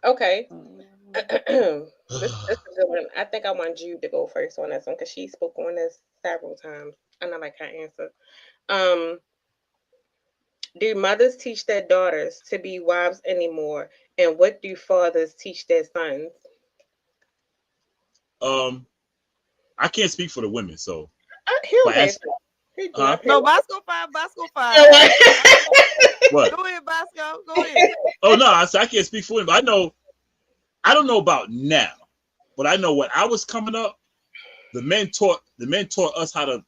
Okay. This is a good one. I think I want Jude to go first on this one because she spoke on this several times, and I like her answer. Do mothers teach their daughters to be wives anymore? And what do fathers teach their sons? I can't speak for the women, so. No, Bosco 5. What? Go ahead, Bosco. Go ahead. Oh no, I can't speak for him. But I don't know about now, but I know when I was coming up, the men taught us how to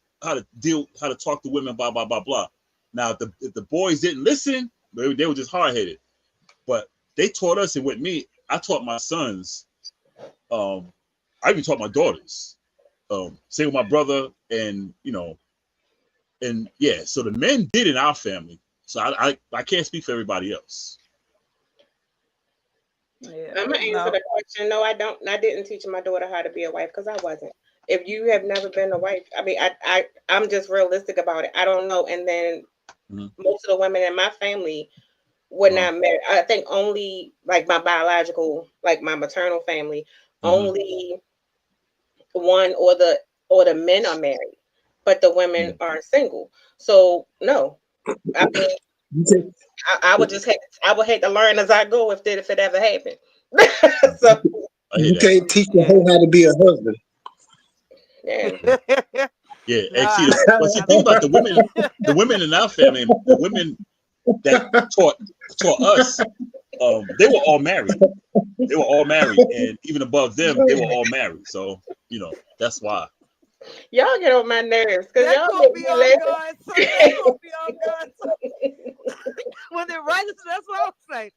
talk to women, blah blah blah blah. Now, if the boys didn't listen, they were just hard headed. But they taught us, and with me, I taught my sons. I even taught my daughters. Same with my brother, and and yeah. So the men did in our family. So I can't speak for everybody else. Yeah, I'm gonna answer the question. No, I don't. I didn't teach my daughter how to be a wife because I wasn't. If you have never been a wife, I mean, I'm just realistic about it. I don't know. And then most of the women in my family were not married. I think only like my biological, like my maternal family, only one or the men are married, but the women are single. So no, I mean, I would just I would hate to learn as I go if it ever happened. So you can't teach the hoe how to be a husband. Yeah. Yeah, but see, think about the women in our family, the women that taught us, they were all married. They were all married, and even above them, they were all married. So that's why. Y'all get on my nerves because y'all gonna be on guard. That gonna be on guard. When they write it, that's what I'm saying.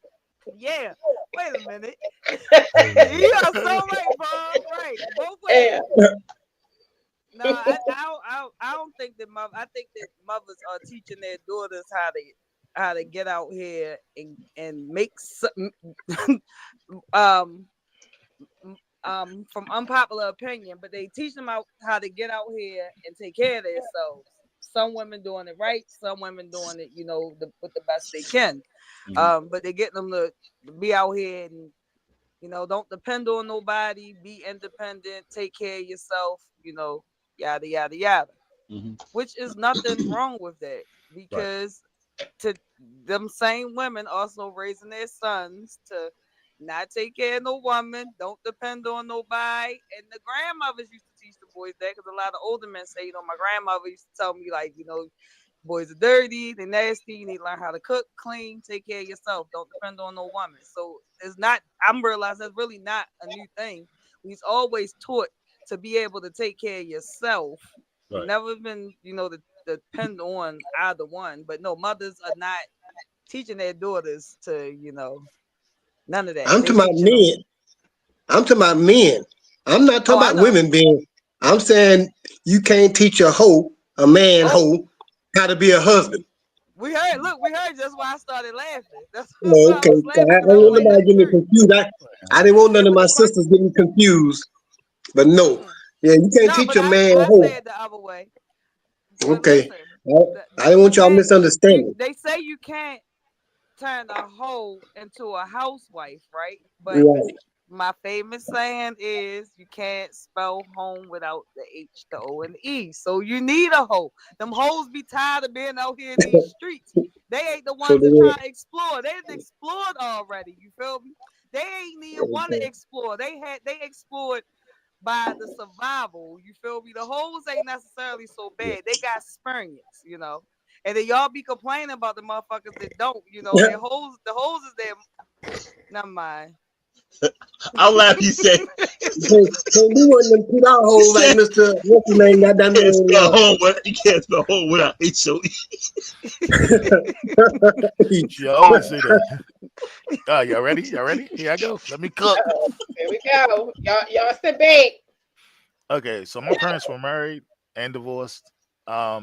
Yeah. Wait a minute. You are so right, Bob. Right. Both ways. No, I don't think that I think that mothers are teaching their daughters how to get out here and make from unpopular opinion, but they teach them how to get out here and take care of themselves. Some women doing it right, some women doing it, with the best they can. But they're getting them to be out here and don't depend on nobody, be independent, take care of yourself, yada yada yada. Which is nothing wrong with that, because to them same women also raising their sons to not take care of no woman. Don't depend on nobody. And the grandmothers used to teach the boys that because a lot of older men say, my grandmother used to tell me, like, boys are dirty, they're nasty, you need to learn how to cook, clean, take care of yourself. Don't depend on no woman. So I'm realizing that's really not a new thing. We've always taught to be able to take care of yourself. Right. Never been, to depend on either one. But no, mothers are not teaching their daughters to, none of that. I'm talking about men. I'm talking about men. I'm not talking about women being. I'm saying you can't teach a man how to be a husband. We heard. That's why I started laughing. That's why I was laughing. I didn't want nobody getting confused. I didn't want none of my sisters getting confused. But no, you can't teach a man I said the other way. Okay, I didn't want y'all misunderstanding. They say you can't turn a hoe into a housewife, right? But my famous saying is you can't spell home without the H, the O, and the E. So you need a hoe. Them hoes be tired of being out here in these streets. They ain't the ones that try to explore. They explored already. You feel me? They ain't even want to explore. They explored by the survival. You feel me? The hoes ain't necessarily so bad. They got experience, And then y'all be complaining about the motherfuckers that don't, their hoes. The hoes is there. Never mind. I'll laugh. You said, so we want them put our hole like Mr. What's his name? That you can't spell home without HOE. You always say that. Y'all ready? Here I go. Let me cook. Here we go. Y'all sit back. Okay, so my parents were married and divorced. I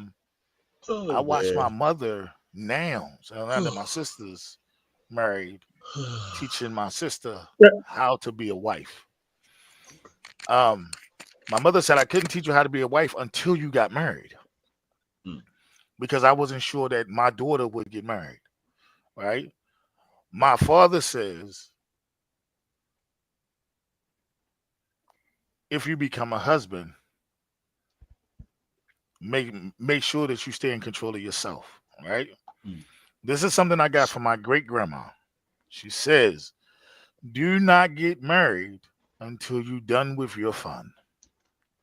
watched my mother now. So now that my sister's married, teaching my sister how to be a wife. My mother said I couldn't teach you how to be a wife until you got married, because I wasn't sure that my daughter would get married. Right? My father says, if you become a husband, make sure that you stay in control of yourself. Right? This is something I got from my great grandma. She says, do not get married until you're done with your fun.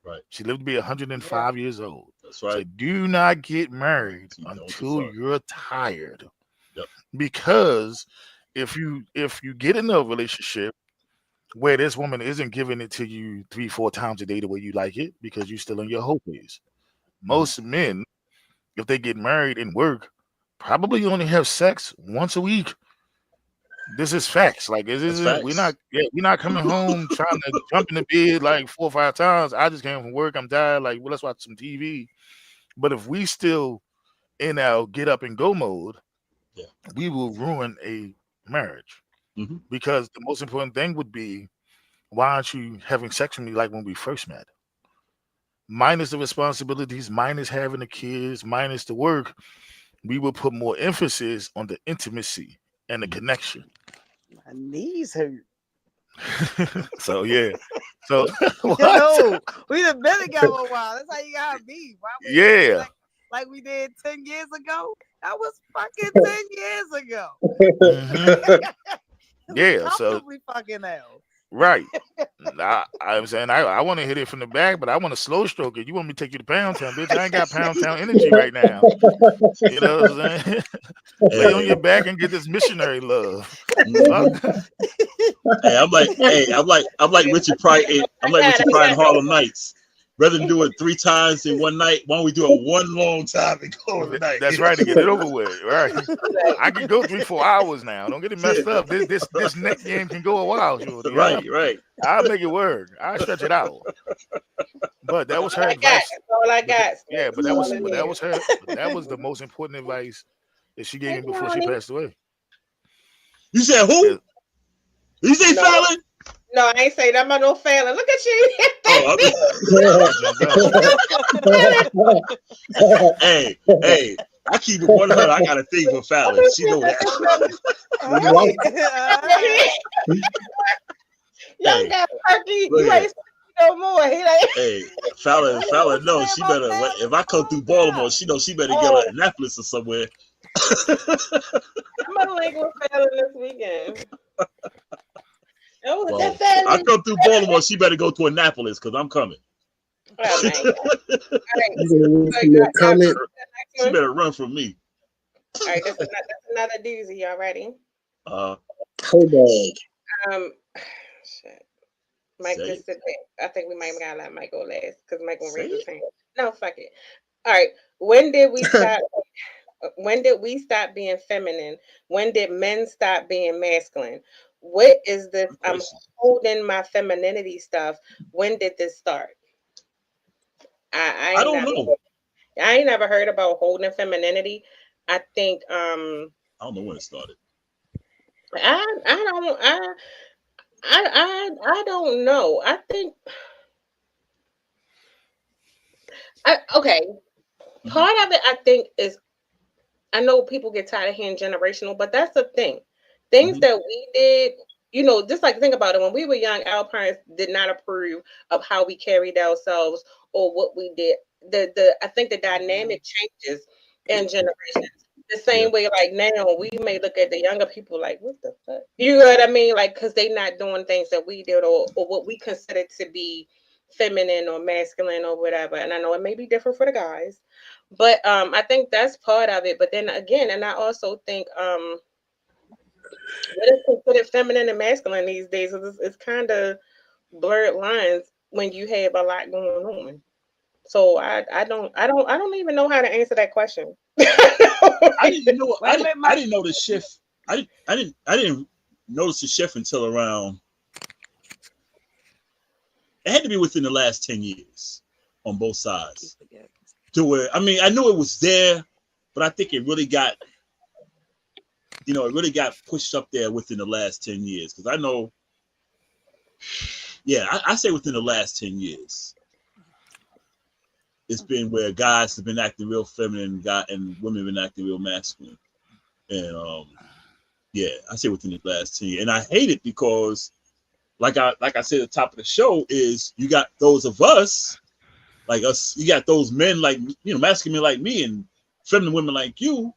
Right. She lived to be 105 years old. That's right. So do not get married until you're tired. Yep. Because if you get in a relationship where this woman isn't giving it to you 3-4 times a day the way you like it, because you're still in your hoe phase. Most men, if they get married and work, probably only have sex once a week. This is facts. Like it isn't. We're not coming home trying to jump in the bed like 4 or 5 times. I just came from work. I'm tired. Like, well, let's watch some TV. But if we still in our get up and go mode, we will ruin a marriage. Because the most important thing would be, why aren't you having sex with me like when we first met? Minus the responsibilities, minus having the kids, minus the work, we will put more emphasis on the intimacy and the connection. My knees hurt. So we done been together a while. That's how you gotta be. Like we did 10 years ago. That was fucking 10 years ago. Comfortably fucking hell. Right. I'm saying I want to hit it from the back, but I want to slow stroke it. You want me to take you to Pound Town, bitch? I ain't got Pound Town energy right now. You know what I'm saying? Lay on your back and get this missionary love. I'm like Richard Pryor. I'm like Richard Pryor in Harlem Nights. Rather than do it 3 times in one night, why don't we do it one long time and call it a night? That's right, to get it over with. Right. I can go 3-4 hours now. Don't get it messed up. This next game can go a while, Jordan. Right. I'll make it work. I'll stretch it out. But that was her advice. That's all I got. Yeah, but that was her. That was the most important advice that she gave me before she passed away. You said who? You say Fallon? No, I ain't saying that. I'm no Fallon. Look at you. Hey, I keep it 100. I got a thing for Fallon. She know that. Y'all got Perky. You ain't no more. He like, hey, Fallon, no, she better. If I come through Baltimore, she knows she better get her Annapolis or somewhere. I'm gonna link with Fallon this weekend. Oh, Well, that I family. come through Baltimore. She better go to Annapolis because I'm coming. Oh my God. All right. You gonna read So from that y'all ready comment? for the next She one? better run from me. All right, that's another doozy. Y'all ready? Uh, Hold on. Um, shit. Mike, say just it. sit back. I think we might gotta let Mike go last because Mike gonna Say raise his it. hand. No, fuck it. All right. When did we stop? When did we stop being feminine? When did men stop being masculine? What is this? Good I'm question. holding my femininity stuff. When did this start? I I ain't don't never know. I ain't never heard about holding femininity. I think I don't know when it started. I don't I don't know. I think okay. Hmm. Part of it I think is I know people get tired of hearing generational, but that's the thing. Things Hmm. that we did, just like think about it. When we were young, our parents did not approve of how we carried ourselves or what we did. The I think the dynamic changes in generations. The Yeah. same way, like now, we may look at the younger people like, "What the fuck?" You know what I mean? Like, because they not doing things that we did or what we consider to be feminine or masculine or whatever. And I know it may be different for the guys, but I think that's part of it. But then again, and I also think what is considered feminine and masculine these days is it's kind of blurred lines when you have a lot going on. So I don't even know how to answer that question. I didn't know. Wait a minute, I Mike. didn't know the shift. I didn't notice the shift until around. It had to be within the last 10 years on both sides. To where I mean, I knew it was there, but I think it really got it really got pushed up there within the last 10 years. Because I know, yeah, I say within the last 10 years, it's been where guys have been acting real feminine, and women have been acting real masculine, and yeah, I say within the last 10 years, and I hate it because, like I said at the top of the show, is you got those of us like us, you got those men like masculine men like me and feminine women like you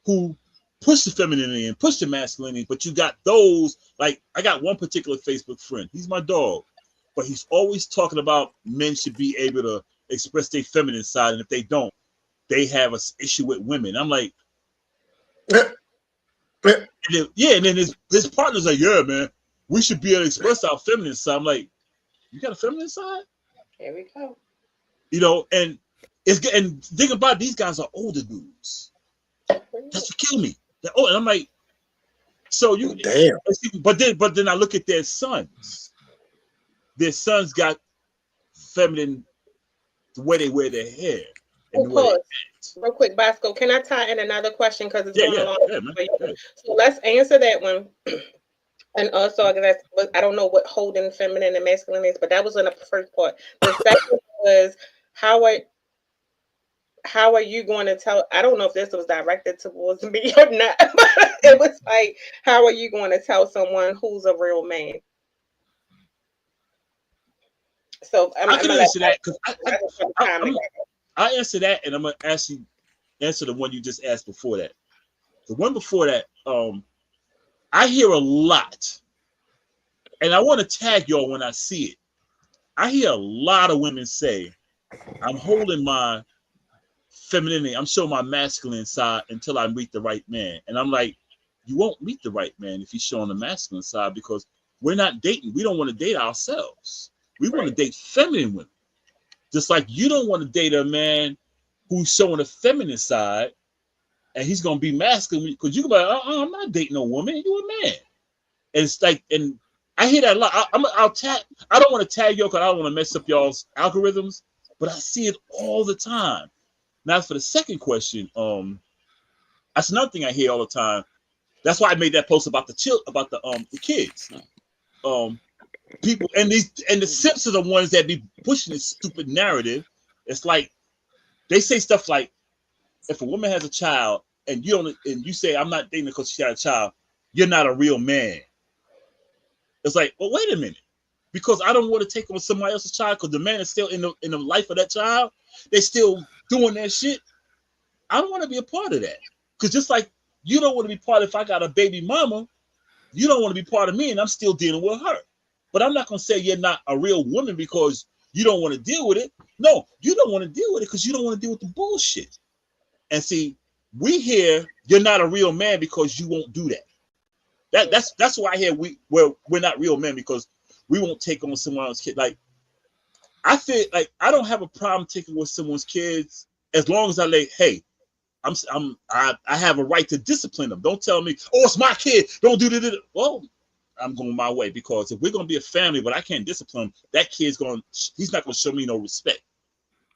who push the femininity and push the masculinity, but you got those like I got one particular Facebook friend. He's my dog, but he's always talking about men should be able to express their feminine side, and if they don't, they have an issue with women. I'm like, and then his partner's like, yeah, man, we should be able to express our feminine side. I'm like, you got a feminine side, Here we go. and and think about it, these guys are older dudes. That's what killed me. Oh, and I'm like, so you, Damn. but then I look at their sons. Their sons got feminine the way they wear their hair and Oh, the way they pause. act. Real quick, Bosco, can I tie in another question because it's Yeah, going yeah, along yeah, man. for you? Yeah. So let's answer that one. And also, I guess I don't know what holding feminine and masculine is, but that was in the first part. The second was how are how are you going to tell? I don't know if this was directed towards me or not, but it was like, how are you going to tell someone who's a real man? So I I'm can gonna let answer that because I just put the time together. I answer that, and I'm gonna actually answer the one you just asked before that. The one before that, I hear a lot, and I want to tag y'all when I see it. I hear a lot of women say, "I'm holding my femininity. I'm showing my masculine side until I meet the right man." And I'm like, you won't meet the right man if he's showing the masculine side because we're not dating. We don't want to date ourselves. We want to Right. date feminine women. Just like you don't want to date a man who's showing a feminine side and he's gonna be masculine because you can be like, I'm not dating a woman. You're a man. And it's like, and I hear that a lot. I'll tag. I don't want to tag y'all because I don't want to mess up y'all's algorithms, but I see it all the time. Now for the second question, that's another thing I hear all the time. That's why I made that post about the kids. Um, People and the simps are the ones that be pushing this stupid narrative. It's like they say stuff like, if a woman has a child and you say I'm not dating her because she got a child, you're not a real man. It's like, well, wait a minute, because I don't want to take on somebody else's child because the man is still in the life of that child. They still doing that shit. I don't want to be a part of that. Because just like you don't want to be part of if I got a baby mama, you don't want to be part of me, and I'm still dealing with her. But I'm not gonna say you're not a real woman because you don't want to deal with it. No, you don't want to deal with it because you don't want to deal with the bullshit. And see, we hear you're not a real man because you won't do that. That's why I hear we're not real men because we won't take on someone else's kid. Like I feel like I don't have a problem taking with someone's kids as long as I like, hey, I have a right to discipline them. Don't tell me, oh, it's my kid. Don't do that. Well, I'm going my way because if we're gonna be a family, but I can't discipline him, that kid's he's not gonna show me no respect.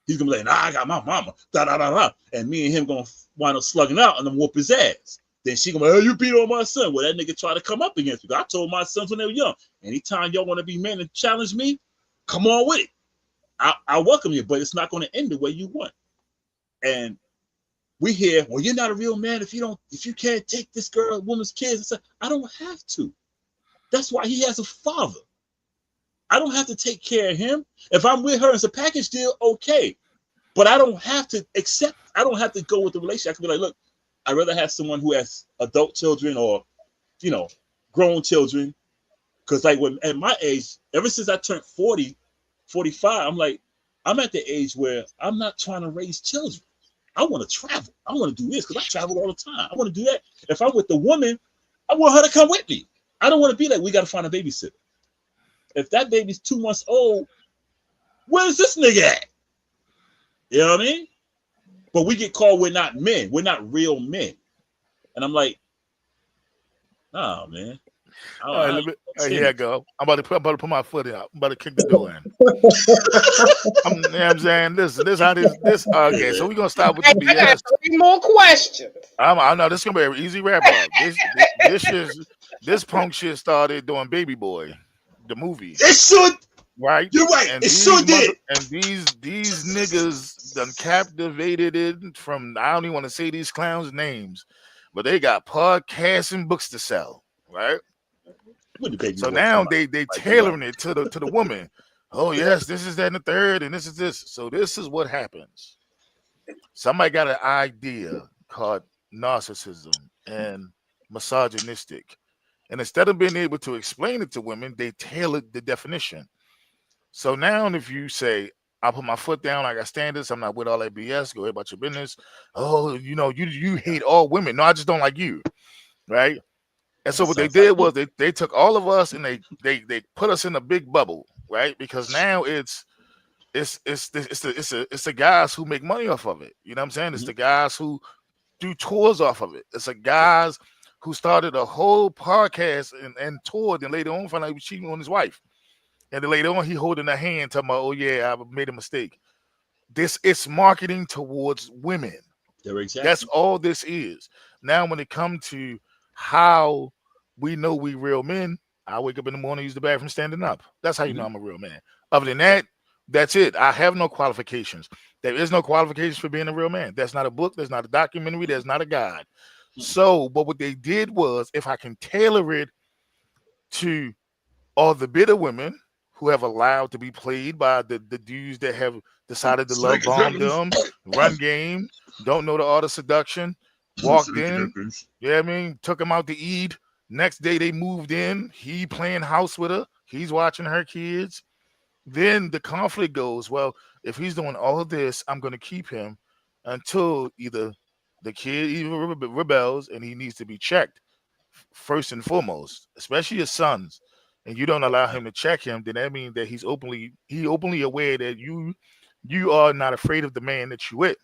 He's gonna be like, nah, I got my mama, da da da da, and me and him gonna wind up slugging out and then whoop his ass. Then she gonna be like, oh, you beat on my son. Well, that nigga try to come up against me. I told my sons when they were young, anytime y'all want to be men and challenge me, come on with it. I welcome you, but it's not gonna end the way you want. And we hear, well, you're not a real man if you can't take this woman's kids. I said, I don't have to. That's why he has a father. I don't have to take care of him. If I'm with her, it's a package deal, okay. But I don't have to go with the relationship. I can be like, look, I'd rather have someone who has adult children or, grown children. Because like at my age, ever since I turned 40, 45, I'm like, I'm at the age where I'm not trying to raise children. I want to travel. I want to do this because I travel all the time. I want to do that. If I'm with the woman, I want her to come with me. I don't want to be like, we got to find a babysitter. If that baby's 2 months old, where's this nigga at? You know what I mean? But we get called we're not men. We're not real men. And I'm like, nah, man. All right, here I go. I'm about to put my foot out. I'm about to kick the door in. You know what I'm saying? This how this okay, so we're gonna start with the BS. I got 3 more questions. I know this is gonna be an easy wrap up. This punk shit started doing Baby Boy, the movie. It should, right? You're right. And it should did. And these niggas done captivated it from, I don't even want to say these clowns' names, but they got podcasts and books to sell, right? So now they tailoring it to the woman. Oh yes, this is that and the third, and this is this. So this is what happens. Somebody got an idea called narcissism and misogynistic, and instead of being able to explain it to women, they tailored the definition. So now, if you say, "I put my foot down, I got standards, I'm not with all that BS. Go ahead about your business." Oh, you hate all women. No, I just don't like you, right? And so what they did was they took all of us and they put us in a big bubble, right? Because now it's the guys who make money off of it. You know what I'm saying? It's the guys who do tours off of it. It's the guys who started a whole podcast and toured, and later on found out he was cheating on his wife. And then later on he holding her hand talking about, oh yeah, I made a mistake. It's marketing towards women. Exactly. That's all this is. Now when it comes to how we know we real men, I wake up in the morning, use the bathroom standing up. That's how you know I'm a real man. Other than that, that's it. I have no qualifications. There is no qualifications for being a real man. That's not a book. That's not a documentary. That's not a guide. So, but what they did was, if I can tailor it to all the bitter women who have allowed to be played by the dudes that have decided to love bomb them, run game, don't know the art of seduction, walked in, I mean, took him out to eat. Next day they moved in. He playing house with her. He's watching her kids. Then the conflict goes, well, if he's doing all of this, I'm going to keep him until either the kid rebels and he needs to be checked first and foremost, especially his sons, and you don't allow him to check him, then that means that he's openly aware that you are not afraid of the man that you with.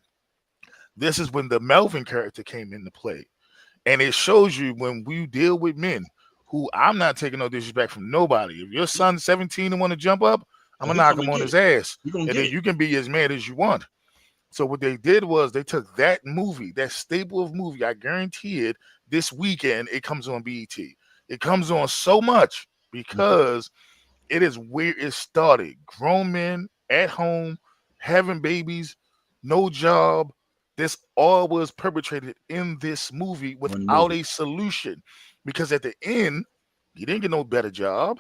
This is when the Melvin character came into play. And it shows you when we deal with men who, I'm not taking no disrespect from nobody. If your son's 17 and want to jump up, I'm going to knock him on his ass. And then you can be as mad as you want. So what they did was they took that movie, that staple of movie, I guarantee it, this weekend, it comes on BET. It comes on so much because it is where it started. Grown men at home, having babies, no job. This all was perpetrated in this movie without a solution, because at the end, he didn't get no better job.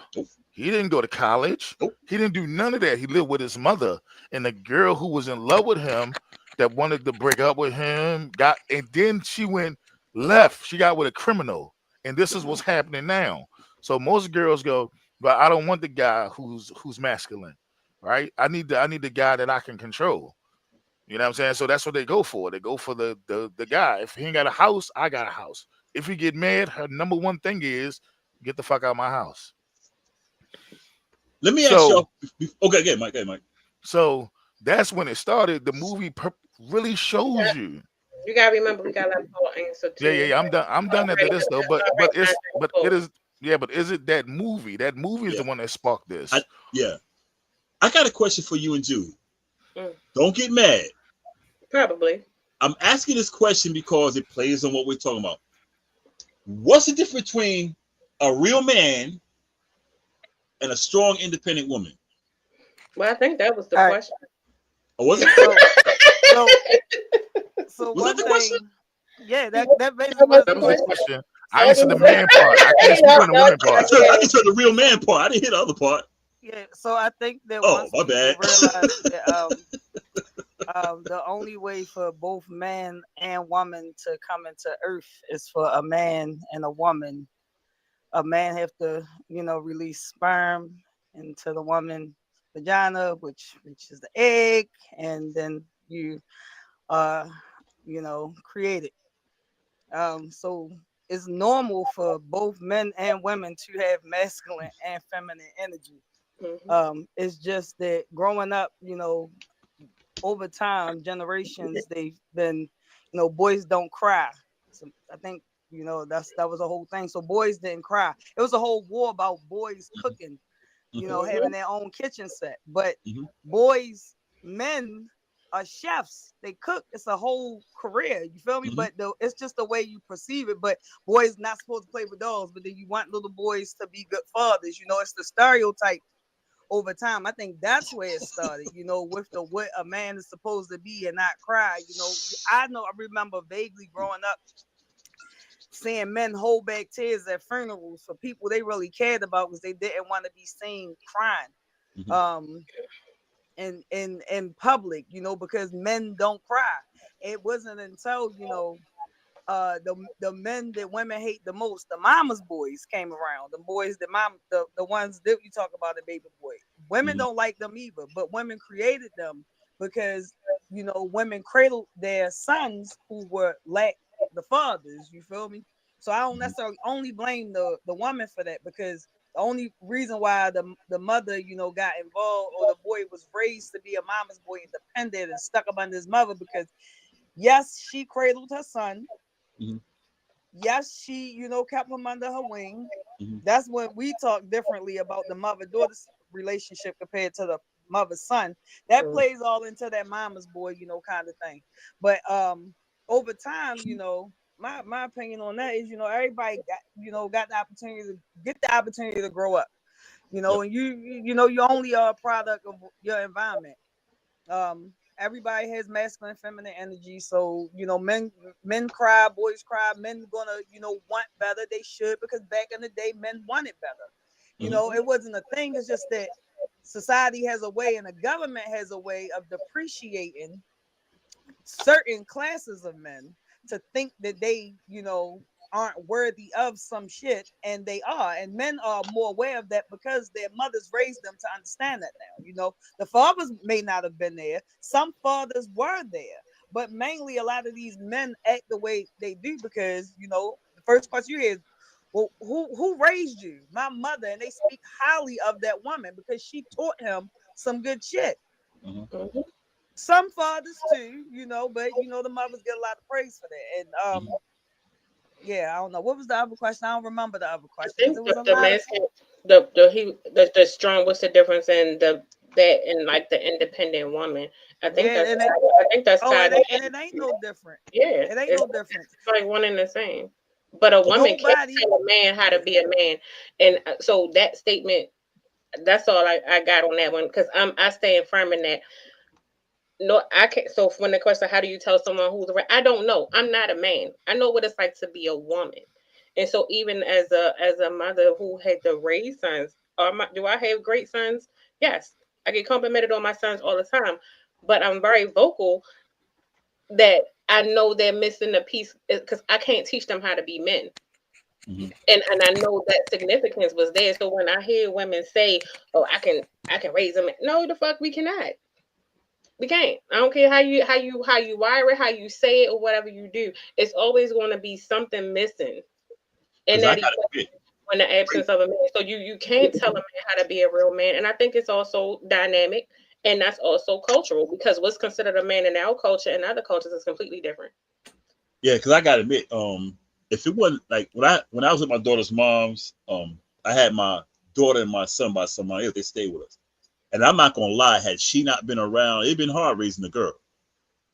He didn't go to college. He didn't do none of that. He lived with his mother, and the girl who was in love with him that wanted to break up with him and then she went left. She got with a criminal, and this is what's happening now. So most girls go, but I don't want the guy who's masculine, right? I need the guy that I can control. You know what I'm saying? So that's what they go for. They go for the guy. If he ain't got a house, I got a house. If he get mad, her number one thing is get the fuck out of my house. Let me ask So y'all. Okay, again, Mike. Okay, Mike. so that's when it started. The movie really shows you. You gotta remember, we gotta let Paul answer Yeah, too. yeah, yeah. I'm done after this though. But Already it is yeah. But is it that movie? That movie is Yeah, the one that sparked I this. yeah. I got a question for you and Judy. Mm, Don't get mad. probably. I'm asking this question because it plays on what we're talking about. What's the difference between a real man and a strong, independent woman? Well, I think that was the All right. question. Or was Yeah. it? So so Was that one the question? thing. Yeah, that That basically was was the the That was the question. question. question. I That answered the was man part. I can't speak on the no, women part. I okay. just heard the real man part. I didn't hear the other part. Yeah. So I think that Oh, once my people bad. realize that the only way for both man and woman to come into earth is for a man and a woman. A man have to, release sperm into the woman vagina, which is the egg, and then you uh create it. So it's normal for both men and women to have masculine and feminine energy. Mhm. It's just that growing up, over time, generations, they've been, boys don't cry. So I think, that was a whole thing. So boys didn't cry. It was a whole war about boys cooking, Hmm. having Mhm. their own kitchen set. But Hmm. boys, men are chefs. They cook. It's a whole career. You feel me? Hmm. But it's just the way you perceive it. But boys not supposed to play with dolls. But then you want little boys to be good fathers. It's the stereotype over time. I think that's where it started, with the what a man is supposed to be and not cry. I remember vaguely growing up seeing men hold back tears at funerals for people they really cared about because they didn't want to be seen crying. Hmm. Um in public, because men don't cry. It wasn't until, the men that women hate the most, the mama's boys came around. The boys that the ones that you talk about, the baby boy. Women Hmm. don't like them either, but women created them because women cradled their sons who were lack the fathers. You feel me? So I don't necessarily only blame the woman for that because the only reason why the mother, got involved or the boy was raised to be a mama's boy, independent and stuck up under his mother because yes, she cradled her son. Hmm. Yes, she, kept him under her wing. Hmm. That's when we talk differently about the mother-daughter relationship compared to the mother-son. That Mhm. plays all into that mama's boy, kind of thing. But over time, my opinion on that is, everybody got, got the opportunity to grow up, Yep. and you only are a product of your environment. Everybody has masculine and feminine energy, so men cry, boys cry. Men gonna want better. They should, because back in the day men wanted better. Hmm. It wasn't a thing. It's just that society has a way and the government has a way of depreciating certain classes of men to think that they, aren't worthy of some shit, and they are. And men are more aware of that because their mothers raised them to understand that now. The fathers may not have been there. Some fathers were there, but mainly a lot of these men act the way they do because, the first question you hear is, well, who raised you? My mother. And they speak highly of that woman because she taught him some good shit. Hmm. Mhm. Some fathers too, but the mothers get a lot of praise for that. And Hmm. yeah, I don't know. What was the other question? I don't remember the other I question because think it was a the lot of. masculine, the strong. What's the difference in that and like the independent woman? I think Yeah, that's and it I think that's oh, tied it ain't in. no different. Yeah, It ain't it's no difference. like one and the same. But a Okay. woman can't Nobody. tell a man how to Yeah. be a man, and so that statement. That's all I got on that one because I stand firm in that. No, I can't. So when the question, how do you tell someone who's right? I don't know. I'm not a man. I know what it's like to be a woman, and so even as a mother who had to raise sons, do I have great sons? Yes, I get complimented on my sons all the time, but I'm very vocal that I know they're missing a piece because I can't teach them how to be men. And I know that significance was there. So when I hear women say, "Oh, I can raise them," no, the fuck we cannot. We can't. I don't care how you wire it, how you say it, or whatever you do. It's always going to be something missing in Because I that gotta equation admit, in the absence of a man. So you can't tell a man how to be a real man. And I think it's also dynamic, and that's also cultural, because what's considered a man in our culture and other cultures is completely different. yeah, because I gotta admit, if it wasn't like when I was with my daughter's mom's, I had my daughter and my son by somebody else. They stayed with us, and I'm not gonna lie, had she not been around, it'd been hard raising a girl.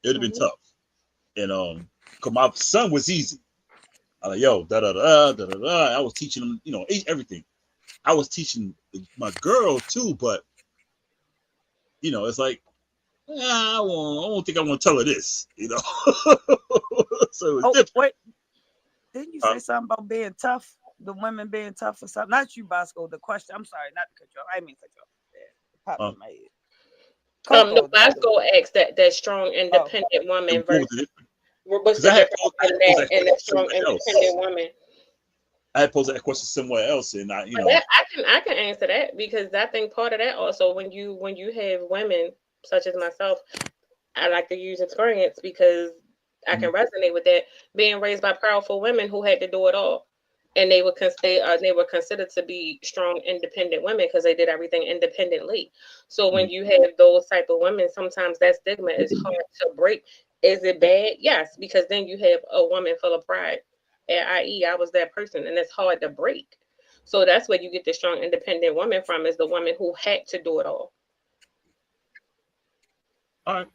It'd have been tough, and cause my son was easy. I like, yo, da da da da da da. I was teaching him, everything. I was teaching my girl too, but it's like, I don't think I want to tell her this, So it was Oh, different. wait. Didn't you say something about being tough? The women being tough or something? Not you, Bosco. The question. I'm sorry, not to cut you off. I didn't mean to cut you off. Yeah, it popped in my head. No, Coco, Bosco asked that strong, independent woman versus what's Because the I had difference posed, I had between posed that that and question a strong, somewhere else. independent woman? I had posed that question somewhere else, and I can answer that, because I think part of that also, when you have women such as myself, I like to use experience because I can resonate with that. Being raised by powerful women who had to do it all, and they were considered to be strong, independent women because they did everything independently. So when you have those type of women, sometimes that stigma is hard to break. Is it bad? Yes, because then you have a woman full of pride, i.e., I was that person, and it's hard to break. So that's where you get the strong, independent woman from, is the woman who had to do it all. all right.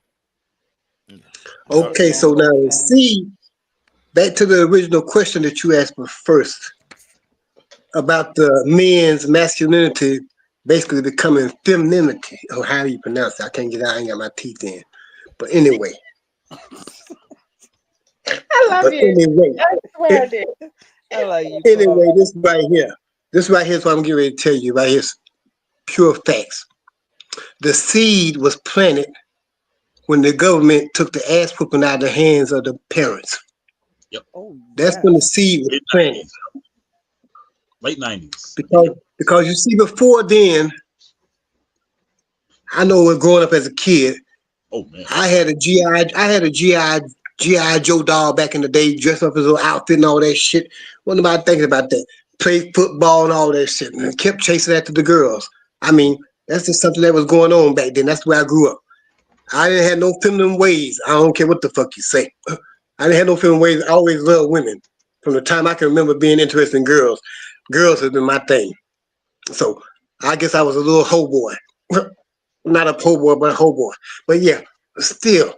Okay, so now see, back to the original question that you asked me first about the men's masculinity basically becoming femininity, or how you pronounce it. I can't get out, I ain't got my teeth in. But anyway. I love you. I swear I did. I like you. Anyway, this right here. This right here is what I'm getting ready to tell you. Right here's pure facts. The seed was planted when the government took the ass whooping out of the hands of the parents. Yep. Oh, That's when the seed was planted. Late 90s. Because you see, before then, I know when growing up as a kid, oh man, I had a GI Joe doll back in the day, dressed up as a little outfit and all that shit. What am I thinking about that? Played football and all that shit, and kept chasing after the girls. I mean, that's just something that was going on back then. That's where I grew up. I didn't have no feminine ways. I don't care what the fuck you say. I didn't have no feminine ways. I always loved women. From the time I can remember being interested in girls, girls have been my thing. So I guess I was a little hoe boy. Not a po boy, but a hoe boy. But yeah, still,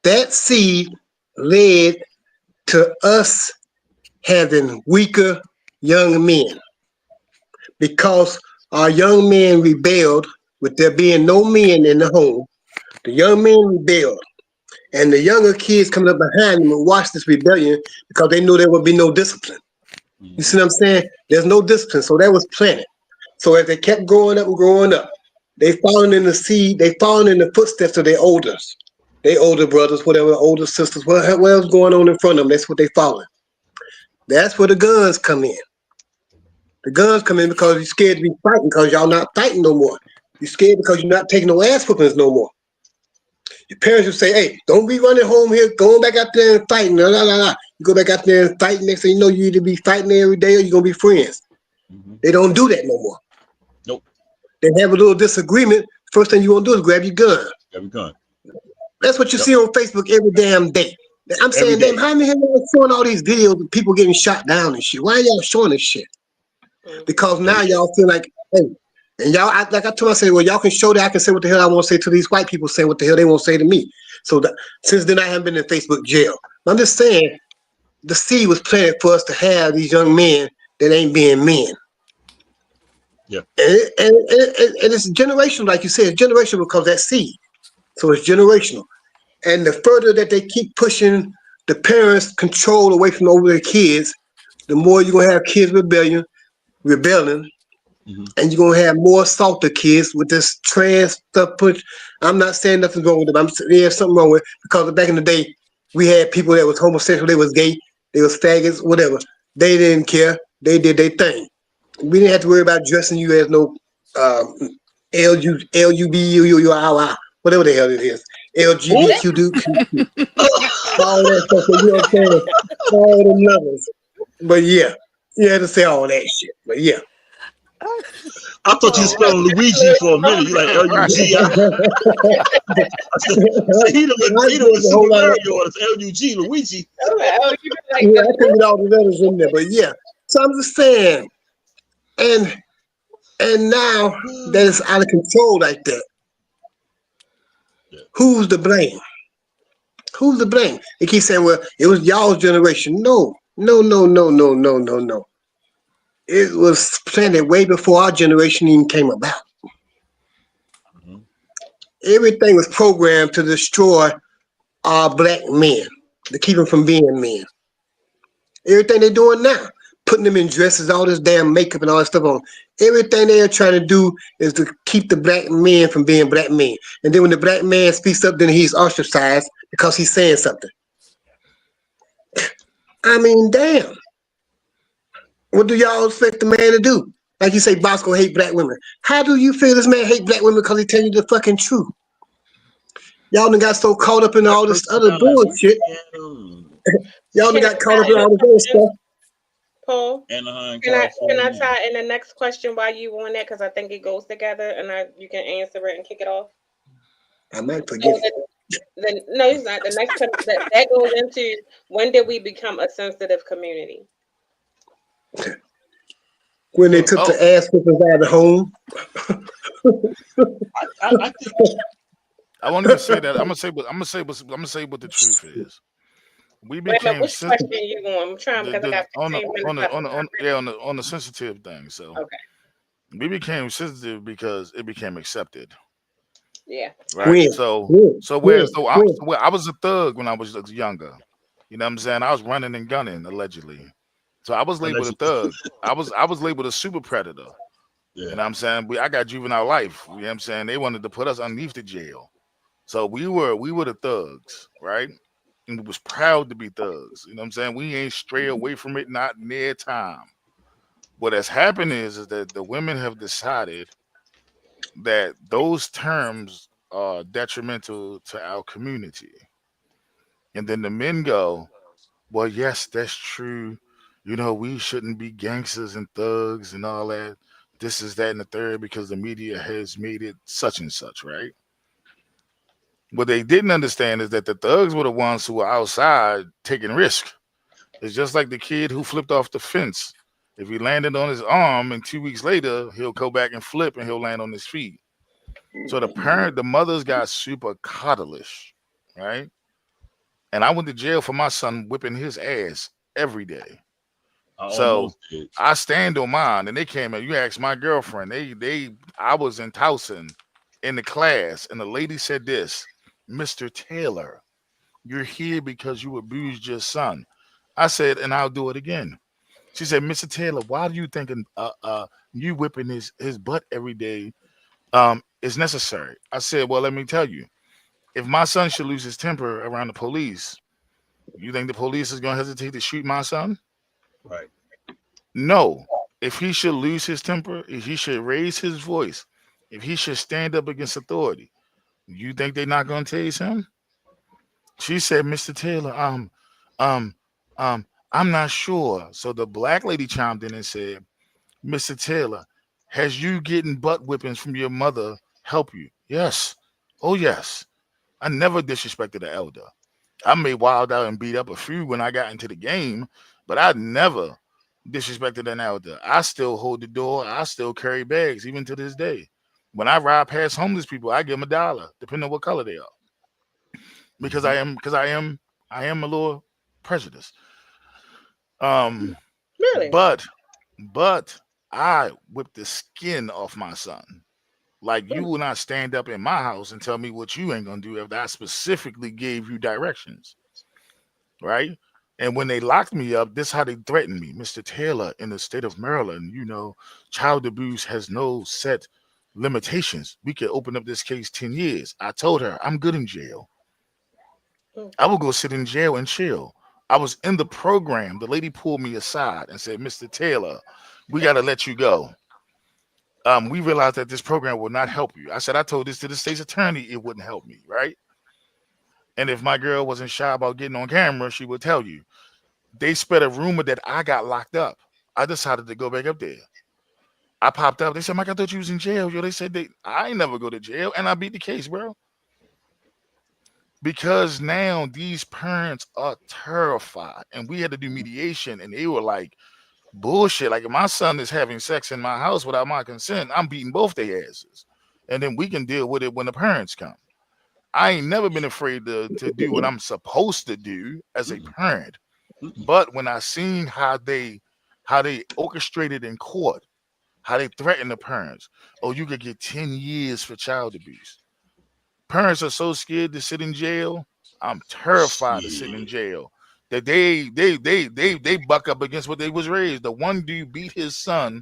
that seed led to us having weaker young men because our young men rebelled with there being no men in the home. The young men rebelled, and the younger kids coming up behind them and watched this rebellion because they knew there would be no discipline. You see what I'm saying? There's no discipline, so that was planted. So as they kept growing up and growing up, they followed in the seed, they followed in the footsteps of their older brothers, whatever, older sisters, whatever was going on in front of them, that's what they following. That's where the guns come in. The guns come in because you're scared to be fighting because y'all not fighting no more. You're scared because you're not taking no ass whoopings no more. Your parents would say, hey, don't be running home here, going back out there and fighting. Blah, blah, blah. You go back out there and fight, next thing you know, you either be fighting every day or you're going to be friends. They don't do that no more. Nope. They have a little disagreement. First thing you want to do is grab your gun. Grab your gun. That's what you see on Facebook every damn day. I'm saying, damn, how many of y'all showing all these videos of people getting shot down and shit? Why are y'all showing this shit? Because now y'all feel like, hey, and y'all, like I told myself, well, y'all can show that I can say what the hell I want to say to these white people, saying what the hell they won't say to me. So since then, I haven't been in Facebook jail. I'm just saying, the seed was planted for us to have these young men that ain't being men. Yeah. And it's generational, like you said, it's generational because that seed. So it's generational. And the further that they keep pushing the parents' control away from over their kids, the more you're gonna have kids rebelling, and you're gonna have more salty kids with this trans stuff. I'm not saying nothing's wrong with them. I'm saying there's something wrong with it because back in the day, We had people that was homosexual, they was gay, they was faggots, whatever. They didn't care. They did their thing. We didn't have to worry about dressing you as no um, LUBUUR, whatever the hell it is. Who? LGBTQ, all that stuff. You know what I'm saying? All the numbers. But yeah, you had to say all that shit. But yeah. I thought you Oh, spelled Luigi for a minute. You like L-U-G. I said he I the a Super whole lot of, Mario artist, L-U-G, Luigi. Oh, you like yeah, I couldn't get all the letters in there. But yeah. So I'm just saying. And now that it's out of control like that, Yeah. who's to blame? Who's to blame? They keep saying, well, it was y'all's generation. No, no, no, no, no, no, no, no. It was planted way before our generation even came about. Mhm. Everything was programmed to destroy our black men, to keep them from being men. Everything they're doing now, putting them in dresses, all this damn makeup and all that stuff on. Everything they are trying to do is to keep the black men from being black men. And then when the black man speaks up, then he's ostracized because he's saying something. I mean, damn. What do y'all expect the man to do? Like you say, Bosco hate black women. How do you feel this man hate black women because he telling you the fucking truth? Y'all done got so caught up in That all this other personality. bullshit. Y'all done Can got caught I up in ask all a this other question, stuff. Paul? Anaheim, Can I California. tie in the next question while you on that because I think it goes together and you can answer it and kick it off. I might So forget it. no, it's not. The next that goes into when did we become a sensitive community? When they took the Oh, ass whippers out of the home. I think I won't even say that. I'm gonna say what the truth is. We Wait a minute, became which question you going? I'm trying because I the got 15 minutes left. I'm not really on the sensitive thing. So okay. we became sensitive because it became accepted, Yeah. right? When? So When? whereas When? though When? I was a thug when I was younger, you know what I'm saying? I was running and gunning allegedly, so I was labeled a allegedly. thug. I was labeled a super predator. You Yeah. know what I'm saying? I got juvenile life. You know what I'm saying? They wanted to put us underneath the jail. So we were the thugs, right? And we was proud to be thugs. You know what I'm saying? We ain't stray away from it, not near time. What has happened is that the women have decided that those terms are detrimental to our community. And then the men go, well, yes, that's true. You know, we shouldn't be gangsters and thugs and all that. This is that and the third because the media has made it such and such, right? What they didn't understand is that the thugs were the ones who were outside taking risk. It's just like the kid who flipped off the fence. If he landed on his arm and 2 weeks later, he'll go back and flip and he'll land on his feet. So the mothers got super coddlish, right? And I went to jail for my son whipping his ass every day. I So almost did. I stand on mine, and they came in. You asked my girlfriend. I was in Towson in the class, and the lady said this, Mr. Taylor, you're here because you abused your son. I said, and I'll do it again. She said, Mr. Taylor, why do you think you whipping his butt every day is necessary? I said, well, let me tell you. If my son should lose his temper around the police, you think the police is going to hesitate to shoot my son? Right. No. If he should lose his temper, if he should raise his voice, if he should stand up against authority, you think they're not going to tase him? She said, Mr. Taylor, um, I'm not sure. So the black lady chimed in and said, Mr. Taylor, has you getting butt whippings from your mother help you? Yes. Oh, yes. I never disrespected an elder. I may wild out and beat up a few when I got into the game, but I never disrespected an elder. I still hold the door. I still carry bags, even to this day. When I ride past homeless people, I give them $1, depending on what color they are, because Hmm. I am a little prejudiced. Um, Really? but but I whipped the skin off my son. Like you will not stand up in my house and tell me what you ain't gonna do if I specifically gave you directions, right? And when they locked me up, this how they threatened me. Mr. Taylor, in the state of Maryland, you know, child abuse has no set limitations. We could open up this case 10 years. I told her I'm good in jail. I would go sit in jail and chill. I was in the program. The lady pulled me aside and said, "Mr. Taylor, we got to let you go. We realized that this program will not help you." I said, "I told this to the state's attorney, it wouldn't help me, right? And if my girl wasn't shy about getting on camera, she would tell you." They spread a rumor that I got locked up. I decided to go back up there. I popped up. They said, "Mike, I thought you was in jail." Yo, they said I ain't never go to jail, and I beat the case, bro. Because now these parents are terrified, and we had to do mediation, and they were like, "Bullshit! Like if my son is having sex in my house without my consent, I'm beating both their asses, and then we can deal with it when the parents come." I ain't never been afraid to do what I'm supposed to do as a parent, but when I seen how they orchestrated in court, how they threaten the parents, "Oh, you could get 10 years for child abuse." Parents are so scared to sit in jail. I'm terrified of sitting in Shit. jail. That they buck up against what they was raised. The one dude beat his son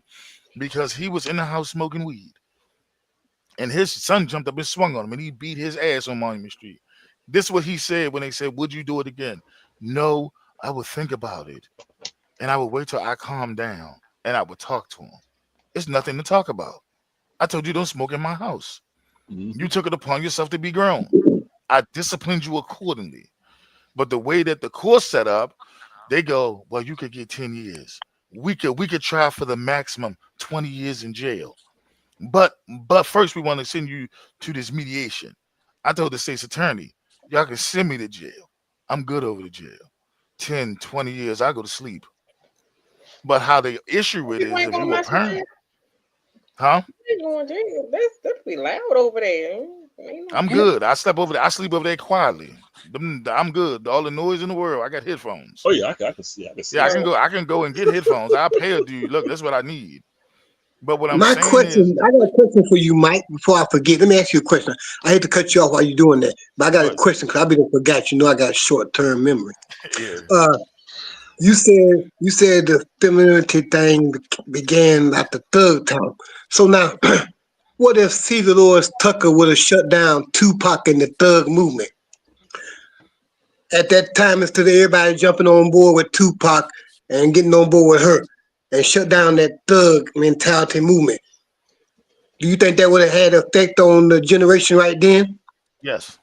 because he was in the house smoking weed. And his son jumped up and swung on him and he beat his ass on Monument Street. This is what he said when they said, "Would you do it again?" "No, I would think about it. And I would wait till I calm down and I would talk to him." It's nothing to talk about. I told you don't smoke in my house. You Mhm. took it upon yourself to be grown. I disciplined you accordingly. But the way that the course set up, they go, "Well, you could get 10 years. We could try for the maximum 20 years in jail. But first we want to send you to this mediation." I told the state's attorney, "Y'all can send me to jail. I'm good over the jail. 10, 20 years, I go to sleep." But how they issue it You is ain't if gonna you a mess with jail. parent, huh? You ain't going to jail. That's be loud over there. Ain't no I'm You, good. I slept over there. I sleep over there quietly. I'm good. All the noise in the world, I got headphones. Oh yeah, I can see. I can Yeah, see I that. can no. go. I can go and get headphones. I'll pay a dude. Look, that's what I need. But what I'm My saying is, question, I got a question for you, Mike. Before I forget, let me ask you a question. I hate to cut you off while you're doing that, but I got a what? question because I been forgot. You know, I got short term memory. Yeah. Uh, you said the femininity thing began at the third time. So now, what if Caesar Lewis Tucker would have shut down Tupac and the Thug movement at that time instead of everybody jumping on board with Tupac and getting on board with her and shut down that thug mentality movement? Do you think that would have had effect on the generation right then? Yes.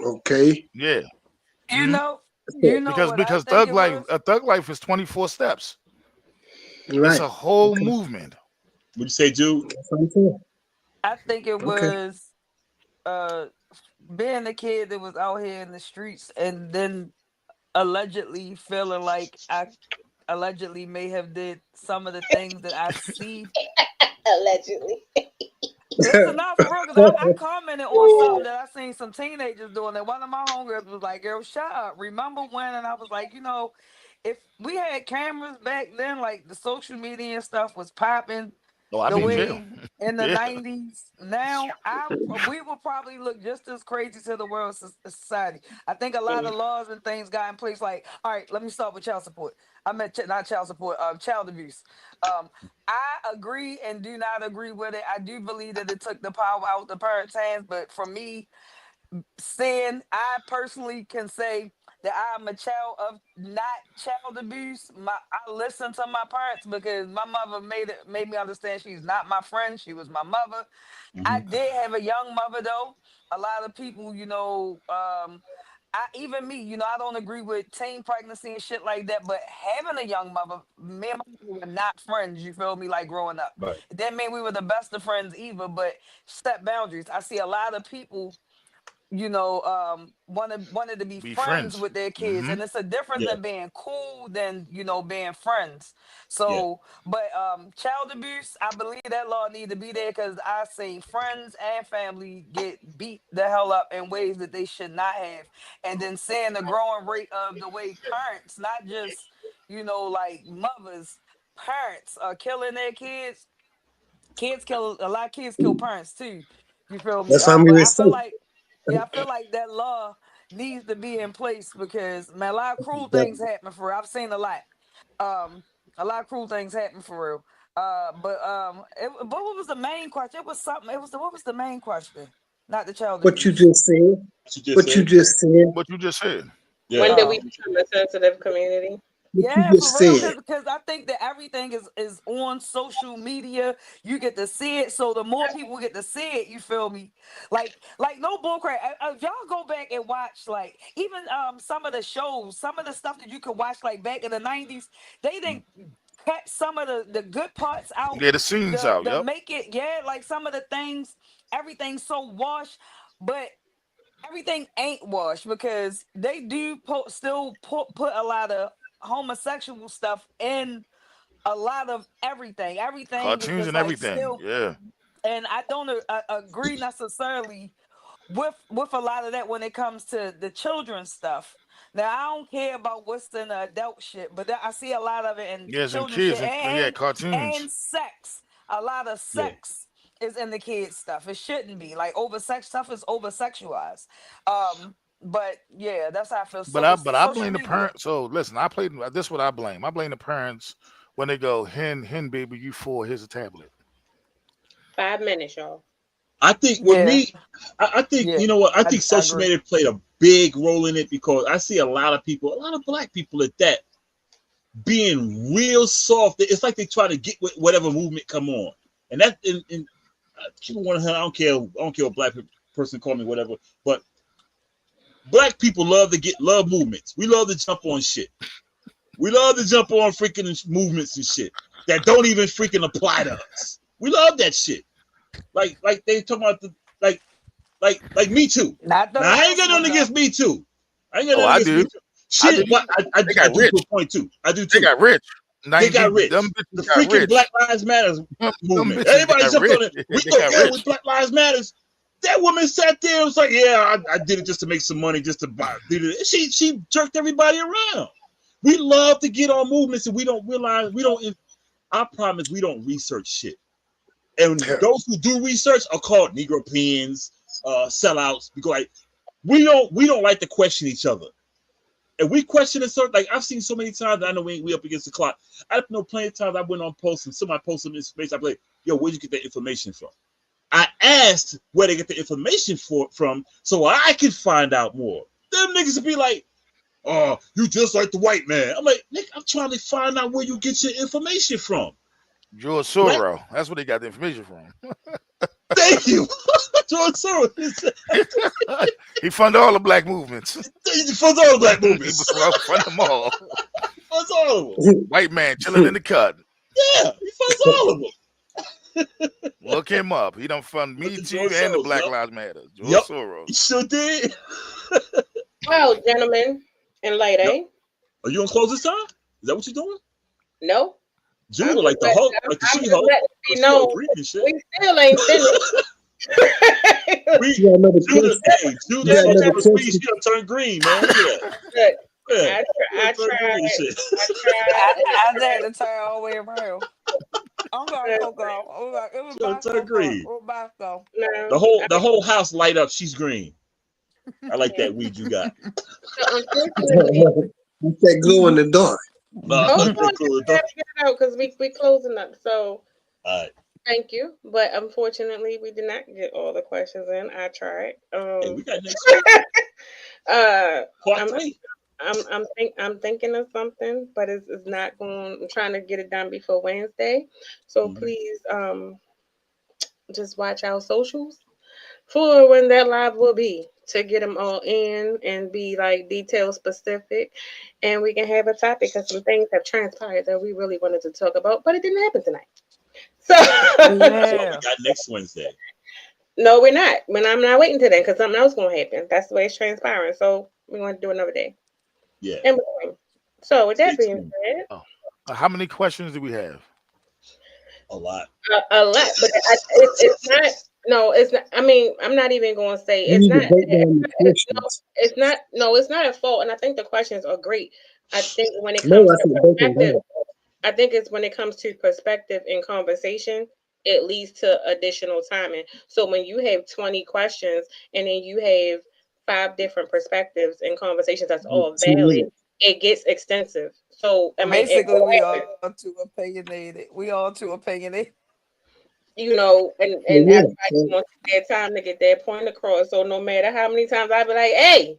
Okay. Yeah. you hmm know, you know Because what I because think thug it life, was. thug life is 24 steps. It's Right. a whole Okay. movement. Would you say, Jude? That's what I'm saying. I think it Okay. was uh being a kid that was out here in the streets and then allegedly feeling like I allegedly may have did some of the things that I see. Allegedly. Listen, not for real, because I commented on something that I seen some teenagers doing. That one of my homegirls was like, "Girl, shut up." Remember when? And I was like, if we had cameras back then, like the social media and stuff was popping Oh, I'd the be in jail. way in the Yeah. '90s. Now, we would probably look just as crazy to the world society. I think a lot of laws and things got in place. Like, all right, let me start with child support. I meant not child support, child abuse. Um, I agree and do not agree with it. I do believe that it took the power out of the parents' hands, but for me, saying I personally can say that I'm a child of not child abuse. I listen to my parents because my mother made me understand she's not my friend. She was my mother. I Hmm. did have a young mother though. A lot of people, I even me, I don't agree with teen pregnancy and shit like that. But having a young mother, me and my mother were not friends. You feel me? Like growing up, Right. it didn't mean we were the best of friends either. But set boundaries. I see a lot of people wanted to be Be friends friends. with their kids, hmm and it's a difference Yeah. in being cool than being friends. Yeah. So, but child abuse, I believe that law need to be there because I seen friends and family get beat the hell up in ways that they should not have, and then seeing the growing rate of the way parents, not just like mothers, parents are killing their kids. Kids kill a lot of kids kill parents too. You feel me? That's what I'm But going to I feel say. like yeah, I feel like that law needs to be in place because man, a lot of cruel things happen for real. I've seen um, a lot of cruel things happen for real. But what was the main question? It was something. What was the main question? not the child What you abuse. just said. What you just What you said? just said. What you just said. Yeah. When did we Oh. become a sensitive community? What you Yeah, for just real, said. because I think that everything is on social media. You get to see it, so the more people get to see it, you feel me? Like no bullcrap. If y'all go back and watch, like even some of the shows, some of the stuff that you could watch like back in the '90s, they didn't cut some of the good parts out. Yeah, the scenes out. The Yep. make it, yeah, like some of the things, everything's so washed, but everything ain't washed because they do put a lot of homosexual stuff in a lot of everything. Everything is Cartoons just and like everything. still, Yeah. and I don't agree necessarily with a lot of that when it comes to the children's stuff. Now I don't care about what's in the adult shit, but I see a lot of it in Yes, and children's kids shit and yeah, and cartoons. sex. A lot of Yeah. sex is in the kids stuff. It shouldn't be like over sex stuff is over sexualized. But yeah, that's how I feel. But So I it's but I social blame the media. parents. So listen, I played this. What I blame. I blame the parents when they go, hen baby, you four. Here's a tablet. 5 minutes, y'all. I think with Yeah, me, I think yeah, you know what? I think I social agree. media played a big role in it because I see a lot of people, a lot of black people at that, being real soft. It's like they try to get with whatever movement come on, and that and people want to. I don't care what black person call me, whatever. But black people love to get love movements. We love to jump on shit. We love to jump on freaking movements and shit that don't even freaking apply to us. We love that shit. Like they talking about the like Me Too. Not the Now I ain't last got one nothing though. against Me Too. I ain't got Oh, nothing I against Me do. Too. I do. Shit, but They I got do to rich. a point too. I do They too. got rich. They got Them rich. The bitches got freaking rich. Black Lives Matters Them movement. bitches Everybody got jumped rich. on it. We They go, got yeah, rich. with Black Lives Matters. That woman sat there and was like, yeah, I did it just to make some money, just to buy. Did it. She jerked everybody around. We love to get on movements and we don't realize we don't. Our problem is we don't research shit. And those who do research are called Negropeans, sellouts. Because like we don't like to question each other. And we question it, so like I've seen so many times. I know we up against the clock. I know plenty of times I went on posts and somebody posted some information. I'm like, yo, where'd you get that information from? I asked where they get the information from so I can find out more. Them niggas would be like, oh, you just like the white man. I'm like, Nick, I'm trying to find out where you get your information from. George Black, Soros. That's where they got the information from. thank you. George Soros. He funded all the black movements. He funds all the black He movements. funded them all. He funds all of them. White man chilling in the cut. Yeah, he funds all of them. Look him up. He done fund Look Me at Too George and the Soros. Black Yep. Lives Matter. George Yep. Soros. He sure did. Well, gentlemen and Yep. lady, Are you gonna close this time? Is that what you're doing? no. Judah like the Hulk, like the I'm just She-Hulk. letting it be She known agreed and shit. we still ain't finished. You got another Judah, question. hey, You Judah, got she another turned green. question. She done turned green, man. Look at that. Look, Yeah. I She done turned green and tried. shit. I tried. I had to turn all the way around. I'm sorry, Coco. It was She done turned Bosco fault. green. It was Bosco. No, The whole house light up. She's green. I like that weed you got. so unfortunately, What's that glow in the dark? hold on, Cool. you gotta get it out because we closing up. So All right. thank you, but unfortunately, we did not get all the questions in. I tried. Hey, we got next week. Part I'm 3. I'm thinking of something, but it's not going. I'm trying to get it done before Wednesday. So Mhm. please just watch our socials for when that live will be to get them all in and be like detail specific, and we can have a topic because some things have transpired that we really wanted to talk about, but it didn't happen tonight. So So what Yeah. we got next Wednesday. no, we're not. When I'm not waiting till then because something else gonna happen. That's the way it's transpiring. So we're going to do another day. Yeah. In between. So with Stay that being tuned. said, Oh. How many questions do we have? A lot. a lot, but it's not. No, it's not. I mean, I'm not even going to say You it's need to not. break down the No, questions. it's not. No, it's not a fault. And I think the questions are great. I think when it No, comes I to said break them perspective, down. I think it's when it comes to perspective in conversation, it leads to additional timing. So when you have 20 questions and then you have 5 different perspectives in conversations that's all 2 minutes. valid, it gets extensive. So I mean, Basically, we all too opinionated. We all too opinionated. you know, and Yeah. everybody wants their time to get their point across. So no matter how many times I be like, "Hey,"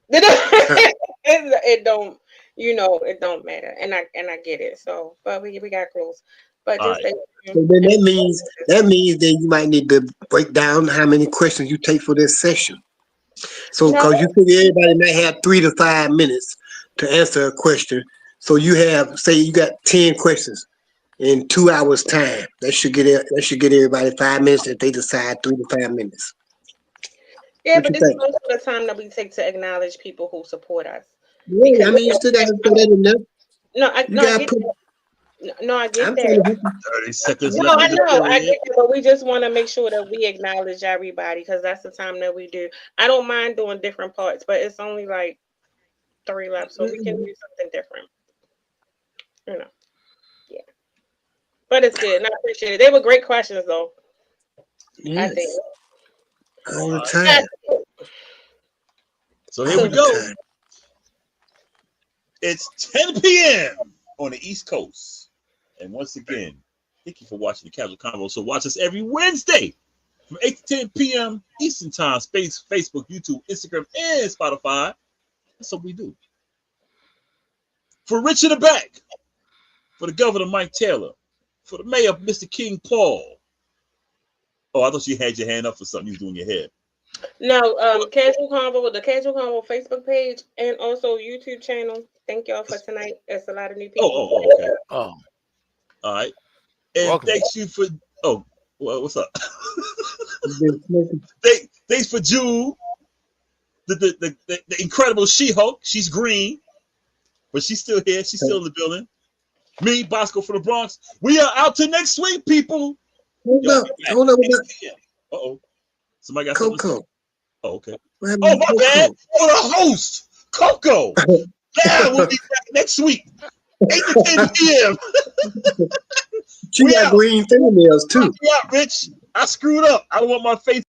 it don't, you know, it don't matter, and I get it. So, but we got close, but All just right. stay. So then that means that you might need to break down how many questions you take for this session. So No, because you figure everybody might have 3 to 5 minutes to answer a question. So you have, say you got 10 questions in 2 hours time. That should get everybody 5 minutes if they decide 3 to 5 minutes. yeah, What but you this is think? also the time that we take to acknowledge people who support us, Yeah, because I mean you still gotta throw that in there. You no, I gotta get put that. No, I get I'm trying to that. help you. 30 seconds No, left I in the know, I period. get that, but we just want to make sure that we acknowledge everybody because that's the time that we do. I don't mind doing different parts, but it's only like three left, so we can do something different. You know, yeah. But it's good, and I appreciate it. They were great questions, though. I think. Yes. All All the right. I time. So here All we the go. time. It's 10 p.m. on the East Coast. And once again, thank you for watching the Casual Convo. So watch us every Wednesday from 8 to 10 p.m. Eastern Time, Facebook, YouTube, Instagram, and Spotify. That's what we do. For Rich in the Back, for the Governor Mike Taylor, for the Mayor Mr. King Paul. Oh, I thought you had your hand up for something you was doing your head. No, Casual Convo with the Casual Convo Facebook page and also YouTube channel. Thank y'all for tonight. There's a lot of new people. Okay. Oh, All right. you're And welcome. thanks you for, oh, well, what's up? You've been smoking. Thanks for Jewel, the incredible She-Hulk. She's green, but she's still here. She's still in the building. Me, Bosco from the Bronx. We are out to next week, people. Hold Y'all up. be back. Hold up with that Uh-oh. Somebody got something to say? Coco. Oh, okay. What happened Oh, to my bad. Coco? Oh, the host, Coco. Yeah, we'll be back next week, 8 to 10 p.m. She We got out. green fingernails too. We out, Rich. I screwed up. I don't want my face